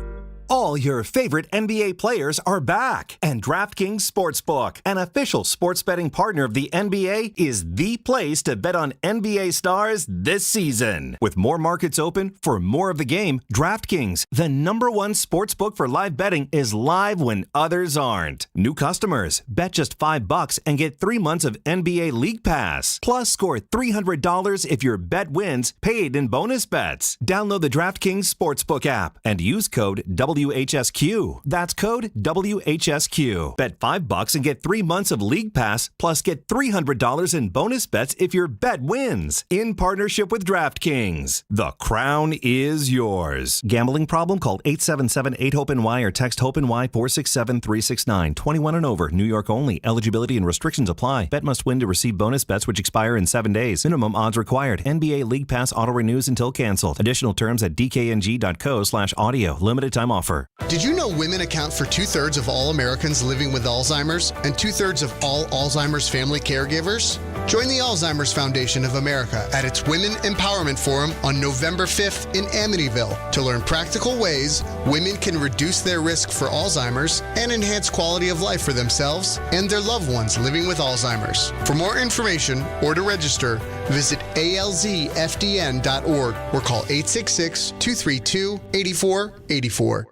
Speaker 11: All your favorite NBA players are back, and DraftKings Sportsbook, an official sports betting partner of the NBA, is the place to bet on NBA stars this season. With more markets open for more of the game, DraftKings, the #1 sportsbook for live betting, is live when others aren't. New customers, bet just $5 and get 3 months of NBA League Pass. Plus, score $300 if your bet wins, paid in bonus bets. Download the DraftKings Sportsbook app and use code WHSQ. That's code WHSQ. Bet $5 and get 3 months of League Pass, plus get $300 in bonus bets if your bet wins. In partnership with DraftKings. The crown is yours. Gambling problem? Call 877-8-HOPE-NY or text HOPE-NY 467-369. 21 and over. New York only. Eligibility and restrictions apply. Bet must win to receive bonus bets which expire in 7 days. Minimum odds required. NBA League Pass auto renews until canceled. Additional terms at dkng.co/audio. Limited time offer.
Speaker 12: Did you know women account for 2/3 of all Americans living with Alzheimer's and 2/3 of all Alzheimer's family caregivers? Join the Alzheimer's Foundation of America at its Women Empowerment Forum on November 5th in Amityville to learn practical ways women can reduce their risk for Alzheimer's and enhance quality of life for themselves and their loved ones living with Alzheimer's. For more information or to register, visit alzfdn.org or call 866-232-8484.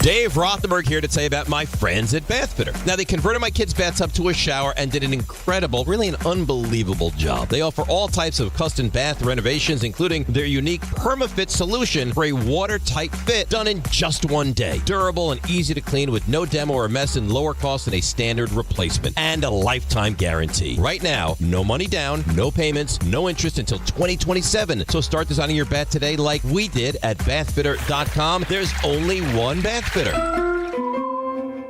Speaker 13: Dave Rothenberg here to tell you about my friends at Bath Fitter. Now, they converted my kids' bathtub to a shower and did an incredible, really an unbelievable job. They offer all types of custom bath renovations, including their unique PermaFit solution for a watertight fit done in just 1 day. Durable and easy to clean with no demo or mess and lower cost than a standard replacement. And a lifetime guarantee. Right now, no money down, no payments, no interest until 2027. So start designing your bath today like we did at bathfitter.com. There's only one bath fitter.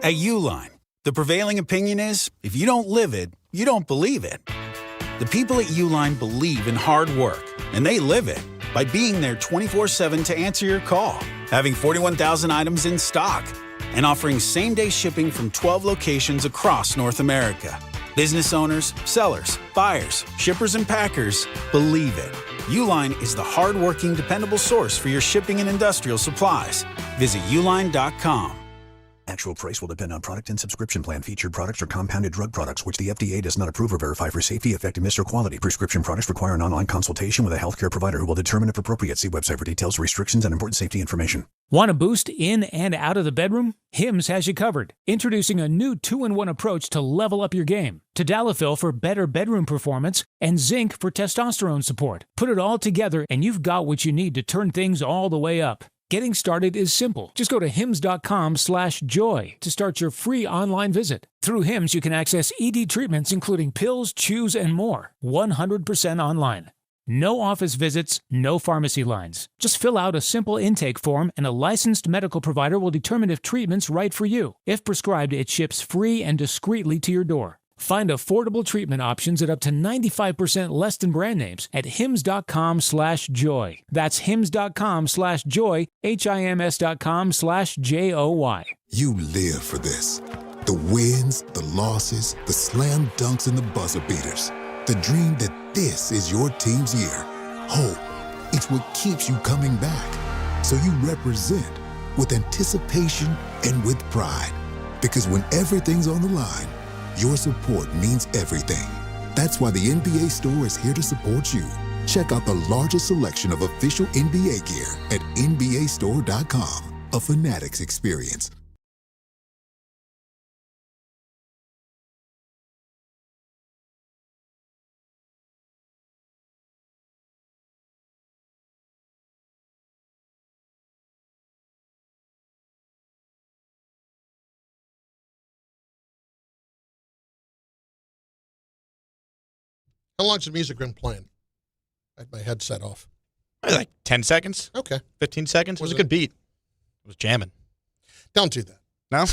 Speaker 16: At Uline, the prevailing opinion is, if you don't live it, you don't believe it. The people at Uline believe in hard work, and they live it by being there 24/7 to answer your call, having 41,000 items in stock, and offering same-day shipping from 12 locations across North America. Business owners, sellers, buyers, shippers, and packers believe it. Uline is the hard-working, dependable source for your shipping and industrial supplies. Visit uline.com.
Speaker 26: Actual price will depend on product and subscription plan. Featured products are compounded drug products, which the FDA does not approve or verify for safety, effectiveness, or quality. Prescription products require an online consultation with a healthcare provider who will determine if appropriate. See website for details, restrictions, and important safety information.
Speaker 21: Want a boost in and out of the bedroom? Hims has you covered. Introducing a new 2-in-1 approach to level up your game. Tadalafil for better bedroom performance and zinc for testosterone support. Put it all together and you've got what you need to turn things all the way up. Getting started is simple. Just go to hims.com/joy to start your free online visit. Through Hims, you can access ED treatments including pills, chews, and more. 100% online. No office visits, no pharmacy lines. Just fill out a simple intake form and a licensed medical provider will determine if treatment's right for you. If prescribed, it ships free and discreetly to your door. Find affordable treatment options at up to 95% less than brand names at hims.com/joy. That's hims.com/joy, HIMS.com/JOY.
Speaker 17: You live for this. The wins, the losses, the slam dunks, and the buzzer beaters. The dream that this is your team's year. Hope, it's what keeps you coming back. So you represent with anticipation and with pride. Because when everything's on the line, your support means everything. That's why the NBA store is here to support you. Check out the largest selection of official NBA gear at NBAstore.com. A Fanatics experience.
Speaker 3: How long's the music been playing? I had my headset off.
Speaker 4: Like 10 seconds.
Speaker 3: Okay.
Speaker 4: 15 seconds. It was a good beat. It was jamming.
Speaker 3: Don't do that.
Speaker 4: No?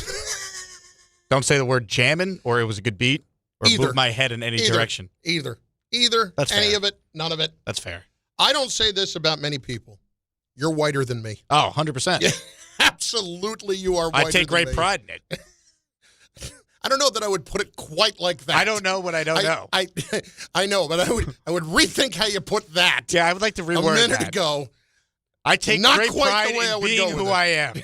Speaker 4: Don't say the word jamming, or it was a good beat, or move my head in any direction.
Speaker 3: Either.
Speaker 4: That's
Speaker 3: any
Speaker 4: fair.
Speaker 3: of it, none of it.
Speaker 4: That's fair.
Speaker 3: I don't say this about many people. You're whiter than me.
Speaker 4: Oh, 100%.
Speaker 3: Yeah, absolutely you are whiter than me.
Speaker 4: I take great pride in it.
Speaker 3: I don't know that I would put it quite like that.
Speaker 4: I don't know what I don't know.
Speaker 3: I know, but I would rethink how you put that.
Speaker 4: Yeah, I would like to reword
Speaker 3: a minute
Speaker 4: that.
Speaker 3: ago.
Speaker 4: I take
Speaker 3: Not
Speaker 4: great
Speaker 3: quite
Speaker 4: pride
Speaker 3: the way I
Speaker 4: in
Speaker 3: would
Speaker 4: being
Speaker 3: go with
Speaker 4: who
Speaker 3: it.
Speaker 4: I am.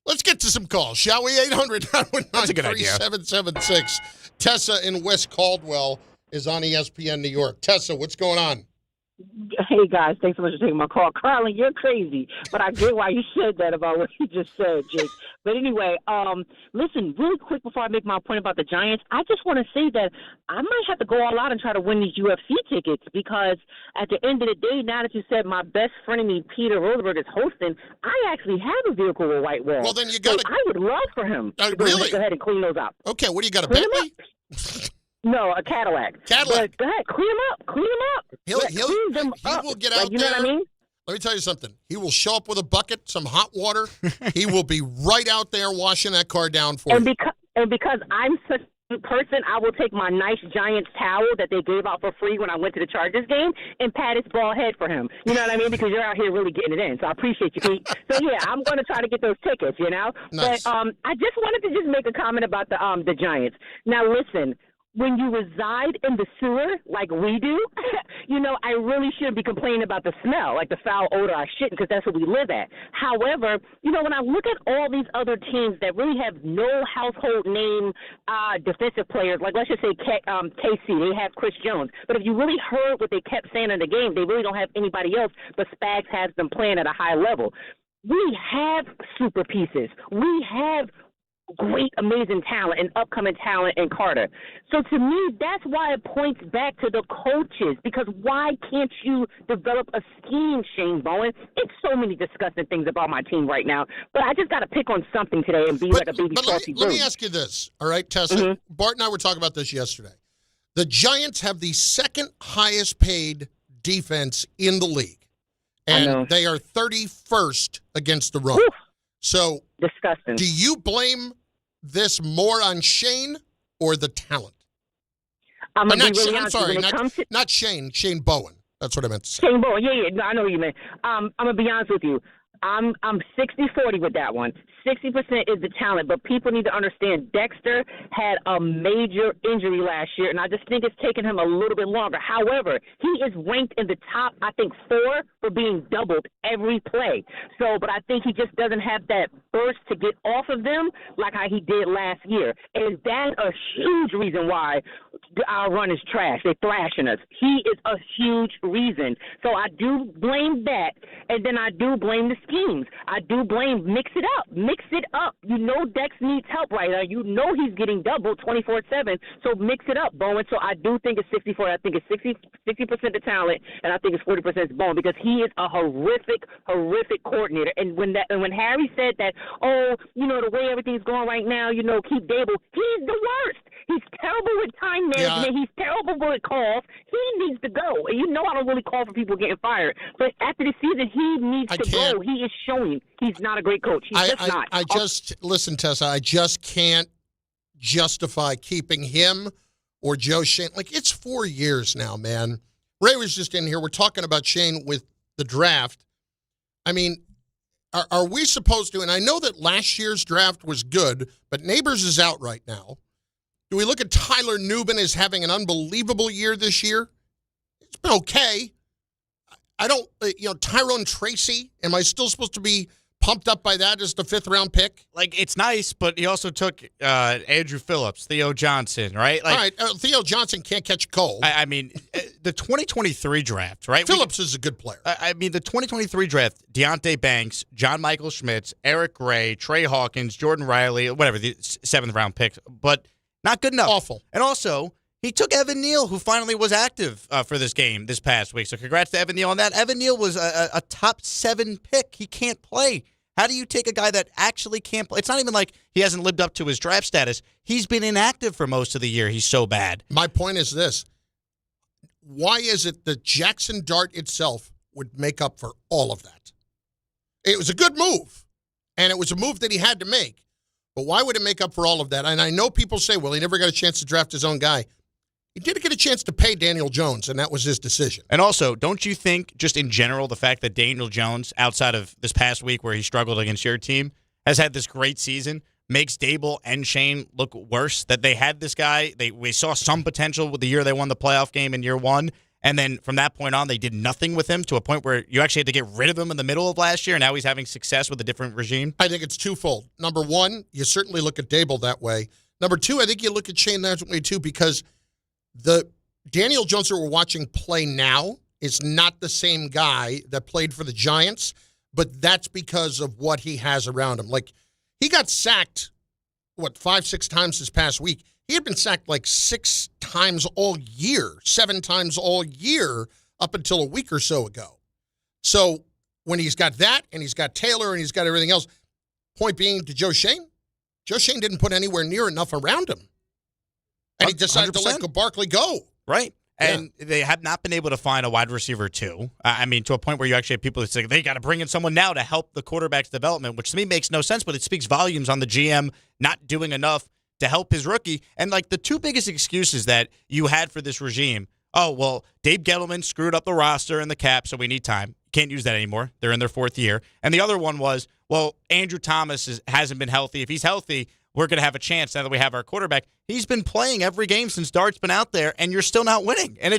Speaker 3: Let's get to some calls, shall we? 800-919-3776. Tessa in West Caldwell is on ESPN New York. Tessa, what's going on?
Speaker 5: Hey, guys. Thanks so much for taking my call. Carlin, you're crazy, but I get why you said that about what you just said, Jake. But anyway, listen, really quick before I make my point about the Giants, I just want to say that I might have to go all out and try to win these UFC tickets because at the end of the day, now that you said my best friend of me, Peter Rosenberg, is hosting, I actually have a vehicle with white walls.
Speaker 3: Well, then you got to...
Speaker 5: I would love for him to go ahead and clean those out.
Speaker 3: Okay, what do you got, a Bentley?
Speaker 5: No, a Cadillac. But go ahead, clean them up. Clean them up.
Speaker 3: He will get out
Speaker 5: you know
Speaker 3: there.
Speaker 5: What I mean?
Speaker 3: Let me tell you something. He will show up with a bucket, some hot water. He will be right out there washing that car down for you.
Speaker 5: Because I'm such a person, I will take my nice Giants towel that they gave out for free when I went to the Chargers game and pat his bald head for him. You know what I mean? Because you're out here really getting it in. So I appreciate you, Pete. So, yeah, I'm going to try to get those tickets, you know?
Speaker 3: Nice.
Speaker 5: But I just wanted to just make a comment about the Giants. Now, listen. When you reside in the sewer like we do, you know, I really shouldn't be complaining about the smell, like the foul odor. I shouldn't because that's what we live at. However, you know, when I look at all these other teams that really have no household name defensive players, like let's just say KC, they have Chris Jones. But if you really heard what they kept saying in the game, they really don't have anybody else, but Spags has them playing at a high level. We have super pieces. We have great, amazing talent and upcoming talent in Carter. So to me, that's why it points back to the coaches, because why can't you develop a scheme, Shane Bowen? It's so many disgusting things about my team right now, but I just got to pick on something today and be like a baby saucy
Speaker 3: Let me ask you this, all right, Tessa?
Speaker 5: Mm-hmm.
Speaker 3: Bart and I were talking about this yesterday. The Giants have the second highest paid defense in the league, and they are 31st against the run.
Speaker 5: Oof.
Speaker 3: So
Speaker 5: disgusting.
Speaker 3: Do you blame this more on Shane or the talent?
Speaker 5: I'm really
Speaker 3: not Shane. Shane Bowen. That's what I meant to say.
Speaker 5: Shane Bowen. Yeah. No, I know what you meant. I'm gonna be honest with you. I'm 60-40 with that one. 60% is the talent, but people need to understand Dexter had a major injury last year, and I just think it's taken him a little bit longer. However, he is ranked in the top, I think, 4 for being doubled every play. So, but I think he just doesn't have that burst to get off of them like how he did last year. And that's a huge reason why our run is trash. They're thrashing us. He is a huge reason. So I do blame that, and then I do blame the schemes. I do blame mix it up. Mix it up. You know Dex needs help right now. You know he's getting doubled 24/7. So mix it up, Bowen. So I do think it's 60-40. I think it's 60% the talent, and I think it's 40% Bowen because he is a horrific coordinator. And when Harry said that, oh, you know, the way everything's going right now, you know, keep Daboll, he's the worst. He's terrible with time management. Yeah. He's terrible with calls. He needs to go. And you know I don't really call for people getting fired. But after the season, he needs to go. He is showing he's not a great coach. He's just not.
Speaker 3: Listen, Tessa, I just can't justify keeping him or Joe Shane. Like, it's 4 years now, man. Ray was just in here. We're talking about Shane with the draft. I mean, are we supposed to, and I know that last year's draft was good, but Neighbors is out right now. Do we look at Tyler Nubin as having an unbelievable year this year? It's been okay. I don't, Tyrone Tracy, am I still supposed to be pumped up by that as the 5th-round pick?
Speaker 4: Like, it's nice, but he also took Andrew Phillips, Theo Johnson, right? Like,
Speaker 3: all right, Theo Johnson can't catch a cold.
Speaker 4: I mean, the 2023 draft, right?
Speaker 3: Phillips is a good player.
Speaker 4: I mean, the 2023 draft, Deonte Banks, John Michael Schmitz, Eric Gray, Trey Hawkins, Jordan Riley, whatever, the 7th-round picks, but not good enough.
Speaker 3: Awful.
Speaker 4: And also, he took Evan Neal, who finally was active for this game this past week. So congrats to Evan Neal on that. Evan Neal was a top 7 pick. He can't play. How do you take a guy that actually can't play? It's not even like he hasn't lived up to his draft status. He's been inactive for most of the year. He's so bad.
Speaker 3: My point is this. Why is it that Jaxson Dart itself would make up for all of that? It was a good move, and it was a move that he had to make. But why would it make up for all of that? And I know people say, well, he never got a chance to draft his own guy. He did get a chance to pay Daniel Jones, and that was his decision.
Speaker 4: And also, don't you think, just in general, the fact that Daniel Jones, outside of this past week where he struggled against your team, has had this great season, makes Daboll and Schoen look worse? That they had this guy, we saw some potential with the year they won the playoff game in year 1, and then from that point on, they did nothing with him to a point where you actually had to get rid of him in the middle of last year, and now he's having success with a different regime?
Speaker 3: I think it's twofold. Number one, you certainly look at Daboll that way. Number two, I think you look at Schoen that way too, because the Daniel Jones that we're watching play now is not the same guy that played for the Giants, but that's because of what he has around him. Like, he got sacked, 5-6 times this past week. He had been sacked like 6 times all year, 7 times all year up until a week or so ago. So when he's got that and he's got Taylor and he's got everything else, point being to Joe Schoen didn't put anywhere near enough around him. And he decided 100%. To let Barkley go.
Speaker 4: Right. And they have not been able to find a wide receiver, too. I mean, to a point where you actually have people that say they got to bring in someone now to help the quarterback's development, which to me makes no sense, but it speaks volumes on the GM not doing enough to help his rookie. And, like, the 2 biggest excuses that you had for this regime, oh, well, Dave Gettleman screwed up the roster and the cap, so we need time. Can't use that anymore. They're in their 4th year. And the other one was, well, Andrew Thomas hasn't been healthy. If he's healthy, we're going to have a chance now that we have our quarterback. He's been playing every game since Dart's been out there, and you're still not winning. And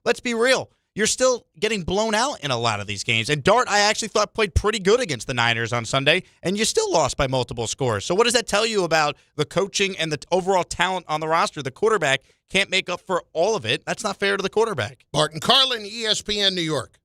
Speaker 4: let's be real, you're still getting blown out in a lot of these games. And Dart, I actually thought, played pretty good against the Niners on Sunday, and you still lost by multiple scores. So what does that tell you about the coaching and the overall talent on the roster? The quarterback can't make up for all of it. That's not fair to the quarterback.
Speaker 3: Bart Carlin, ESPN New York.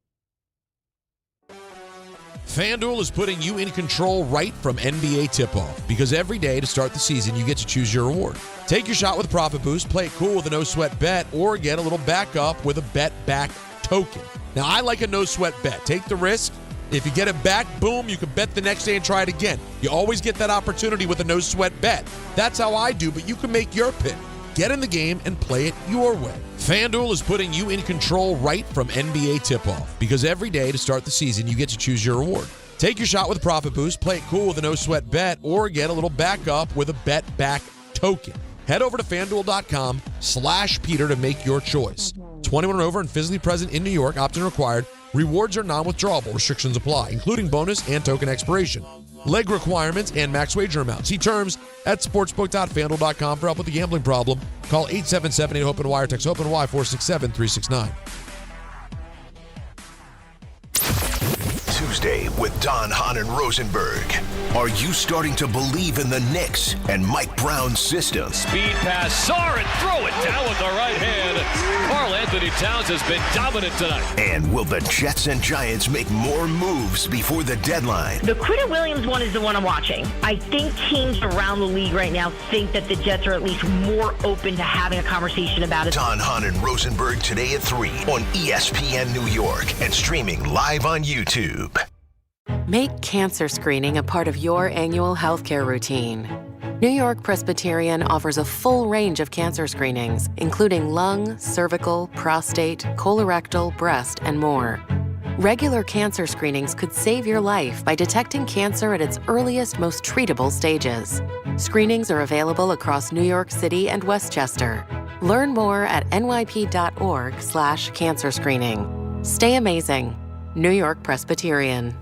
Speaker 14: FanDuel is putting you in control right from NBA tip-off, because every day to start the season, you get to choose your reward. Take your shot with a profit boost, play it cool with a no-sweat bet, or get a little backup with a bet-back token. Now, I like a no-sweat bet. Take the risk. If you get it back, boom, you can bet the next day and try it again. You always get that opportunity with a no-sweat bet. That's how I do, but you can make your pick. Get in the game and play it your way. FanDuel is putting you in control right from NBA tip-off, because every day to start the season, you get to choose your reward. Take your shot with a profit boost, play it cool with a no-sweat bet, or get a little backup with a bet-back token. Head over to FanDuel.com/Peter to make your choice. 21 and over and physically present in New York. Opt-in required. Rewards are non-withdrawable. Restrictions apply, including bonus and token expiration. Leg requirements and max wager amounts. See terms at sportsbook.fanduel.com. For help with the gambling problem, call 877-8-HOPE-NY or text HOPE-NY 467-369.
Speaker 1: Tuesday with Don, Hahn, and Rosenberg. Are you starting to believe in the Knicks and Mike Brown's system?
Speaker 15: Speed pass, Sar, and throw it down with the right hand. Karl Anthony Towns has been dominant tonight.
Speaker 1: And will the Jets and Giants make more moves before the deadline?
Speaker 2: The Quinnen Williams one is the one I'm watching. I think teams around the league right now think that the Jets are at least more open to having a conversation about it.
Speaker 1: Don, Hahn, and Rosenberg today at 3 on ESPN New York and streaming live on YouTube.
Speaker 18: Make cancer screening a part of your annual healthcare routine. New York Presbyterian offers a full range of cancer screenings, including lung, cervical, prostate, colorectal, breast, and more. Regular cancer screenings could save your life by detecting cancer at its earliest, most treatable stages. Screenings are available across New York City and Westchester. Learn more at nyp.org/cancer screening. Stay amazing. New York Presbyterian.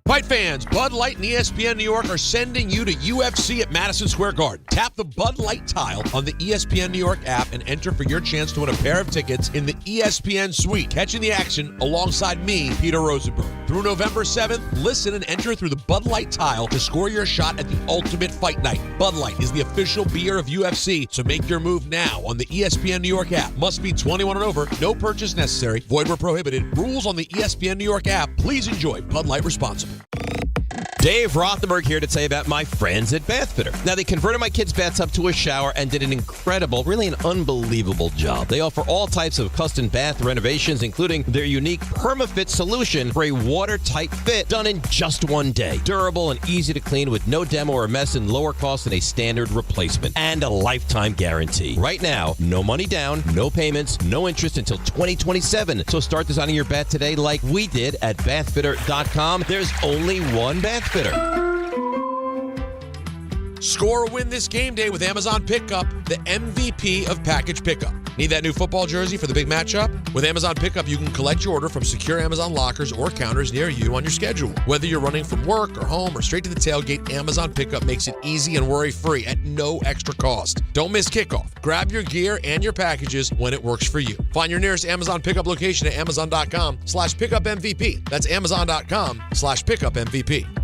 Speaker 14: Fight fans, Bud Light and ESPN New York are sending you to UFC at Madison Square Garden. Tap the Bud Light tile on the ESPN New York app and enter for your chance to win a pair of tickets in the ESPN suite. Catching the action alongside me, Peter Rosenberg. Through November 7th, listen and enter through the Bud Light tile to score your shot at the ultimate fight night. Bud Light is the official beer of UFC, so make your move now on the ESPN New York app. Must be 21 and over. No purchase necessary. Void where prohibited. Rules on the ESPN New York app. Please enjoy Bud Light responsibly.
Speaker 13: Dave Rothenberg here to tell you about my friends at Bathfitter. Now, they converted my kids' bathtub to a shower and did an incredible, really an unbelievable job. They offer all types of custom bath renovations, including their unique PermaFit solution for a watertight fit done in just one day. Durable and easy to clean with no demo or mess and lower cost than a standard replacement. And a lifetime guarantee. Right now, no money down, no payments, no interest until 2027. So start designing your bath today like we did at bathfitter.com. There's only one Bathfitter.
Speaker 14: Score or win this game day with Amazon Pickup, the MVP of package pickup. Need that new football jersey for the big matchup? With Amazon Pickup, you can collect your order from secure Amazon lockers or counters near you on your schedule. Whether you're running from work or home or straight to the tailgate, Amazon Pickup makes it easy and worry-free at no extra cost. Don't miss kickoff. Grab your gear and your packages when it works for you. Find your nearest Amazon Pickup location at amazon.com/pickupmvp. That's amazon.com/pickupmvp.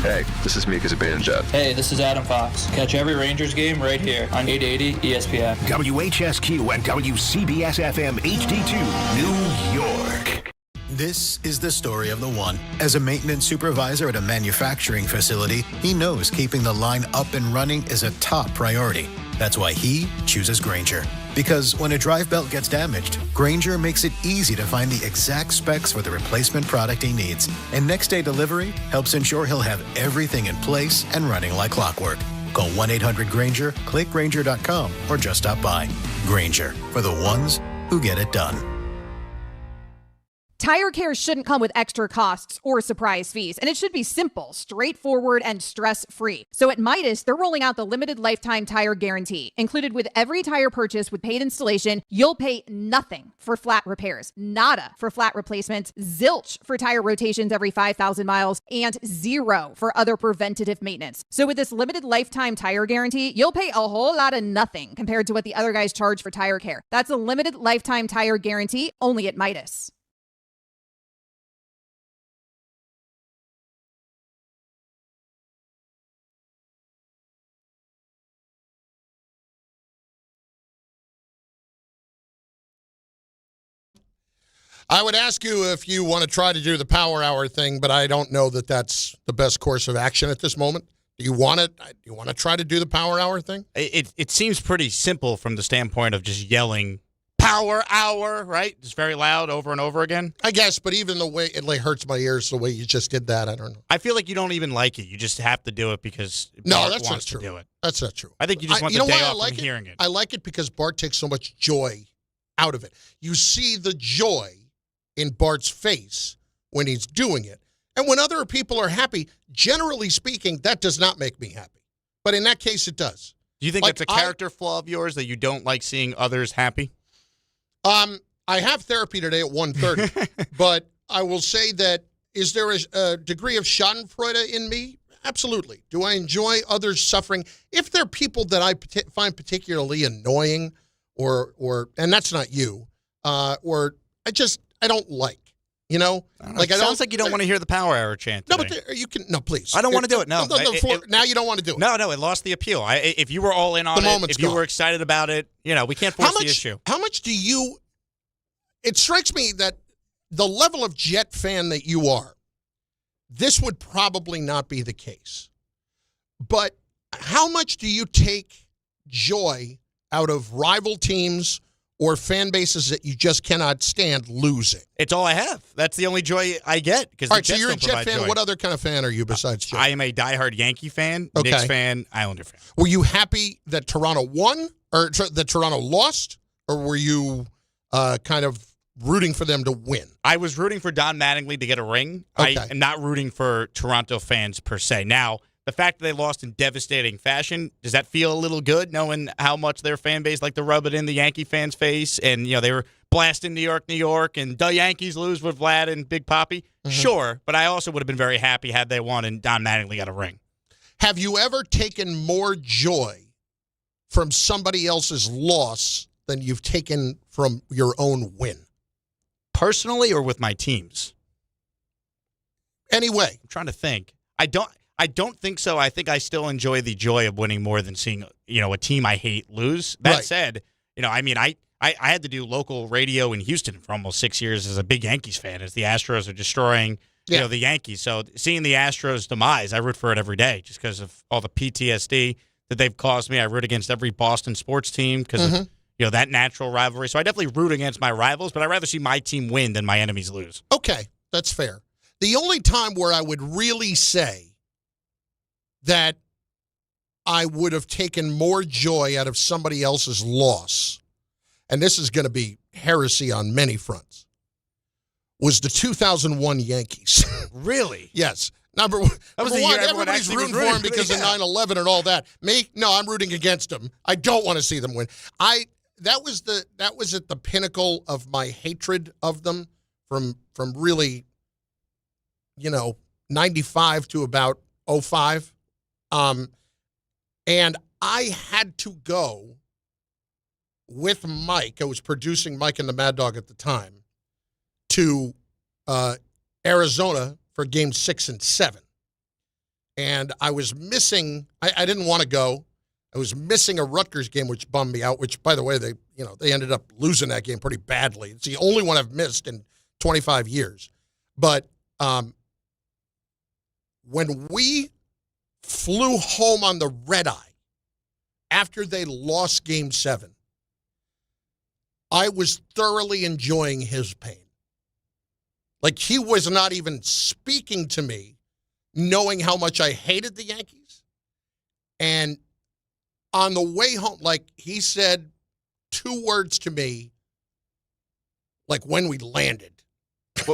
Speaker 19: Hey, this is Mika Zibanejad.
Speaker 20: Hey, this is Adam Fox. Catch every Rangers game right here on 880 ESPN.
Speaker 1: WHSQ and WCBS-FM HD2, New York.
Speaker 22: This is the story of the one. As a maintenance supervisor at a manufacturing facility, he knows keeping the line up and running is a top priority. That's why he chooses Grainger. Because when a drive belt gets damaged, Grainger makes it easy to find the exact specs for the replacement product he needs. And next day delivery helps ensure he'll have everything in place and running like clockwork. Call 1-800-GRAINGER, click Grainger.com, or just stop by. Grainger, for the ones who get it done.
Speaker 23: Tire care shouldn't come with extra costs or surprise fees, and it should be simple, straightforward, and stress-free. So at Midas, they're rolling out the limited lifetime tire guarantee. Included with every tire purchase with paid installation, you'll pay nothing for flat repairs, nada for flat replacements, zilch for tire rotations every 5,000 miles, and zero for other preventative maintenance. So with this limited lifetime tire guarantee, you'll pay a whole lot of nothing compared to what the other guys charge for tire care. That's a limited lifetime tire guarantee only at Midas.
Speaker 3: I would ask you if you want to try to do the power hour thing, but I don't know that that's the best course of action at this moment. Do you want to? You want to try to do the power hour thing?
Speaker 4: It seems pretty simple from the standpoint of just yelling power hour, right? Just very loud over and over again.
Speaker 3: I guess, but even the way it hurts my ears the way you just did that, I don't know.
Speaker 4: I feel like you don't even like it. You just have to do it because
Speaker 3: Bart
Speaker 4: that's
Speaker 3: wants
Speaker 4: not true.
Speaker 3: to do it. That's not true.
Speaker 4: I think you just want the day off from hearing it.
Speaker 3: I like it because Bart takes so much joy out of it. You see the joy in Bart's face when he's doing it. And when other people are happy, generally speaking, that does not make me happy. But in that case, it does.
Speaker 4: Do you think that's a character flaw of yours, that you don't like seeing others happy?
Speaker 3: I have therapy today at 1:30, but I will say that, is there a degree of schadenfreude in me? Absolutely. Do I enjoy others suffering? If they're people that I find particularly annoying, or and that's not you, or I don't like, you know?
Speaker 4: It sounds like you don't want to hear the power hour chant today.
Speaker 3: No, but you can, no, please.
Speaker 4: I don't want to do it, no.
Speaker 3: Now you don't want to do it.
Speaker 4: No, it lost the appeal. If you were all in on it, if you were excited about it, we can't force the issue.
Speaker 3: How much do you, it strikes me that the level of Jet fan that you are, this would probably not be the case. But how much do you take joy out of rival teams or fan bases that you just cannot stand losing?
Speaker 4: It's all I have. That's the only joy I get.
Speaker 3: All right, so you're a Jet fan. Joy. What other kind of fan are you besides Jet?
Speaker 4: I am a diehard Yankee fan, Knicks fan, Islander fan.
Speaker 3: Were you happy that Toronto won, or that Toronto lost, or were you kind of rooting for them to win?
Speaker 4: I was rooting for Don Mattingly to get a ring.
Speaker 3: Okay.
Speaker 4: I am not rooting for Toronto fans per se. Now, the fact that they lost in devastating fashion, does that feel a little good, knowing how much their fan base like to rub it in the Yankee fans' face? And, they were blasting New York, and the Yankees lose with Vlad and Big Papi? Mm-hmm. Sure, but I also would have been very happy had they won and Don Mattingly got a ring.
Speaker 3: Have you ever taken more joy from somebody else's loss than you've taken from your own win?
Speaker 4: Personally or with my teams?
Speaker 3: Anyway.
Speaker 4: I'm trying to think. I don't think so. I think I still enjoy the joy of winning more than seeing, a team I hate lose. That said, I had to do local radio in Houston for almost 6 years as a big Yankees fan, as the Astros are destroying, the Yankees. So seeing the Astros' demise, I root for it every day just because of all the PTSD that they've caused me. I root against every Boston sports team because of, that natural rivalry. So I definitely root against my rivals, but I'd rather see my team win than my enemies lose.
Speaker 3: Okay, that's fair. The only time where I would really say that I would have taken more joy out of somebody else's loss, and this is going to be heresy on many fronts, was the 2001 Yankees.
Speaker 4: Really?
Speaker 3: Yes. Number one,
Speaker 4: everybody's
Speaker 3: rooting for him because of 9/11 and all that. Me? No, I'm rooting against them. I don't want to see them win. That was at the pinnacle of my hatred of them from really, 95 to about 05. And I had to go with Mike. I was producing Mike and the Mad Dog at the time to Arizona for Game 6 and 7. And I was missing, I didn't want to go. I was missing a Rutgers game, which bummed me out, which, by the way, they ended up losing that game pretty badly. It's the only one I've missed in 25 years. But when we flew home on the red eye after they lost Game 7, I was thoroughly enjoying his pain. Like, he was not even speaking to me, knowing how much I hated the Yankees. And on the way home, he said 2 words to me, when we landed.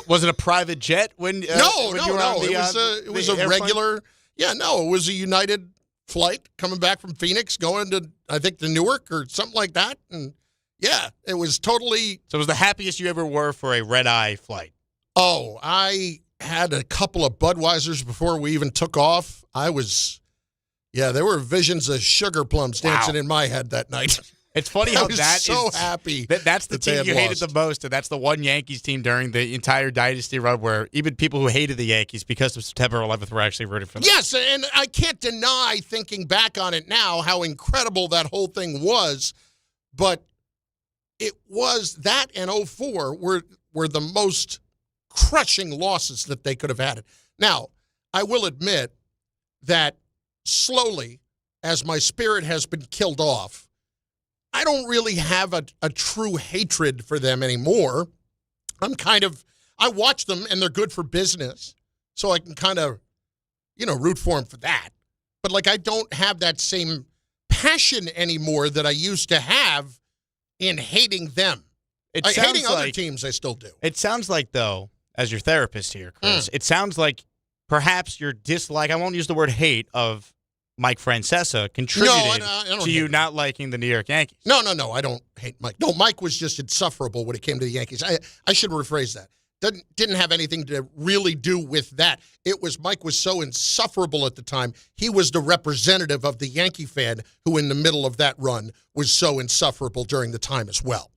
Speaker 4: Was it a private jet? No.
Speaker 3: It was a regular. Yeah, no, it was a United flight coming back from Phoenix, going to, I think, to Newark or something like that. And yeah, it was totally.
Speaker 4: So it was the happiest you ever were for a red-eye flight?
Speaker 3: Oh, I had a couple of Budweisers before we even took off. There were visions of sugar plums dancing in my head that night.
Speaker 4: It's funny how
Speaker 3: happy.
Speaker 4: That's the team you hated the most, and that's the one Yankees team during the entire dynasty run where even people who hated the Yankees because of September 11th were actually rooting for them.
Speaker 3: Yes, and I can't deny, thinking back on it now, how incredible that whole thing was. But it was that and 04 were the most crushing losses that they could have had. Now, I will admit that slowly, as my spirit has been killed off, I don't really have a true hatred for them anymore. I watch them and they're good for business, so I can kind of, root for them for that. But I don't have that same passion anymore that I used to have in hating them. Hating other teams, I still do.
Speaker 4: It sounds like, though, as your therapist here, Chris, it sounds like perhaps your dislike, I won't use the word hate, of Mike Francesa contributed to you not liking the New York Yankees.
Speaker 3: No, I don't hate Mike. No, Mike was just insufferable when it came to the Yankees. I should rephrase that. Didn't have anything to really do with that. It was Mike was so insufferable at the time. He was the representative of the Yankee fan who, in the middle of that run, was so insufferable during the time as well.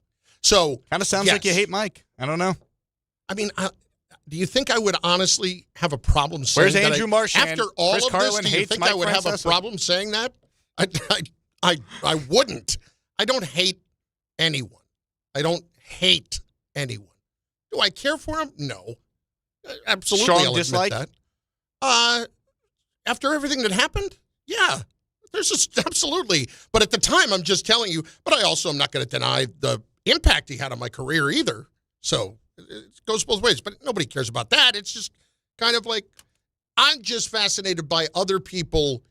Speaker 3: So
Speaker 4: kind of sounds like you hate Mike. I don't know.
Speaker 3: I mean, do you think I would honestly have a problem saying that?
Speaker 4: Where's Andrew Marchand?
Speaker 3: After all
Speaker 4: Chris
Speaker 3: of
Speaker 4: Carlin
Speaker 3: this, do you think
Speaker 4: Mike
Speaker 3: I would
Speaker 4: Francesa?
Speaker 3: have a problem saying that? I wouldn't. I don't hate anyone. I don't hate anyone. Do I care for him? No. Absolutely,
Speaker 4: Strong
Speaker 3: I'll
Speaker 4: dislike?
Speaker 3: admit that. After everything that happened? Yeah. There's just absolutely. But at the time, I'm just telling you, but I also am not going to deny the impact he had on my career either. So it goes both ways, but nobody cares about that. It's just kind of I'm just fascinated by other people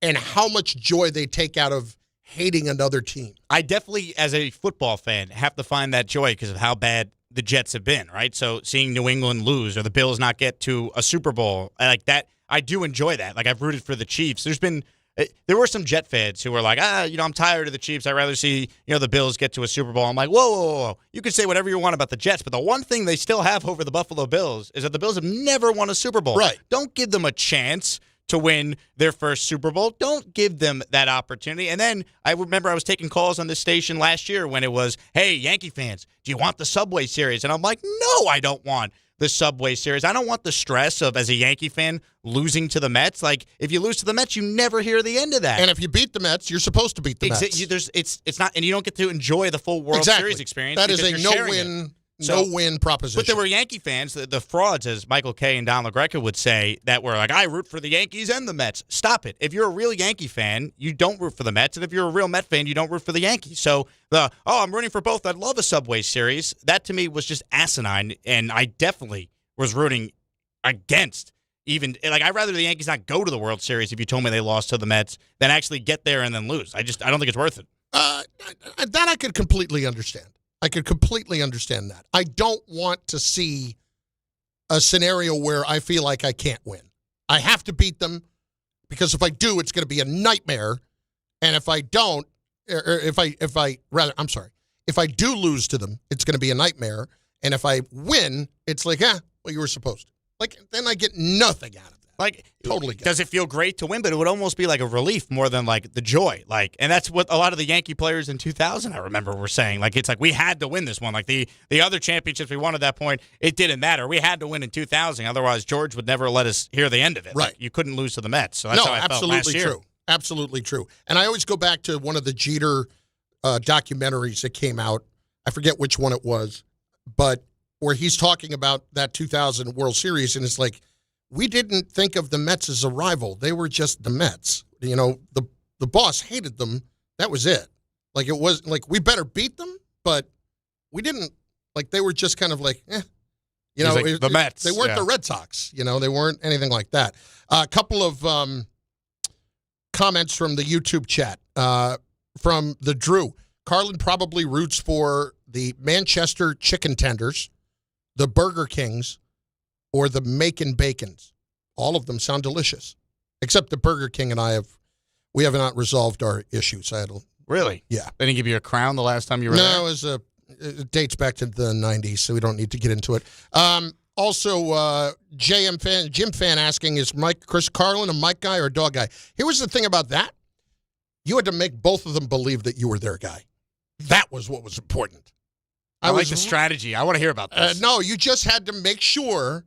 Speaker 3: and how much joy they take out of hating another team.
Speaker 4: I definitely, as a football fan, have to find that joy because of how bad the Jets have been, right? So seeing New England lose or the Bills not get to a Super Bowl, like that, I do enjoy that. Like, I've rooted for the Chiefs. There were some Jet fans who were like, I'm tired of the Chiefs. I'd rather see, the Bills get to a Super Bowl. I'm like, whoa. You can say whatever you want about the Jets, but the one thing they still have over the Buffalo Bills is that the Bills have never won a Super Bowl.
Speaker 3: Right.
Speaker 4: Don't give them a chance to win their first Super Bowl. Don't give them that opportunity. And then I remember I was taking calls on this station last year when it was, hey, Yankee fans, do you want the Subway Series? And I'm like, no, I don't want the Subway Series. I don't want the stress of, as a Yankee fan, losing to the Mets. Like, if you lose to the Mets, you never hear the end of that.
Speaker 3: And if you beat the Mets, you're supposed to beat the Mets.
Speaker 4: It's not, and you don't get to enjoy the full World Series experience.
Speaker 3: That is a no-win proposition.
Speaker 4: But there were Yankee fans, the frauds, as Michael Kay and Don LaGreca would say, that were like, I root for the Yankees and the Mets. Stop it. If you're a real Yankee fan, you don't root for the Mets. And if you're a real Met fan, you don't root for the Yankees. So I'm rooting for both. I'd love a Subway Series. That, to me, was just asinine. And I definitely was rooting against I'd rather the Yankees not go to the World Series if you told me they lost to the Mets than actually get there and then lose. I don't think it's worth it.
Speaker 3: That I could completely understand. I could completely understand that. I don't want to see a scenario where I feel like I can't win. I have to beat them because if I do, it's going to be a nightmare. And if I don't, if I do lose to them, it's going to be a nightmare. And if I win, it's like, you were supposed to. Like, then I get nothing out of that.
Speaker 4: Like,
Speaker 3: totally.
Speaker 4: Does it feel great to win? But it would almost be like a relief more than like the joy. Like, and that's what a lot of the Yankee players in 2000, I remember, were saying. Like, it's like we had to win this one. Like the other championships we won at that point, it didn't matter. We had to win in 2000. Otherwise, George would never let us hear the end of it.
Speaker 3: Right.
Speaker 4: Like, you couldn't lose to the Mets. So that's how I felt last year.
Speaker 3: True. Absolutely true. And I always go back to one of the Jeter documentaries that came out. I forget which one it was, but where he's talking about that 2000 World Series, and it's like, we didn't think of the Mets as a rival. They were just the Mets. The boss hated them. That was it. Like, it was like, we better beat them, but we didn't. Like, they were just kind of like,
Speaker 4: the Mets.
Speaker 3: They weren't the Red Sox. They weren't anything like that. A couple of comments from the YouTube chat from the Drew. Carlin probably roots for the Manchester Chicken Tenders, the Burger Kings, or the Macon Bacons. All of them sound delicious, except the Burger King and we have not resolved our issues.
Speaker 4: Really?
Speaker 3: Yeah.
Speaker 4: They didn't give you a crown the last time you were there?
Speaker 3: No, it dates back to the 90s, so we don't need to get into it. Also, Jim fan asking, is Chris Carlin a Mike guy or a dog guy? Here was the thing about that. You had to make both of them believe that you were their guy. That was what was important.
Speaker 4: I like the strategy. I want to hear about this.
Speaker 3: No, you just had to make sure.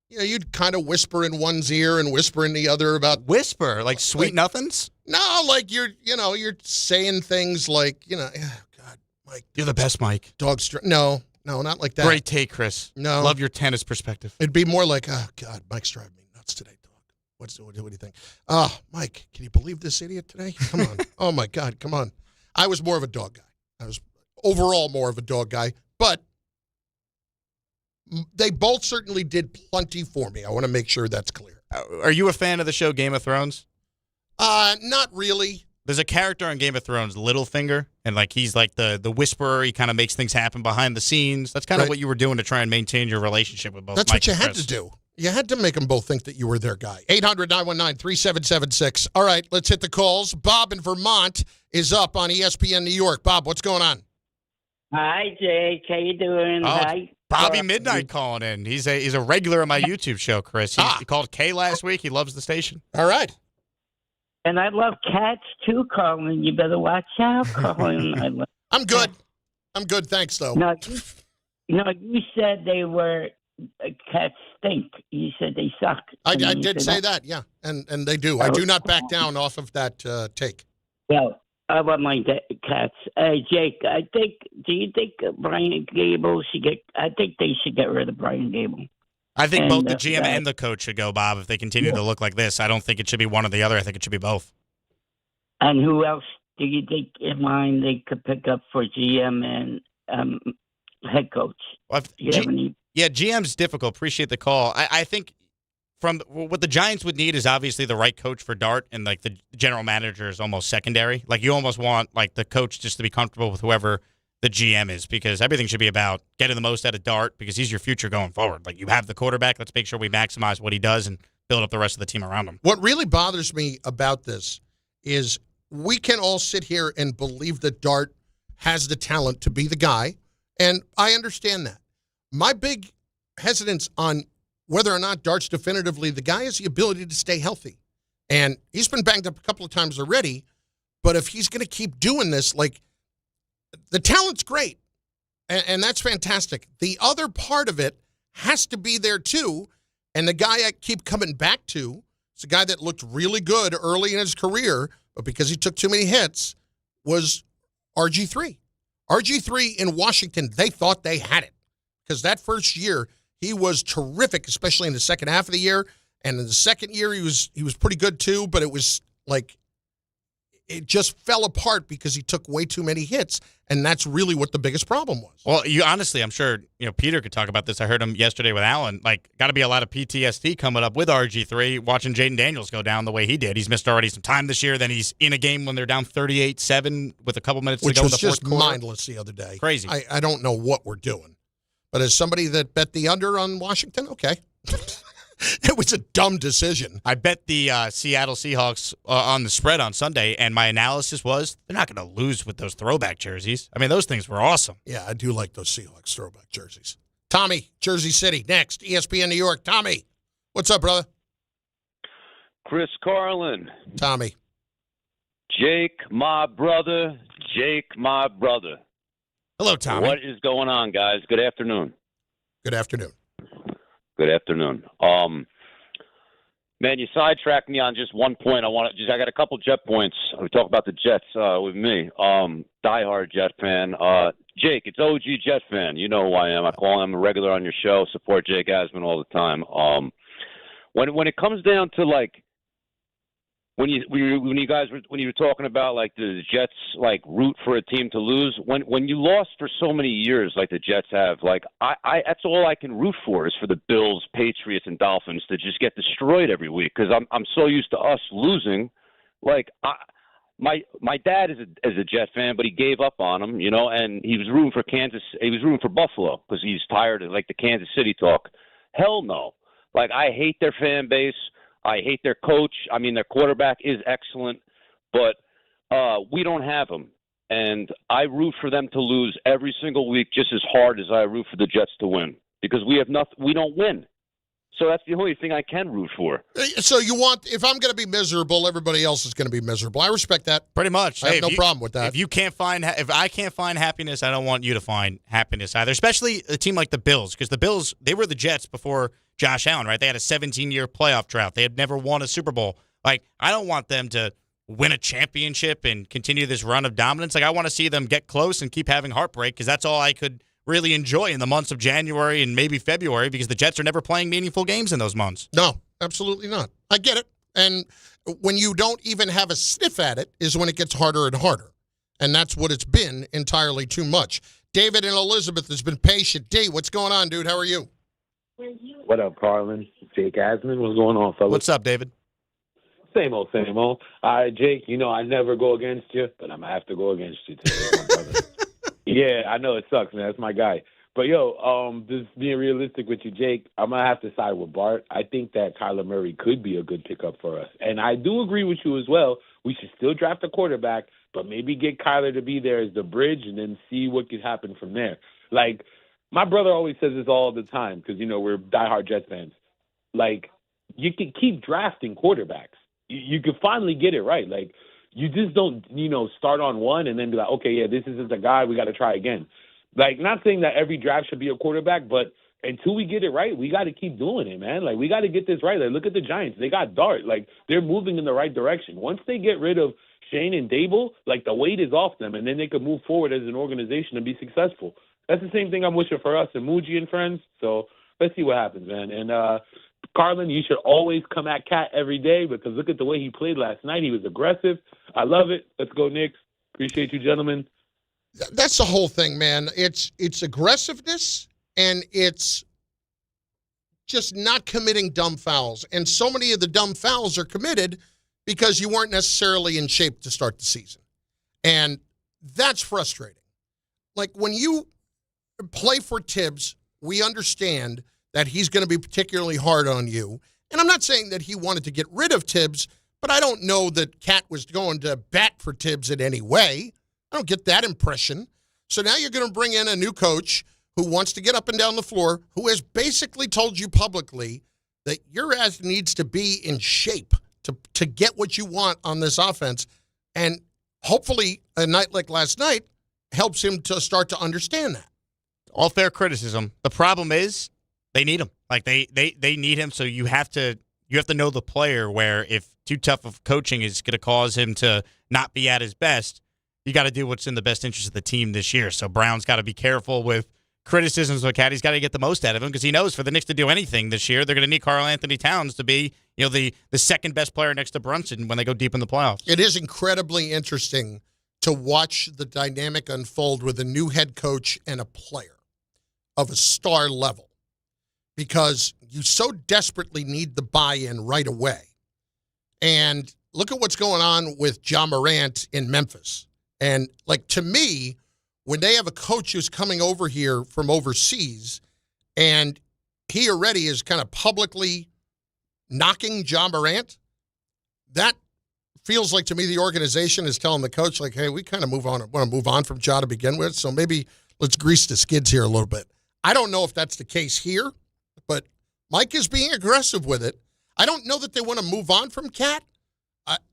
Speaker 3: You'd kind of whisper in one's ear and whisper in the other about
Speaker 4: like sweet nothings.
Speaker 3: No, like you're saying things like God, Mike,
Speaker 4: you're the best, Mike.
Speaker 3: No, not like that.
Speaker 4: Great take, Chris.
Speaker 3: No,
Speaker 4: love your tennis perspective.
Speaker 3: It'd be more like, oh God, Mike's driving me nuts today, dog. What do you think? Oh, Mike, can you believe this idiot today? Come on. Oh my God, come on. I was more of a dog guy. I was overall more of a dog guy, but they both certainly did plenty for me. I want to make sure that's clear.
Speaker 4: Are you a fan of the show Game of Thrones?
Speaker 3: Not really.
Speaker 4: There's a character on Game of Thrones, Littlefinger, and like he's like the whisperer. He kind of makes things happen behind the scenes. That's kind of what you were doing to try and maintain your relationship with both.
Speaker 3: That's
Speaker 4: Mike
Speaker 3: what you
Speaker 4: and
Speaker 3: had
Speaker 4: Chris.
Speaker 3: to do. You had to make them both think that you were their guy. 800-919-3776. All right, let's hit the calls. Bob in Vermont is up on ESPN New York. Bob, what's going on?
Speaker 6: Hi, Jake. How you doing? Hi.
Speaker 4: Bobby Midnight calling in. He's a regular on my YouTube show, Chris. He called Kay last week. He loves the station.
Speaker 3: All right.
Speaker 6: And I love cats too, Carlin. You better watch out, Carlin.
Speaker 3: I'm good. I'm good. Thanks, though.
Speaker 6: No, you said they were cats stink. You said they suck.
Speaker 3: I did say that, yeah, and they do. I do not back down off of that take.
Speaker 6: Well, I love my cats. Jake, do you think Brian Gable should get? I think they should get rid of Brian Gable.
Speaker 4: I think both the GM and the coach should go, Bob, if they continue to look like this. I don't think it should be one or the other. I think it should be both.
Speaker 6: And who else do you think in mind they could pick up for GM and head coach?
Speaker 4: Yeah, GM's difficult. Appreciate the call. I think from what the Giants would need is obviously the right coach for Dart, and like the general manager is almost secondary. Like you almost want like the coach just to be comfortable with whoever the GM is, because everything should be about getting the most out of Dart because he's your future going forward. Like you have the quarterback, let's make sure we maximize what he does and build up the rest of the team around him.
Speaker 3: What really bothers me about this is we can all sit here and believe that Dart has the talent to be the guy, and I understand that. My big hesitance on whether or not Dart's definitively the guy is the ability to stay healthy. And he's been banged up a couple of times already, but if he's going to keep doing this, like, the talent's great, and that's fantastic. The other part of it has to be there too, and the guy I keep coming back to is a guy that looked really good early in his career, but because he took too many hits, was RG3. RG3 in Washington, they thought they had it because that first year he was terrific, especially in the second half of the year. And in the second year, he was pretty good too, but it was like it just fell apart because he took way too many hits, and that's really what the biggest problem was.
Speaker 4: Well, honestly, I'm sure Peter could talk about this. I heard him yesterday with Allen. Like, got to be a lot of PTSD coming up with RG3, watching Jaden Daniels go down the way he did. He's missed already some time this year. Then he's in a game when they're down 38-7 with a couple minutes to go in the fourth quarter.
Speaker 3: Which was just mindless the other day.
Speaker 4: Crazy.
Speaker 3: I don't know what we're doing. But as somebody that bet the under on Washington, okay. It was a dumb decision.
Speaker 4: I bet the Seattle Seahawks on the spread on Sunday, and my analysis was they're not going to lose with those throwback jerseys. I mean, those things were awesome.
Speaker 3: Yeah, I do like those Seahawks throwback jerseys. Tommy, Jersey City, next. ESPN New York. Tommy, what's up, brother?
Speaker 7: Chris Carlin.
Speaker 3: Tommy.
Speaker 7: Jake, my brother. Jake, my brother.
Speaker 3: Hello, Tommy.
Speaker 7: What is going on, guys? Good afternoon.
Speaker 3: Good afternoon.
Speaker 7: Good afternoon. Man, you sidetracked me on just one point. I got a couple Jet points. We talk about the Jets with me. Diehard Jet fan. Jake, it's OG Jet fan. You know who I am. I call him a regular on your show. Support Jake Asman all the time. When it comes down to like when you were talking about like the Jets like root for a team to lose, when you lost for so many years like the Jets have, like I that's all I can root for is for the Bills, Patriots, and Dolphins to just get destroyed every week because I'm so used to us losing. Like my dad is a Jet fan, but he gave up on him, and he was rooting for Kansas. He was rooting for Buffalo because he's tired of like the Kansas City talk. Hell no! Like I hate their fan base. I hate their coach. I mean, their quarterback is excellent, but we don't have him. And I root for them to lose every single week just as hard as I root for the Jets to win because we have nothing. We don't win. So that's the only thing I can root for.
Speaker 3: So you want, if I'm going to be miserable, everybody else is going to be miserable. I respect that.
Speaker 4: Pretty much.
Speaker 3: I have no problem with that.
Speaker 4: If I can't find happiness, I don't want you to find happiness either, especially a team like the Bills because the Bills, they were the Jets before Josh Allen, right? They had a 17-year playoff drought. They had never won a Super Bowl. Like, I don't want them to win a championship and continue this run of dominance. Like, I want to see them get close and keep having heartbreak because that's all I could really enjoy in the months of January and maybe February because the Jets are never playing meaningful games in those months.
Speaker 3: No, absolutely not. I get it. And when you don't even have a sniff at it is when it gets harder and harder. And that's what it's been entirely too much. David and Elizabeth has been patient. D, what's going on, dude? How are you?
Speaker 8: What up, Carlin? Jake Asman. What's going on, fellas?
Speaker 4: What's up, David?
Speaker 8: Same old, same old. All right, Jake, I never go against you, but I'm going to have to go against you today, my brother. Yeah, I know it sucks, man. That's my guy. But, just being realistic with you, Jake, I'm going to have to side with Bart. I think that Kyler Murray could be a good pickup for us. And I do agree with you as well. We should still draft a quarterback, but maybe get Kyler to be there as the bridge and then see what could happen from there. Like, my brother always says this all the time because, we're diehard Jets fans. Like, you can keep drafting quarterbacks. You can finally get it right. Like, you just don't, start on one and then be like, okay, yeah, this isn't the guy. We got to try again. Like, not saying that every draft should be a quarterback, but until we get it right, we got to keep doing it, man. Like, we got to get this right. Like, look at the Giants. They got Dart. Like, they're moving in the right direction. Once they get rid of Schoen and Daboll, like, the weight is off them, and then they could move forward as an organization and be successful. That's the same thing I'm wishing for us and Muji and friends. So let's see what happens, man. And Carlin, you should always come at Cat every day because look at the way he played last night. He was aggressive. I love it. Let's go, Knicks. Appreciate you, gentlemen.
Speaker 3: That's the whole thing, man. It's aggressiveness and it's just not committing dumb fouls. And so many of the dumb fouls are committed because you weren't necessarily in shape to start the season. And that's frustrating. Like when you play for Tibbs, we understand that he's going to be particularly hard on you And I'm not saying that he wanted to get rid of Tibbs, but I don't know that Cat was going to bat for Tibbs in any way. I don't get that impression. So now you're going to bring in a new coach who wants to get up and down the floor, who has basically told you publicly that your ass needs to be in shape to get what you want on this offense. And hopefully a night like last night helps him to start to understand that.
Speaker 4: All fair criticism. The problem is they need him. Like they need him, so you have to know the player, where if too tough of coaching is going to cause him to not be at his best, you got to do what's in the best interest of the team this year. So Brown's got to be careful with criticisms of Cat. He's got to get the most out of him, because he knows for the Knicks to do anything this year, they're going to need Karl-Anthony Towns to be, the second best player next to Brunson when they go deep in the playoffs.
Speaker 3: It is incredibly interesting to watch the dynamic unfold with a new head coach and a player of a star level, because you so desperately need the buy-in right away. And look at what's going on with Ja Morant in Memphis. And, to me, when they have a coach who's coming over here from overseas and he already is kind of publicly knocking Ja Morant, that feels like to me the organization is telling the coach, hey, we kind of want to move on from Ja to begin with, so maybe let's grease the skids here a little bit. I don't know if that's the case here, but Mike is being aggressive with it. I don't know that they want to move on from Cat.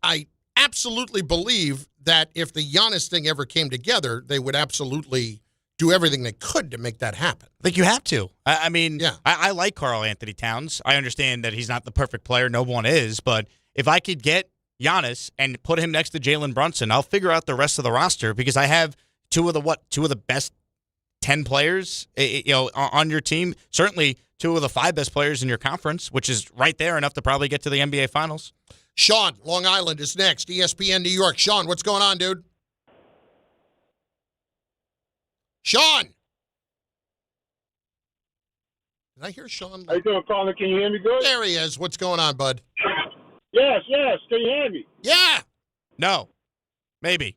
Speaker 3: I absolutely believe that if the Giannis thing ever came together, they would absolutely do everything they could to make that happen.
Speaker 4: I think you have to. I like Karl-Anthony Towns. I understand that he's not the perfect player. No one is. But if I could get Giannis and put him next to Jalen Brunson, I'll figure out the rest of the roster, because I have two of the best 10 players on your team. Certainly two of the 5 best players in your conference, which is right there enough to probably get to the NBA Finals.
Speaker 3: Sean, Long Island is next. ESPN New York. Sean, what's going on, dude? Sean! Did I hear Sean?
Speaker 9: How you doing, Carlin? Can you hear me good?
Speaker 3: There he is. What's going on, bud?
Speaker 9: Yes. Can you hear me?
Speaker 3: Yeah.
Speaker 4: No. Maybe.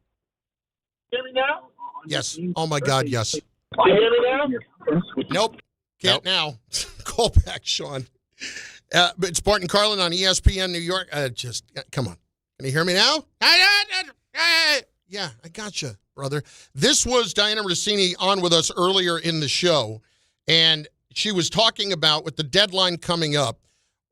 Speaker 9: Hear me now?
Speaker 3: Yes. Oh, my God, yes.
Speaker 9: Can you hear me now?
Speaker 3: Nope. Can't now. Call back, Sean. It's Bart and Carlin on ESPN New York. Come on. Can you hear me now? Yeah, I got you, brother. This was Dianna Russini on with us earlier in the show, and she was talking about, with the deadline coming up,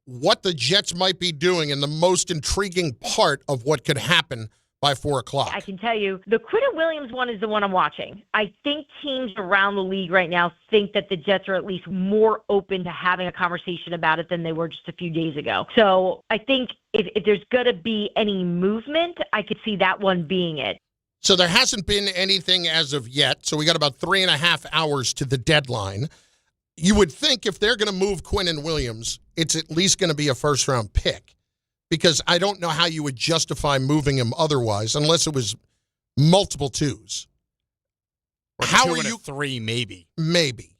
Speaker 3: what the Jets might be doing and the most intriguing part of what could happen by 4 o'clock.
Speaker 2: I can tell you, the Quinnen Williams one is the one I'm watching. I think teams around the league right now think that the Jets are at least more open to having a conversation about it than they were just a few days ago. So I think if there's going to be any movement, I could see that one being it.
Speaker 3: So there hasn't been anything as of yet. So we got about 3.5 hours to the deadline. You would think if they're going to move Quinnen Williams, it's at least going to be a first-round pick, because I don't know how you would justify moving him otherwise, unless it was multiple twos.
Speaker 4: Or
Speaker 3: how
Speaker 4: 2
Speaker 3: are
Speaker 4: and
Speaker 3: you?
Speaker 4: 3, maybe.
Speaker 3: Maybe.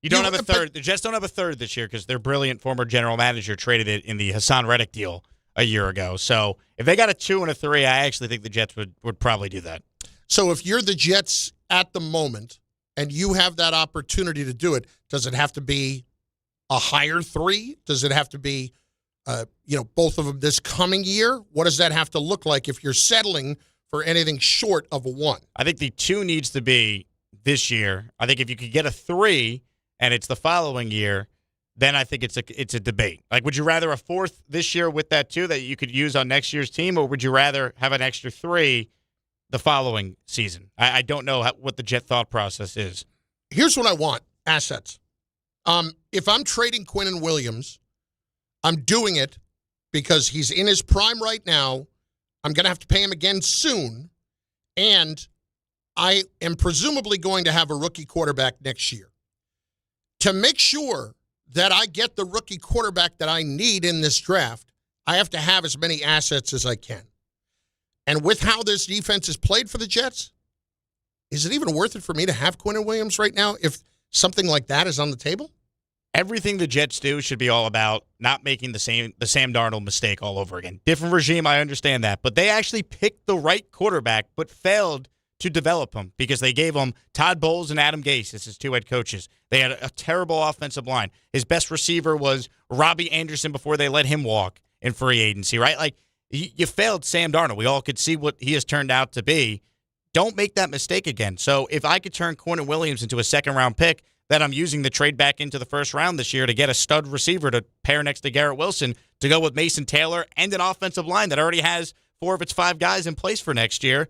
Speaker 4: You don't have a third. The Jets don't have a third this year because their brilliant former general manager traded it in the Hassan Reddick deal a year ago. So if they got a 2 and a 3, I actually think the Jets would probably do that.
Speaker 3: So if you're the Jets at the moment and you have that opportunity to do it, does it have to be a higher 3? Does it have to be, both of them this coming year? What does that have to look like if you're settling for anything short of a 1?
Speaker 4: I think the 2 needs to be this year. I think if you could get a 3 and it's the following year, then I think it's a debate. Like, would you rather a 4th this year with that 2 that you could use on next year's team, or would you rather have an extra 3 the following season? I don't know what the Jet thought process is.
Speaker 3: Here's what I want: assets. If I'm trading Quinnen Williams, I'm doing it because he's in his prime right now. I'm going to have to pay him again soon, and I am presumably going to have a rookie quarterback next year. To make sure that I get the rookie quarterback that I need in this draft, I have to have as many assets as I can. And with how this defense is played for the Jets, is it even worth it for me to have Quinnen Williams right now if something like that is on the table?
Speaker 4: Everything the Jets do should be all about not making the Sam Darnold mistake all over again. Different regime, I understand that. But they actually picked the right quarterback but failed to develop him because they gave him Todd Bowles and Adam Gase as his two head coaches. They had a terrible offensive line. His best receiver was Robbie Anderson before they let him walk in free agency, right? Like, you failed Sam Darnold. We all could see what he has turned out to be. Don't make that mistake again. So if I could turn Quinnen Williams into a second-round pick that I'm using to trade back into the first round this year to get a stud receiver to pair next to Garrett Wilson to go with Mason Taylor and an offensive line that already has 4 of its 5 guys in place for next year,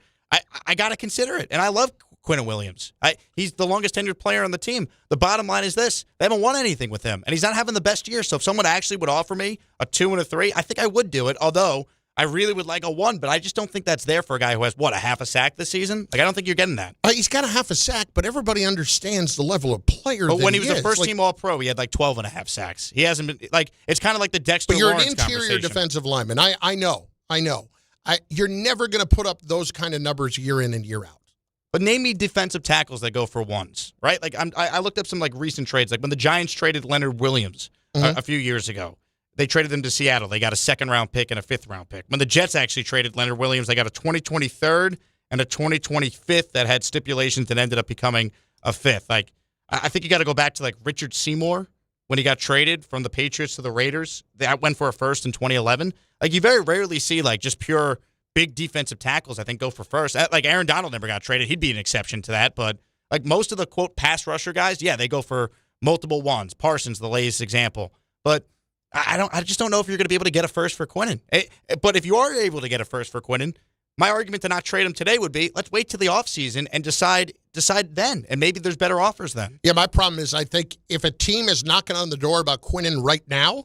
Speaker 4: I got to consider it. And I love Quinnen Williams. He's the longest tenured player on the team. The bottom line is this. They haven't won anything with him, and he's not having the best year. So if someone actually would offer me a 2 and a 3, I think I would do it, although I really would like a 1, but I just don't think that's there for a guy who has, a half a sack this season? Like, I don't think you're getting that.
Speaker 3: He's got a half a sack, but everybody understands the level of player
Speaker 4: But
Speaker 3: that
Speaker 4: when he was
Speaker 3: is.
Speaker 4: a first-team All-Pro, he had 12 and a half sacks. He hasn't been, it's kind of like the Dexter
Speaker 3: But you're
Speaker 4: Lawrence
Speaker 3: an interior
Speaker 4: conversation.
Speaker 3: defensive lineman. I know. You're never going to put up those kind of numbers year in and year out.
Speaker 4: But name me defensive tackles that go for 1s, right? Like I looked up some recent trades, like when the Giants traded Leonard Williams a few years ago. They traded him to Seattle. They got a 2nd-round pick and a 5th-round pick. When the Jets actually traded Leonard Williams, they got a 2023 and a 2025 that had stipulations that ended up becoming a 5th. I think you got to go back to Richard Seymour when he got traded from the Patriots to the Raiders. That went for a 1st in 2011. You very rarely see just pure big defensive tackles, I think, go for 1st. Aaron Donald never got traded. He'd be an exception to that. But most of the, quote, pass rusher guys, yeah, they go for multiple 1s. Parsons, the latest example. But I just don't know if you're going to be able to get a 1st for Quinnen. But if you are able to get a 1st for Quinnen, my argument to not trade him today would be let's wait till the offseason and decide then. And maybe there's better offers then.
Speaker 3: Yeah, my problem is I think if a team is knocking on the door about Quinnen right now,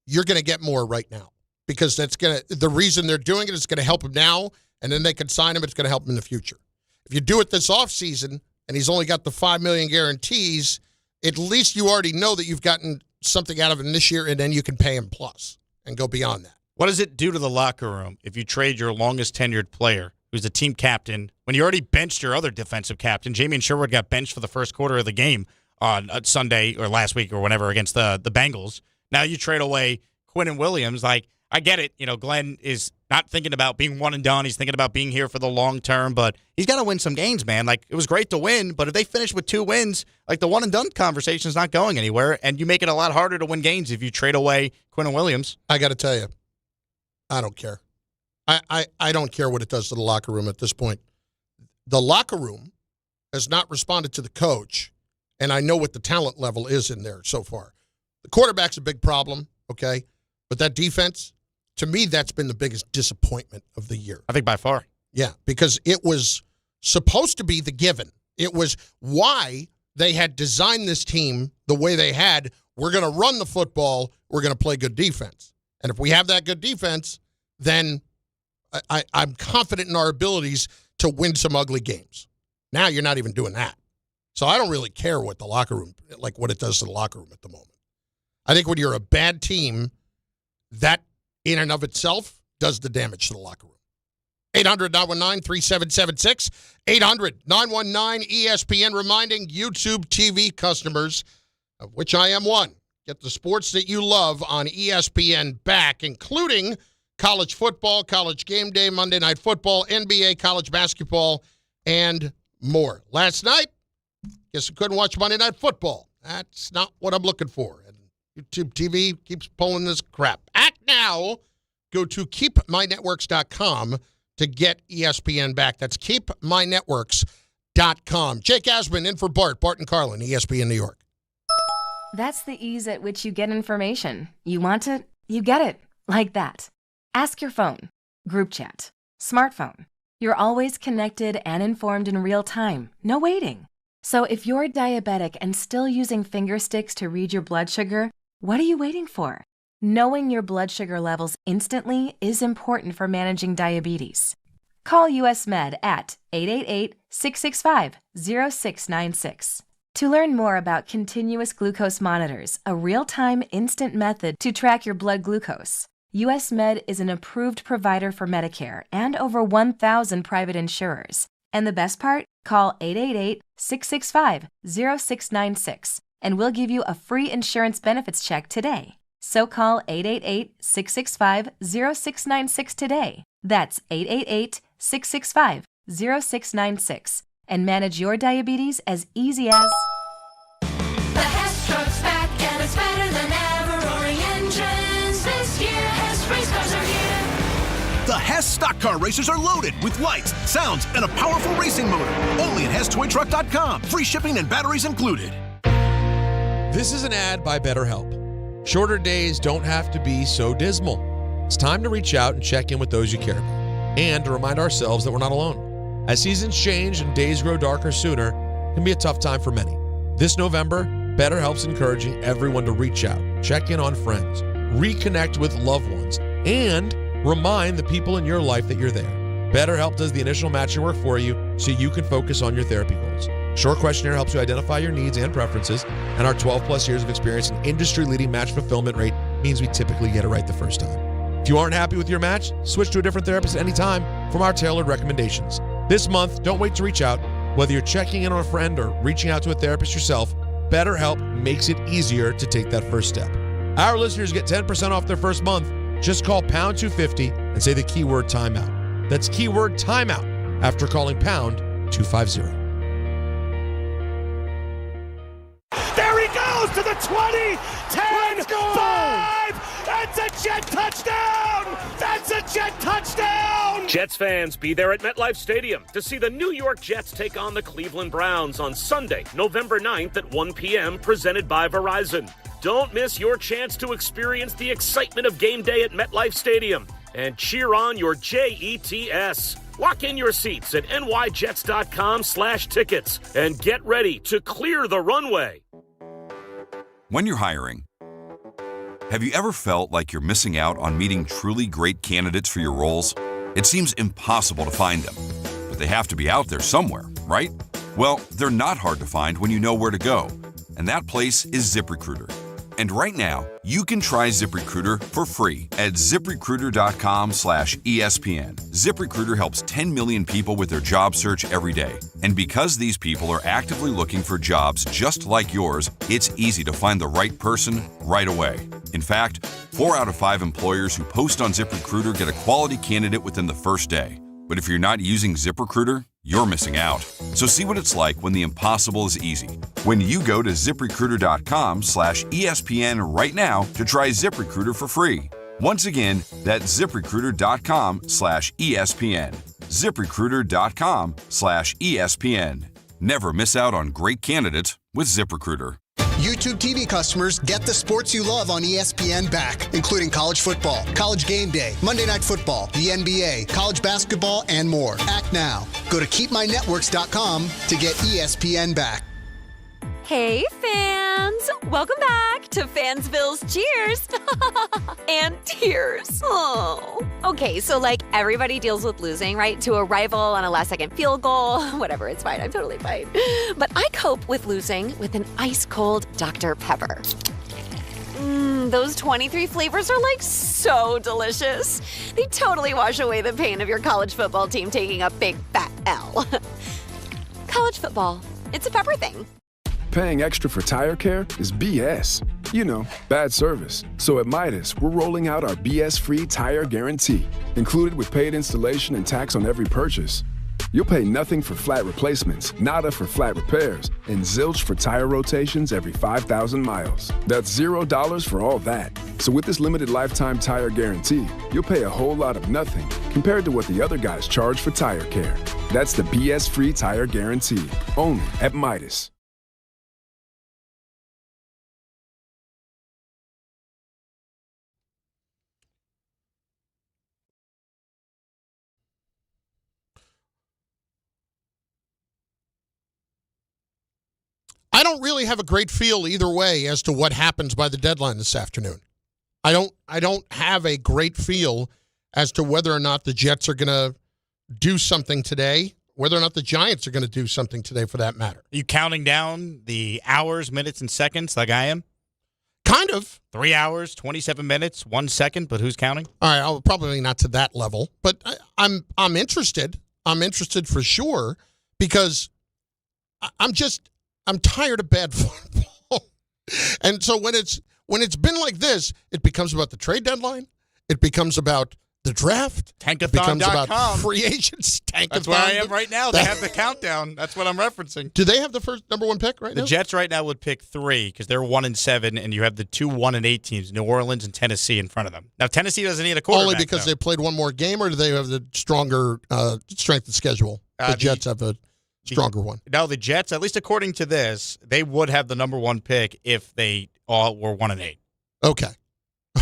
Speaker 3: you're going to get more right now. Because the reason they're doing it is going to help him now, and then they can sign him. It's going to help him in the future. If you do it this offseason and he's only got the $5 million guarantees, at least you already know that you've gotten something out of him this year, and then you can pay him plus and go beyond that.
Speaker 4: What does it do to the locker room if you trade your longest tenured player, who's the team captain, when you already benched your other defensive captain? Jamie Sherwood got benched for the first quarter of the game on Sunday or last week or whenever against the Bengals. Now you trade away Quinnen Williams. I get it. Glenn is not thinking about being one and done. He's thinking about being here for the long term, but he's got to win some games, man. It was great to win, but if they finish with 2 wins, the one and done conversation is not going anywhere, and you make it a lot harder to win games if you trade away Quinnen Williams.
Speaker 3: I got to tell you, I don't care. I don't care what it does to the locker room at this point. The locker room has not responded to the coach, and I know what the talent level is in there so far. The quarterback's a big problem, okay? But that defense, to me, that's been the biggest disappointment of the year.
Speaker 4: I think by far.
Speaker 3: Yeah, because it was supposed to be the given. It was why they had designed this team the way they had. We're going to run the football. We're going to play good defense. And if we have that good defense, then I'm confident in our abilities to win some ugly games. Now you're not even doing that. So I don't really care what the locker room, what it does to the locker room at the moment. I think when you're a bad team, that in and of itself does the damage to the locker room. 800-919-3776. 800-919-ESPN, reminding YouTube TV customers, of which I am one, get the sports that you love on ESPN back, including college football, college game day, Monday Night Football, NBA, college basketball, and more. Last night, guess I couldn't watch Monday Night Football. That's not what I'm looking for. And YouTube TV keeps pulling this crap. Act now. Go to keepmynetworks.com to get ESPN back. That's keepmynetworks.com. Jake Asman in for Bart and Carlin, ESPN New York.
Speaker 10: That's the ease at which you get information. You want it, you get it. Like that. Ask your phone. Group chat. Smartphone. You're always connected and informed in real time. No waiting. So if you're diabetic and still using finger sticks to read your blood sugar, what are you waiting for? Knowing your blood sugar levels instantly is important for managing diabetes. Call US Med at 888-665-0696. To learn more about continuous glucose monitors, a real-time instant method to track your blood glucose, US Med is an approved provider for Medicare and over 1,000 private insurers. And the best part? Call 888-665-0696 and we'll give you a free insurance benefits check today. So call 888-665-0696 today. That's 888-665-0696. 0696 and manage your diabetes as easy as...
Speaker 11: The Hess truck's back and it's better than ever. Roaring engines this year. Hess race cars are here.
Speaker 12: The Hess stock car racers are loaded with lights, sounds, and a powerful racing motor. Only at HessToyTruck.com. Free shipping and batteries included.
Speaker 14: This is an ad by BetterHelp. Shorter days don't have to be so dismal. It's time to reach out and check in with those you care about, and to remind ourselves that we're not alone. As seasons change and days grow darker sooner, it can be a tough time for many. This November, BetterHelp's encouraging everyone to reach out, check in on friends, reconnect with loved ones, and remind the people in your life that you're there. BetterHelp does the initial matching work for you so you can focus on your therapy goals. Short questionnaire helps you identify your needs and preferences, and our 12-plus years of experience and industry-leading match fulfillment rate means we typically get it right the first time. If you aren't happy with your match, switch to a different therapist at any time from our tailored recommendations. This month, don't wait to reach out. Whether you're checking in on a friend or reaching out to a therapist yourself, BetterHelp makes it easier to take that first step. Our listeners get 10% off their first month. Just call pound 250 and say the keyword timeout. That's keyword timeout after calling pound 250.
Speaker 11: There he goes to the 20, 10, 5. That's a Jet touchdown. That's a Jet touchdown.
Speaker 16: Jets fans, be there at MetLife Stadium to see the New York Jets take on the Cleveland Browns on Sunday, November 9th at 1 p.m., presented by Verizon. Don't miss your chance to experience the excitement of game day at MetLife Stadium and cheer on your Jets. Lock in your seats at nyjets.com/tickets and get ready to clear the runway.
Speaker 24: When you're hiring, have you ever felt like you're missing out on meeting truly great candidates for your roles? It seems impossible to find them, but they have to be out there somewhere, right? Well, they're not hard to find when you know where to go, and that place is ZipRecruiter. And right now, you can try ZipRecruiter for free at ZipRecruiter.com/ESPN. ZipRecruiter helps 10 million people with their job search every day. And because these people are actively looking for jobs just like yours, it's easy to find the right person right away. In fact, 4 out of 5 employers who post on ZipRecruiter get a quality candidate within the first day. But if you're not using ZipRecruiter, you're missing out. So see what it's like when the impossible is easy. When you go to ZipRecruiter.com/ESPN right now to try ZipRecruiter for free. Once again, that's ZipRecruiter.com/ESPN. ZipRecruiter.com/ESPN. Never miss out on great candidates with ZipRecruiter.
Speaker 25: YouTube TV customers, get the sports you love on ESPN back, including college football, college game day, Monday Night Football, the NBA, college basketball, and more. Act now. Go to keepmynetworks.com to get ESPN back.
Speaker 26: Hey, fans! Welcome back to Fansville's Cheers and Tears. Oh. Okay, so like everybody deals with losing, right? To a rival on a last-second field goal. Whatever, it's fine. I'm totally fine. But I cope with losing with an ice-cold Dr. Pepper. Those 23 flavors are like so delicious. They totally wash away the pain of your college football team taking a big fat L. College football, it's a pepper thing.
Speaker 27: Paying extra for tire care is BS. You know, bad service. So at Midas, we're rolling out our BS-free tire guarantee, included with paid installation and tax on every purchase. You'll pay nothing for flat replacements, nada for flat repairs, and zilch for tire rotations every 5,000 miles. That's $0 for all that. So with this limited lifetime tire guarantee, you'll pay a whole lot of nothing compared to what the other guys charge for tire care. That's the BS-free tire guarantee, only at Midas.
Speaker 3: I don't really have a great feel either way as to what happens by the deadline this afternoon. I don't have a great feel as to whether or not the Jets are going to do something today, whether or not the Giants are going to do something today for that matter.
Speaker 4: Are you counting down the hours, minutes, and seconds like I am?
Speaker 3: Kind of.
Speaker 4: 3 hours, 27 minutes, 1 second, but who's counting?
Speaker 3: All right, I'll probably not to that level, but I'm interested. I'm interested for sure because I'm tired of bad football. And so when it's been like this, it becomes about the trade deadline. It becomes about the draft.
Speaker 4: Tankathon.com.
Speaker 3: Becomes about free agents. Tankathon.
Speaker 4: That's where I am right now. They have the countdown. That's what I'm referencing.
Speaker 3: Do they have the first number 1 pick right now?
Speaker 4: The Jets right now would pick 3 because they're 1-7, and you have the 2 1-8 teams, New Orleans and Tennessee, in front of them. Now Tennessee doesn't need a quarterback.
Speaker 3: Only because they played one more game, or do they have the stronger strength of schedule? The Jets have a stronger one.
Speaker 4: No, the Jets, at least according to this, they would have the number 1 pick if they all were 1-8.
Speaker 3: Okay,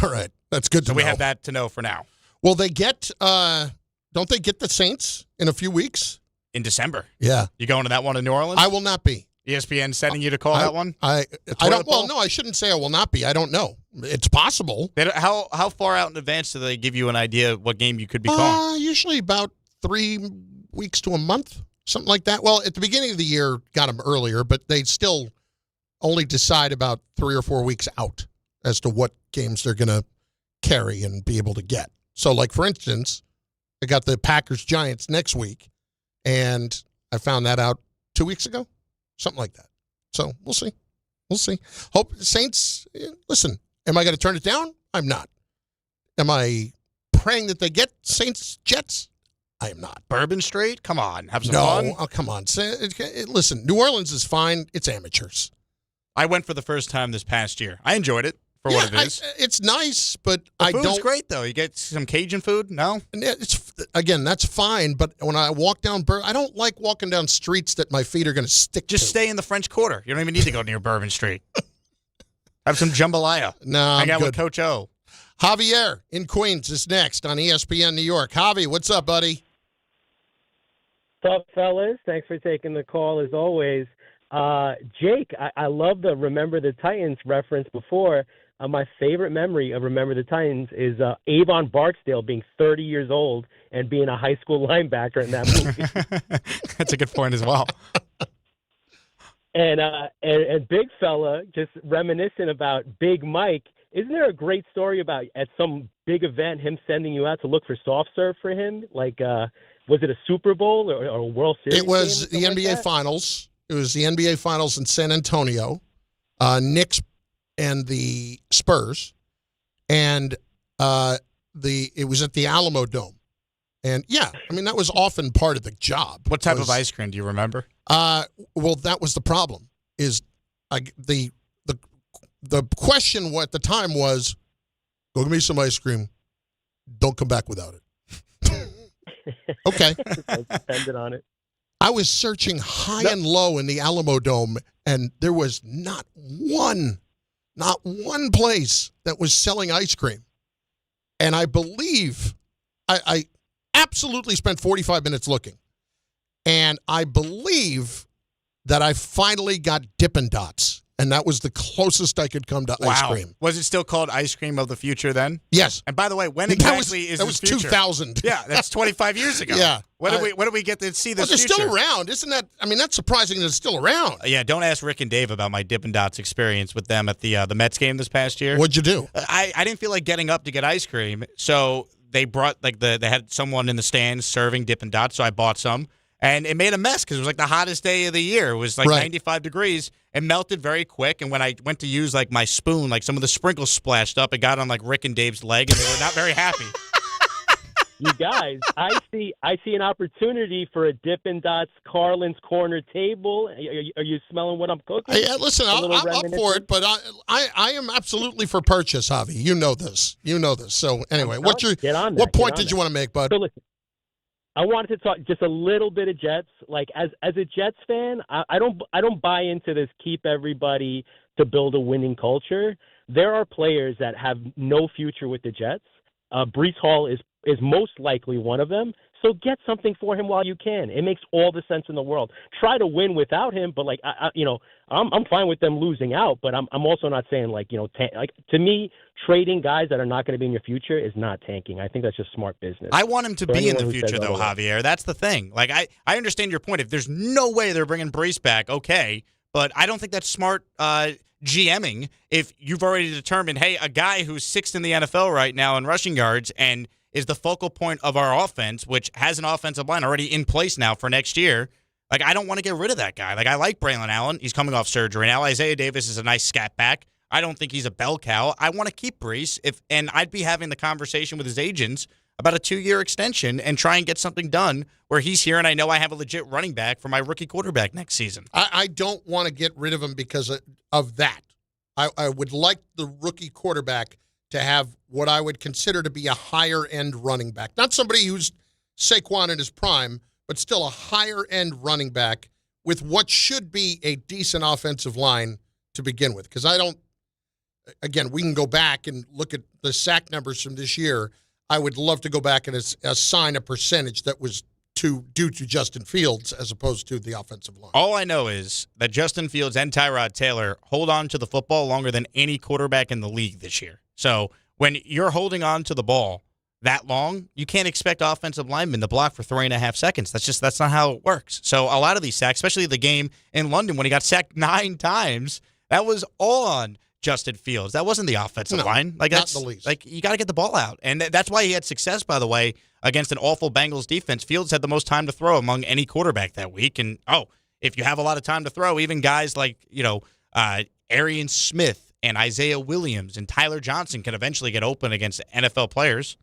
Speaker 3: all right, that's good to know.
Speaker 4: So we have that to know for now.
Speaker 3: Will they get? Don't they get the Saints in a few weeks?
Speaker 4: In December.
Speaker 3: Yeah.
Speaker 4: You going to that one in New Orleans?
Speaker 3: I will not be.
Speaker 4: ESPN sending you to call that one?
Speaker 3: I don't. Well, no, I shouldn't say I will not be. I don't know. It's possible.
Speaker 4: How far out in advance do they give you an idea of what game you could be calling?
Speaker 3: Usually about 3 weeks to a month, something like that. Well, at the beginning of the year, got them earlier, but they still only decide about 3 or 4 weeks out as to what games they're going to carry and be able to get. So, like, for instance, I got the Packers-Giants next week, and I found that out 2 weeks ago, something like that. So, we'll see. We'll see. Hope Saints, listen, am I going to turn it down? I'm not. Am I praying that they get Saints-Jets? I am not.
Speaker 4: Bourbon Street? Come on. Have some fun.
Speaker 3: No, come on. Listen, New Orleans is fine. It's amateurs.
Speaker 4: I went for the first time this past year. I enjoyed it. For what it is.
Speaker 3: It's nice, but
Speaker 4: the food's great, though. You get some Cajun food? No?
Speaker 3: Again, that's fine, but when I walk down I don't like walking down streets that my feet are going to stick to.
Speaker 4: Just stay in the French Quarter. You don't even need to go near Bourbon Street. Have some jambalaya.
Speaker 3: No,
Speaker 4: Hang out
Speaker 3: good.
Speaker 4: with Coach O.
Speaker 3: Javier in Queens is next on ESPN New York. Javi, what's up, buddy?
Speaker 5: What's up, fellas? Thanks for taking the call, as always. Jake, I love the Remember the Titans reference before. My favorite memory of Remember the Titans is Avon Barksdale being 30 years old and being a high school linebacker in that movie.
Speaker 4: That's a good point as well.
Speaker 5: And Big Fella, just reminiscent about Big Mike, isn't there a great story about at some big event him sending you out to look for soft serve for him? Like, was it a Super Bowl or a World Series?
Speaker 3: It was the NBA
Speaker 5: like
Speaker 3: Finals. It was the NBA Finals in San Antonio. Knicks and the Spurs, and it was at the Alamo Dome, and yeah, I mean that was often part of the job.
Speaker 4: What type of ice cream do you remember?
Speaker 3: Well, that was the problem. Is the question at the time was, go get me some ice cream. Don't come back without it. Okay.
Speaker 5: Depended on it.
Speaker 3: I was searching high and low in the Alamo Dome, and there was not one place that was selling ice cream. And I believe I absolutely spent 45 minutes looking. And I believe that I finally got Dippin' Dots. And that was the closest I could come to ice cream.
Speaker 4: Was it still called Ice Cream of the Future then?
Speaker 3: Yes.
Speaker 4: And by the way, when exactly is
Speaker 3: that
Speaker 4: this
Speaker 3: was
Speaker 4: future?
Speaker 3: 2000.
Speaker 4: Yeah, that's 25 years ago.
Speaker 3: Yeah.
Speaker 4: When did we get to see this
Speaker 3: they're
Speaker 4: future?
Speaker 3: still around. Isn't that, I mean, that's surprising that it's still around.
Speaker 4: Yeah, don't ask Rick and Dave about my Dippin' Dots experience with them at the Mets game this past year.
Speaker 3: What'd you do?
Speaker 4: I didn't feel like getting up to get ice cream, so they brought, they had someone in the stands serving Dippin' Dots, so I bought some. And it made a mess because it was like the hottest day of the year. It was like 95 degrees. It melted very quick. And when I went to use like my spoon, like some of the sprinkles splashed up. It got on like Rick and Dave's leg, and they were not very happy.
Speaker 5: You guys, I see an opportunity for a Dippin' Dots Carlin's Corner table. Are you smelling what I'm cooking?
Speaker 3: Hey, listen, I'm up for it, but I am absolutely for purchase, Javi. You know this. So anyway, what point did you want to make, bud?
Speaker 5: So listen, I wanted to talk just a little bit of Jets. Like as a Jets fan, I don't buy into this keep everybody to build a winning culture. There are players that have no future with the Jets. Breece Hall is most likely one of them. So get something for him while you can. It makes all the sense in the world. Try to win without him, but I'm fine with them losing out. But I'm also not saying to me, trading guys that are not going to be in your future is not tanking. I think that's just smart business.
Speaker 4: I want him to be in the future, though, Javier. That's the thing. Like I understand your point. If there's no way they're bringing Breece back, okay, but I don't think that's smart GMing. If you've already determined, hey, a guy who's sixth in the NFL right now in rushing yards and is the focal point of our offense, which has an offensive line already in place now for next year. Like, I don't want to get rid of that guy. Like, I like Braylon Allen. He's coming off surgery now. Isaiah Davis is a nice scat back. I don't think he's a bell cow. I want to keep Brees, and I'd be having the conversation with his agents about a 2-year extension and try and get something done where he's here and I know I have a legit running back for my rookie quarterback next season.
Speaker 3: I don't want to get rid of him because of that. I would like the rookie quarterback to have what I would consider to be a higher-end running back. Not somebody who's Saquon in his prime, but still a higher-end running back with what should be a decent offensive line to begin with. Because again, we can go back and look at the sack numbers from this year. I would love to go back and assign a percentage that was due to Justin Fields as opposed to the offensive line.
Speaker 4: All I know is that Justin Fields and Tyrod Taylor hold on to the football longer than any quarterback in the league this year. So when you're holding on to the ball that long, you can't expect offensive linemen to block for 3.5 seconds. That's not how it works. So a lot of these sacks, especially the game in London when he got sacked 9 times, that was all on Justin Fields. That wasn't the offensive line. That's
Speaker 3: not the least.
Speaker 4: You got to get the ball out. And that's why he had success, by the way, against an awful Bengals defense. Fields had the most time to throw among any quarterback that week. And, if you have a lot of time to throw, even guys like, Arian Smith and Isaiah Williams and Tyler Johnson can eventually get open against NFL players.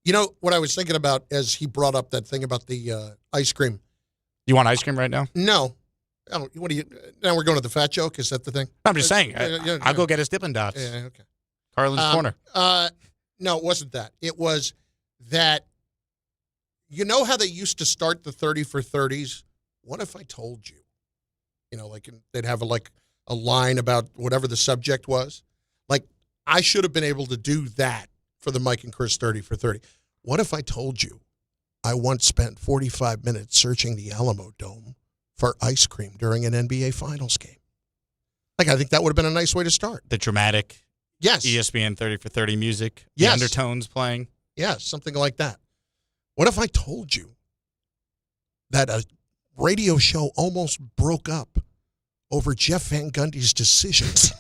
Speaker 3: You know what I was thinking about as he brought up that thing about the ice cream?
Speaker 4: You want ice cream right now?
Speaker 3: No. Now we're going to the fat joke? Is that the thing?
Speaker 4: I'm just saying. I'll go get his Dippin' Dots.
Speaker 3: Yeah, okay.
Speaker 4: Carlin's Corner.
Speaker 3: No, it wasn't that. It was that, you know how they used to start the 30 for 30s? What if I told you? They'd have a line about whatever the subject was. I should have been able to do that for the Mike and Chris 30 for 30. What if I told you I once spent 45 minutes searching the Alamo Dome for ice cream during an NBA Finals game? I think that would have been a nice way to start.
Speaker 4: The dramatic ESPN 30 for 30 music, the undertones playing.
Speaker 3: Yes, something like that. What if I told you that a radio show almost broke up over Jeff Van Gundy's decisions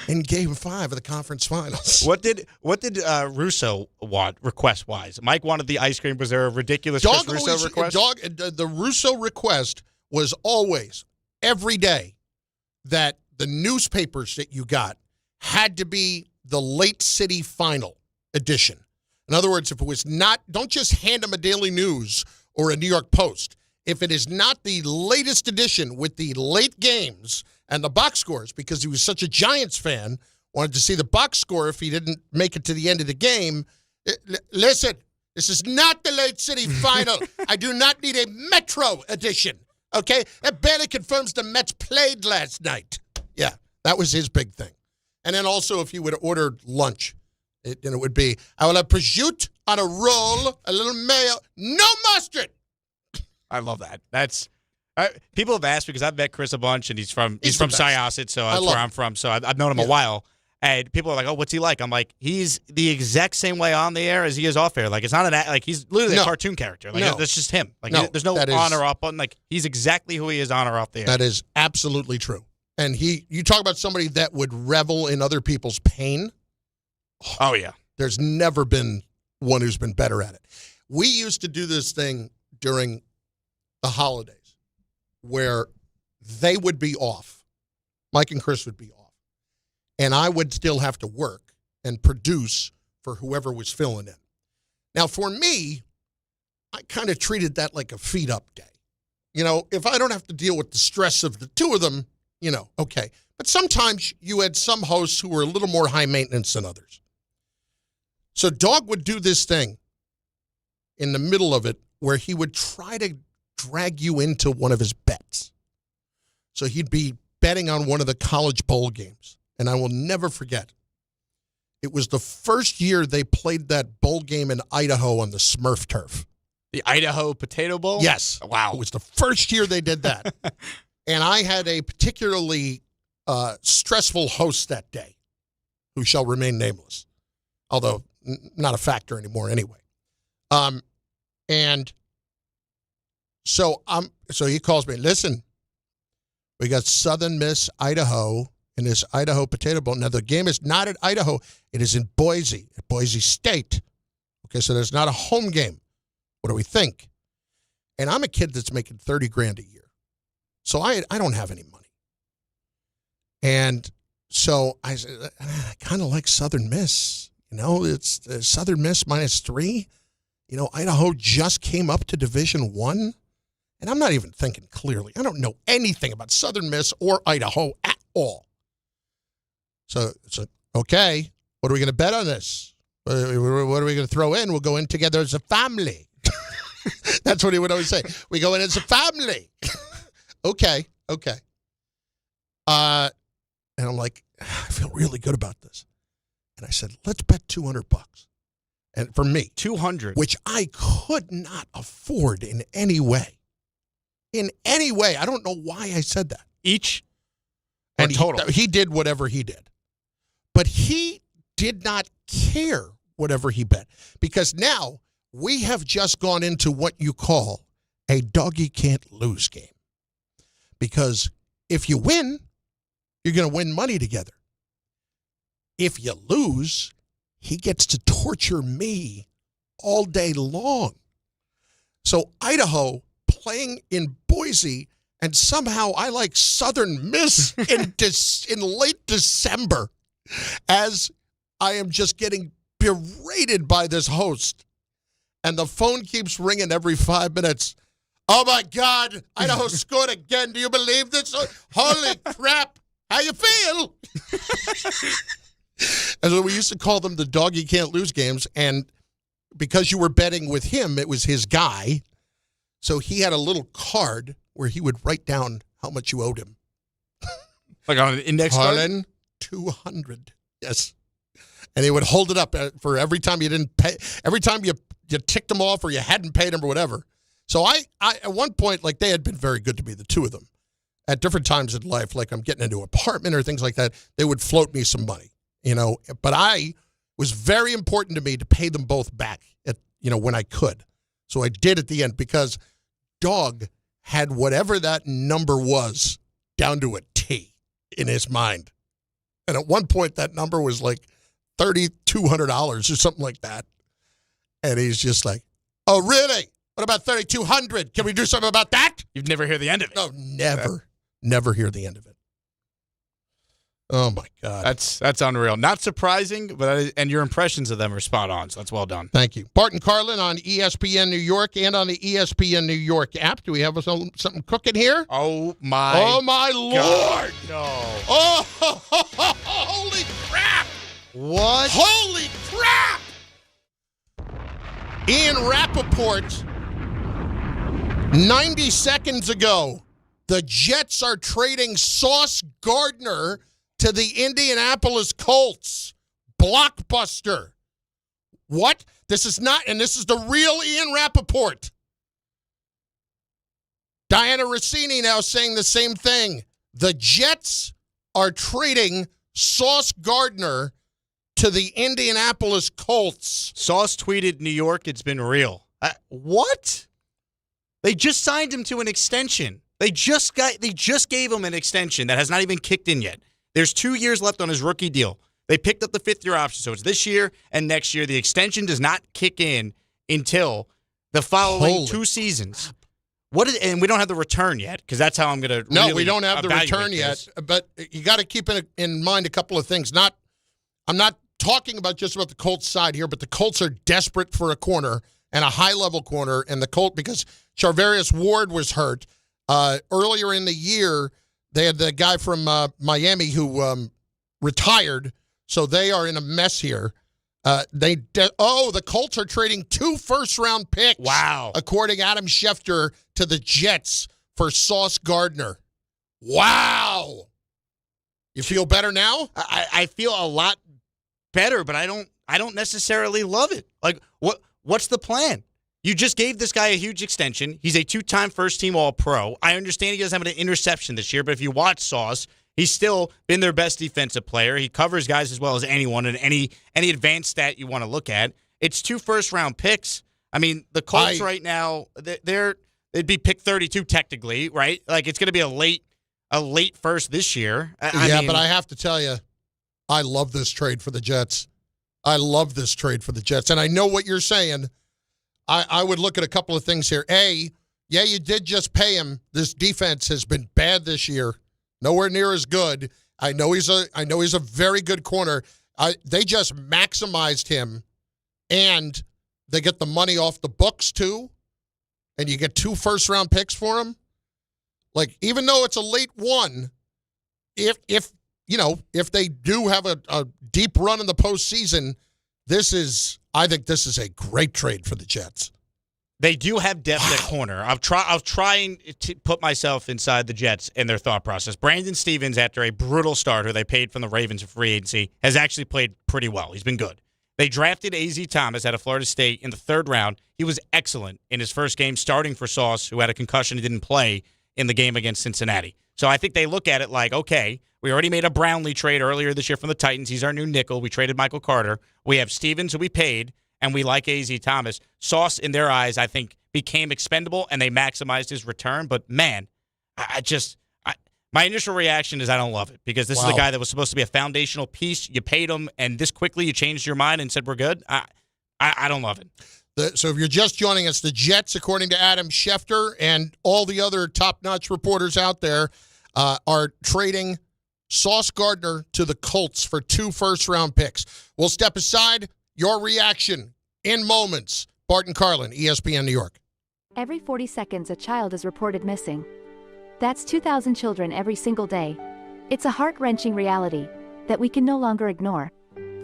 Speaker 3: in Game 5 of the conference finals?
Speaker 4: What did Russo want request-wise? Mike wanted the ice cream. Was there a ridiculous Russo request?
Speaker 3: The Russo request was always, every day, that the newspapers that you got had to be the late city final edition. In other words, if it was not, don't just hand them a Daily News or a New York Post. If it is not the latest edition with the late games and the box scores, because he was such a Giants fan, wanted to see the box score if he didn't make it to the end of the game. Listen, this is not the late city final. I do not need a Metro edition, okay? That barely confirms the Mets played last night. Yeah, that was his big thing. And then also if you would order lunch, it would be, I will have prosciutto on a roll, a little mayo, no mustard.
Speaker 4: I love that. That's people have asked because I've met Chris a bunch, and he's from Syosset, so that's where I'm from. So I've known him a while. And people are like, "Oh, what's he like?" I'm like, "He's the exact same way on the air as he is off air. It's not he's literally a cartoon character. That's just him. There's no on or off button. He's exactly who he is on or off the air."
Speaker 3: That is absolutely true. And you talk about somebody that would revel in other people's pain.
Speaker 4: Oh yeah,
Speaker 3: there's never been one who's been better at it. We used to do this thing during the holidays where they would be off. Mike and Chris would be off. And I would still have to work and produce for whoever was filling in. Now, for me, I kind of treated that like a feed-up day. If I don't have to deal with the stress of the two of them, okay. But sometimes you had some hosts who were a little more high maintenance than others. So Dog would do this thing in the middle of it where he would try to drag you into one of his bets. So he'd be betting on one of the college bowl games. And I will never forget. It was the first year they played that bowl game in Idaho on the Smurf turf.
Speaker 4: The Idaho Potato Bowl?
Speaker 3: Yes.
Speaker 4: Wow.
Speaker 3: It was the first year they did that. And I had a particularly stressful host that day who shall remain nameless, although not a factor anymore anyway. And so he calls me, listen, we got Southern Miss Idaho in this Idaho Potato Bowl. Now, the game is not at Idaho. It is in Boise, at Boise State. Okay, so there's not a home game. What do we think? And I'm a kid that's making $30,000 a year. So I don't have any money. And so I said, I kind of like Southern Miss. It's Southern Miss -3. Idaho just came up to Division I. And I'm not even thinking clearly. I don't know anything about Southern Miss or Idaho at all. So okay, what are we going to bet on this? What are we going to throw in? We'll go in together as a family. That's what he would always say. We go in as a family. Okay. And I'm like, I feel really good about this. And I said, let's bet $200. And for me,
Speaker 4: $200,
Speaker 3: which I could not afford in any way. In any way. I don't know why I said that.
Speaker 4: Each?
Speaker 3: And
Speaker 4: total?
Speaker 3: He did whatever he did. But he did not care whatever he bet. Because now we have just gone into what you call a doggy can't lose game. Because if you win, you're going to win money together. If you lose, he gets to torture me all day long. So Idaho playing in Boise, and somehow I like Southern Miss in late December as I am just getting berated by this host. And the phone keeps ringing every 5 minutes. Oh, my God, Idaho scored again. Do you believe this? Holy crap. How you feel? And so we used to call them the dog you can't lose games. And because you were betting with him, it was his guy. So he had a little card where he would write down how much you owed him.
Speaker 4: Like on an index
Speaker 3: card? 200. Yes. And he would hold it up for every time you didn't pay, every time you ticked him off or you hadn't paid him or whatever. So I at one point, like, they had been very good to me, the two of them. At different times in life, like I'm getting into an apartment or things like that, they would float me some money, But I was very important to me to pay them both back when I could. So I did at the end because Dog had whatever that number was down to a T in his mind. And at one point, that number was like $3,200 or something like that. And he's just like, oh, really? What about $3,200? Can we do something about that?
Speaker 4: You'd never hear the end of it.
Speaker 3: No, never. Never hear the end of it. Oh, my God.
Speaker 4: That's unreal. Not surprising, and your impressions of them are spot on, so that's well done.
Speaker 3: Thank you. Bart Carlin on ESPN New York and on the ESPN New York app. Do we have something cooking here?
Speaker 4: Oh, my
Speaker 3: Lord.
Speaker 4: No.
Speaker 3: Oh, holy crap.
Speaker 4: What?
Speaker 3: Holy crap. Ian Rappaport, 90 seconds ago, the Jets are trading Sauce Gardner to the Indianapolis Colts. Blockbuster. What? This is not, and this is the real Ian Rappaport. Dianna Russini now saying the same thing. The Jets are trading Sauce Gardner to the Indianapolis Colts.
Speaker 4: Sauce tweeted, New York, it's been real. What? They just signed him to an extension. They just gave him an extension that has not even kicked in yet. There's 2 years left on his rookie deal. They picked up the fifth-year option, so it's this year and next year. The extension does not kick in until the following 2 seasons. And we don't have the return yet, because that's how I'm going to
Speaker 3: No, we don't have the return yet, but you got to keep in mind a couple of things. I'm not talking just about the Colts side here, but the Colts are desperate for a corner and a high-level corner, and the Colts, because Charvarius Ward was hurt. Earlier in the year, they had the guy from Miami who retired, so they are in a mess here. The Colts are trading 2 first-round picks.
Speaker 4: Wow.
Speaker 3: According to Adam Schefter, to the Jets for Sauce Gardner. Wow. You feel better now?
Speaker 4: I feel a lot better, but I don't necessarily love it. Like, what's the plan? You just gave this guy a huge extension. He's a 2-time first-team All-Pro. I understand he doesn't have an interception this year, but if you watch Sauce, he's still been their best defensive player. He covers guys as well as anyone, and any advanced stat you want to look at. It's 2 first-round picks. I mean, the Colts right now, they'd be pick 32 technically, right? Like, it's going to be a late first this year.
Speaker 3: But I have to tell you, I love this trade for the Jets. I love this trade for the Jets, and I know what you're saying. I would look at a couple of things here. You did just pay him. This defense has been bad this year. Nowhere near as good I know he's a very good corner. They just maximized him, and they get the money off the books too, and you get 2 first-round picks for him. Like, even though it's a late one, if they do have a deep run in the postseason, I think this is a great trade for the Jets.
Speaker 4: They do have depth at corner. I'm trying to put myself inside the Jets and their thought process. Brandon Stevens, after a brutal start, who they paid from the Ravens in free agency, has actually played pretty well. He's been good. They drafted A.Z. Thomas out of Florida State in the 3rd round. He was excellent in his first game starting for Sauce, who had a concussion and didn't play in the game against Cincinnati. So I think they look at it like, okay, we already made a Brownlee trade earlier this year from the Titans. He's our new nickel. We traded Michael Carter. We have Stevens, who we paid, and we like A.Z. Thomas. Sauce, in their eyes, I think, became expendable, and they maximized his return. But, man, my initial reaction is I don't love it, because this is a guy that was supposed to be a foundational piece. You paid him, and this quickly you changed your mind and said we're good. I don't love it.
Speaker 3: So if you're just joining us, the Jets, according to Adam Schefter and all the other top-notch reporters out there, are trading Sauce Gardner to the Colts for 2 first-round picks. We'll step aside. Your reaction in moments. Bart Carlin, ESPN New York.
Speaker 13: Every 40 seconds, a child is reported missing. That's 2,000 children every single day. It's a heart-wrenching reality that we can no longer ignore.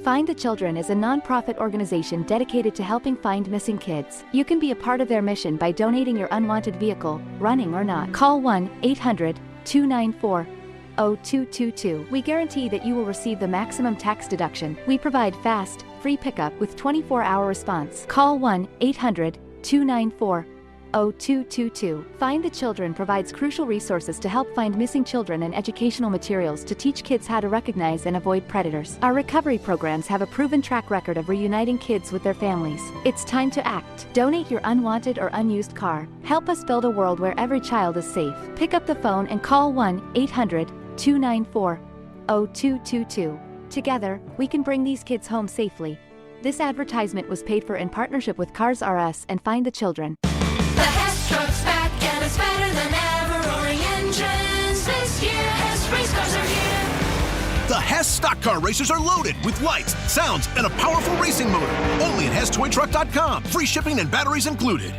Speaker 13: Find the Children is a non-profit organization dedicated to helping find missing kids. You can be a part of their mission by donating your unwanted vehicle, running or not. Call 1-800-294-0222. We guarantee that you will receive the maximum tax deduction. We provide fast, free pickup with 24-hour response. Call 1-800-294-0222. Find the Children provides crucial resources to help find missing children and educational materials to teach kids how to recognize and avoid predators. Our recovery programs have a proven track record of reuniting kids with their families. It's time to act. Donate your unwanted or unused car. Help us build a world where every child is safe. Pick up the phone and call 1-800-294-0222. Together, we can bring these kids home safely. This advertisement was paid for in partnership with Cars R Us and Find the Children.
Speaker 11: The Hess truck's back and it's better than ever. Roaring engines this year. Hess race cars are here.
Speaker 12: The Hess stock car racers are loaded with lights, sounds, and a powerful racing motor. Only at HessToyTruck.com. Free shipping and batteries included.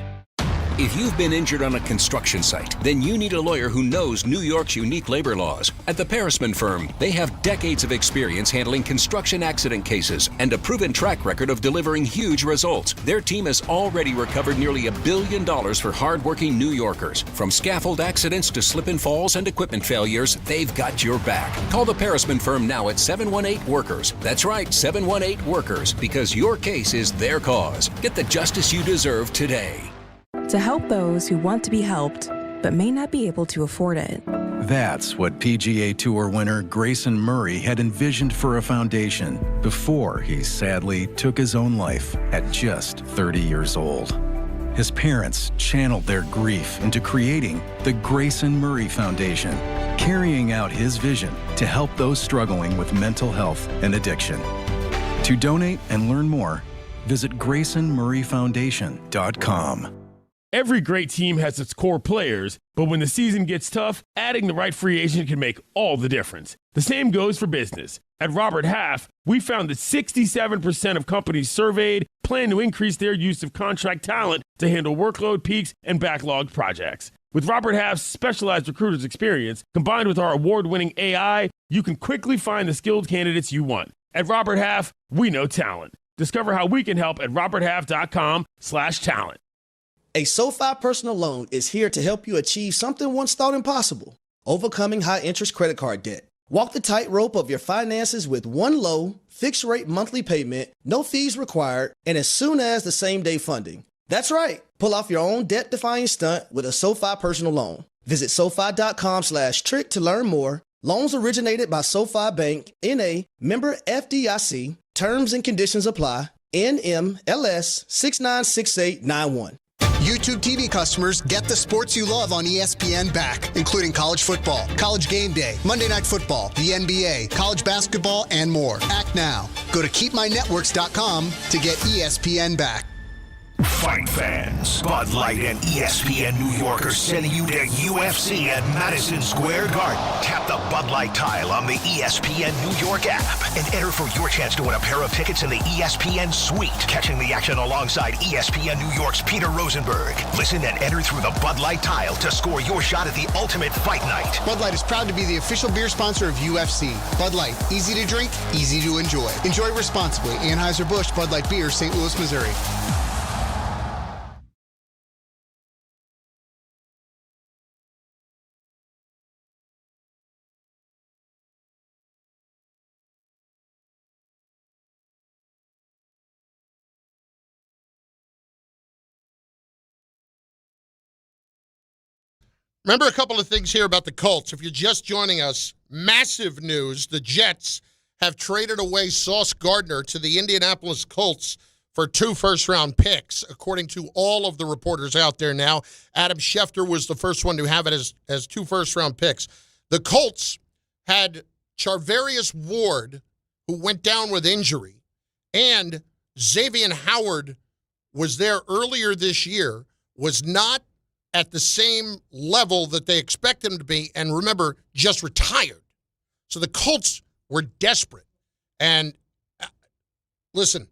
Speaker 15: If you've been injured on a construction site, then you need a lawyer who knows New York's unique labor laws. At the Parisman Firm, they have decades of experience handling construction accident cases and a proven track record of delivering huge results. Their team has already recovered nearly $1 billion for hardworking New Yorkers. From scaffold accidents to slip and falls and equipment failures, they've got your back. Call the Parisman Firm now at 718-WORKERS. That's right, 718-WORKERS, because your case is their cause. Get the justice you deserve today.
Speaker 17: To help those who want to be helped, but may not be able to afford it.
Speaker 18: That's what PGA Tour winner Grayson Murray had envisioned for a foundation before he sadly took his own life at just 30 years old. His parents channeled their grief into creating the Grayson Murray Foundation, carrying out his vision to help those struggling with mental health and addiction. To donate and learn more, visit GraysonMurrayFoundation.com.
Speaker 19: Every great team has its core players, but when the season gets tough, adding the right free agent can make all the difference. The same goes for business. At Robert Half, we found that 67% of companies surveyed plan to increase their use of contract talent to handle workload peaks and backlogged projects. With Robert Half's specialized recruiters' experience, combined with our award-winning AI, you can quickly find the skilled candidates you want. At Robert Half, we know talent. Discover how we can help at roberthalf.com/talent.
Speaker 20: A SoFi personal loan is here to help you achieve something once thought impossible: overcoming high-interest credit card debt. Walk the tightrope of your finances with one low, fixed-rate monthly payment, no fees required, and as soon as the same-day funding. That's right. Pull off your own debt-defying stunt with a SoFi personal loan. Visit SoFi.com/trick to learn more. Loans originated by SoFi Bank, N.A., member FDIC. Terms and conditions apply. NMLS 696891.
Speaker 25: YouTube TV customers, get the sports you love on ESPN back, including college football, college game day, Monday Night Football, the NBA, college basketball, and more. Act now. Go to keepmynetworks.com to get ESPN back.
Speaker 12: Fight fans, Bud Light and ESPN New York are sending you to UFC at Madison Square Garden. Tap the Bud Light tile on the ESPN New York app and enter for your chance to win a pair of tickets in the ESPN Suite. Catching the action alongside ESPN New York's Peter Rosenberg. Listen and enter through the Bud Light tile to score your shot at the ultimate fight night.
Speaker 25: Bud Light is proud to be the official beer sponsor of UFC. Bud Light, easy to drink, easy to enjoy. Enjoy responsibly. Anheuser-Busch Bud Light Beer, St. Louis, Missouri.
Speaker 3: Remember a couple of things here about the Colts. If you're just joining us, massive news. The Jets have traded away Sauce Gardner to the Indianapolis Colts for 2 first-round picks, according to all of the reporters out there now. Adam Schefter was the first one to have it as 2 first-round picks. The Colts had Charvarius Ward, who went down with injury, and Xavier Howard was there earlier this year, was not at the same level that they expect him to be, and remember, just retired. So the Colts were desperate. And listen,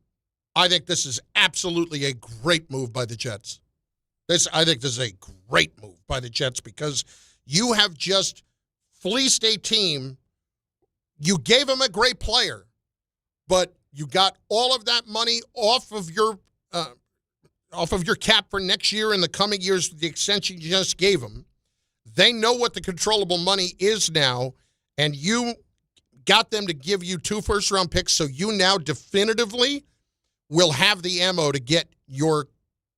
Speaker 3: I think this is absolutely a great move by the Jets. I think this is a great move by the Jets because you have just fleeced a team. You gave them a great player, but you got all of that money off of your cap for next year and the coming years, the extension you just gave them. They know what the controllable money is now, and you got them to give you 2 first-round picks, so you now definitively will have the ammo to get your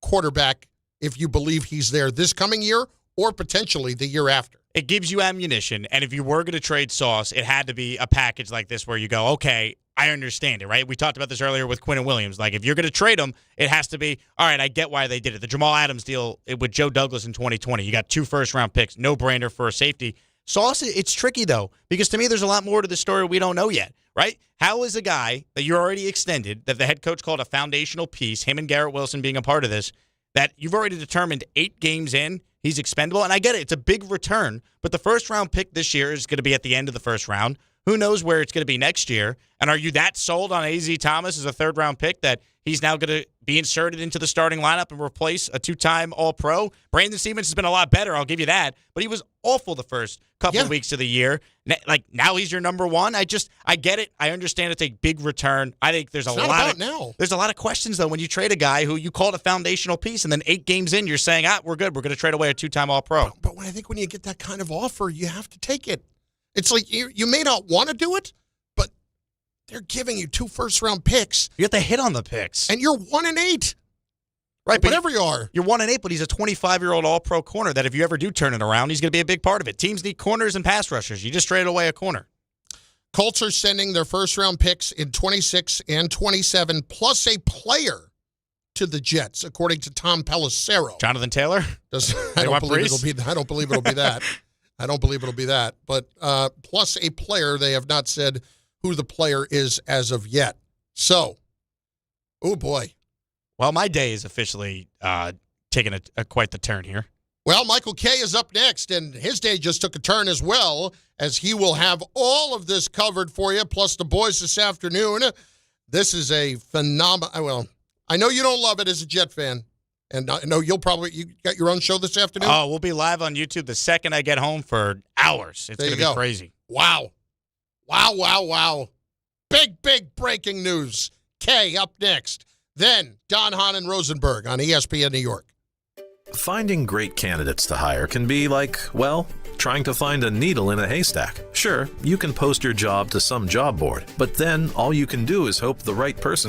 Speaker 3: quarterback if you believe he's there this coming year or potentially the year after.
Speaker 4: It gives you ammunition, and if you were going to trade Sauce, it had to be a package like this where you go, okay, I understand it, right? We talked about this earlier with Quinnen Williams. Like, if you're going to trade him, it has to be, all right, I get why they did it. The Jamal Adams deal with Joe Douglas in 2020, you got 2 first-round picks, no-brainer for a safety. Sauce, it's tricky, though, because to me there's a lot more to the story we don't know yet, right? How is a guy that you're already extended, that the head coach called a foundational piece, him and Garrett Wilson being a part of this, that you've already determined 8 games in, he's expendable? And I get it, it's a big return, but the first-round pick this year is going to be at the end of the first round. Who knows where it's going to be next year? And are you that sold on A.Z. Thomas as a third-round pick that he's now going to be inserted into the starting lineup and replace a 2-time All-Pro? Brandon Stevens has been a lot better, I'll give you that, but he was awful the first couple of weeks of the year. Like, now he's your number one. I get it. I understand it's a big return. I think there's a lot of questions, though, when you trade a guy who you called a foundational piece, and then 8 games in, you're saying, we're good. We're going to trade away a 2-time All-Pro.
Speaker 3: But I think when you get that kind of offer, you have to take it. It's like you may not want to do it, but they're giving you 2 first-round picks.
Speaker 4: You have to hit on the picks.
Speaker 3: And you're 1-8.
Speaker 4: Right,
Speaker 3: but whatever you are.
Speaker 4: You're 1-8, but he's a 25-year-old all-pro corner that if you ever do turn it around, he's going to be a big part of it. Teams need corners and pass rushers. You just traded away a corner.
Speaker 3: Colts are sending their first-round picks in 26 and 27, plus a player to the Jets, according to Tom Pelissero.
Speaker 4: Jonathan Taylor?
Speaker 3: I don't believe it'll be that. I don't believe it'll be that. But plus a player, they have not said who the player is as of yet. So, oh boy.
Speaker 4: Well, my day is officially taking quite the turn here.
Speaker 3: Well, Michael Kay is up next, and his day just took a turn as well, as he will have all of this covered for you, plus the boys this afternoon. This is a phenomenal. Well, I know you don't love it as a Jet fan. And I know you got your own show this afternoon?
Speaker 4: Oh, we'll be live on YouTube the second I get home for hours. It's going to be crazy.
Speaker 3: Wow. Big breaking news. Kay up next. Then Don Hahn and Rosenberg on ESPN New York.
Speaker 1: Finding great candidates to hire can be like, well, trying to find a needle in a haystack. Sure, you can post your job to some job board, but then all you can do is hope the right person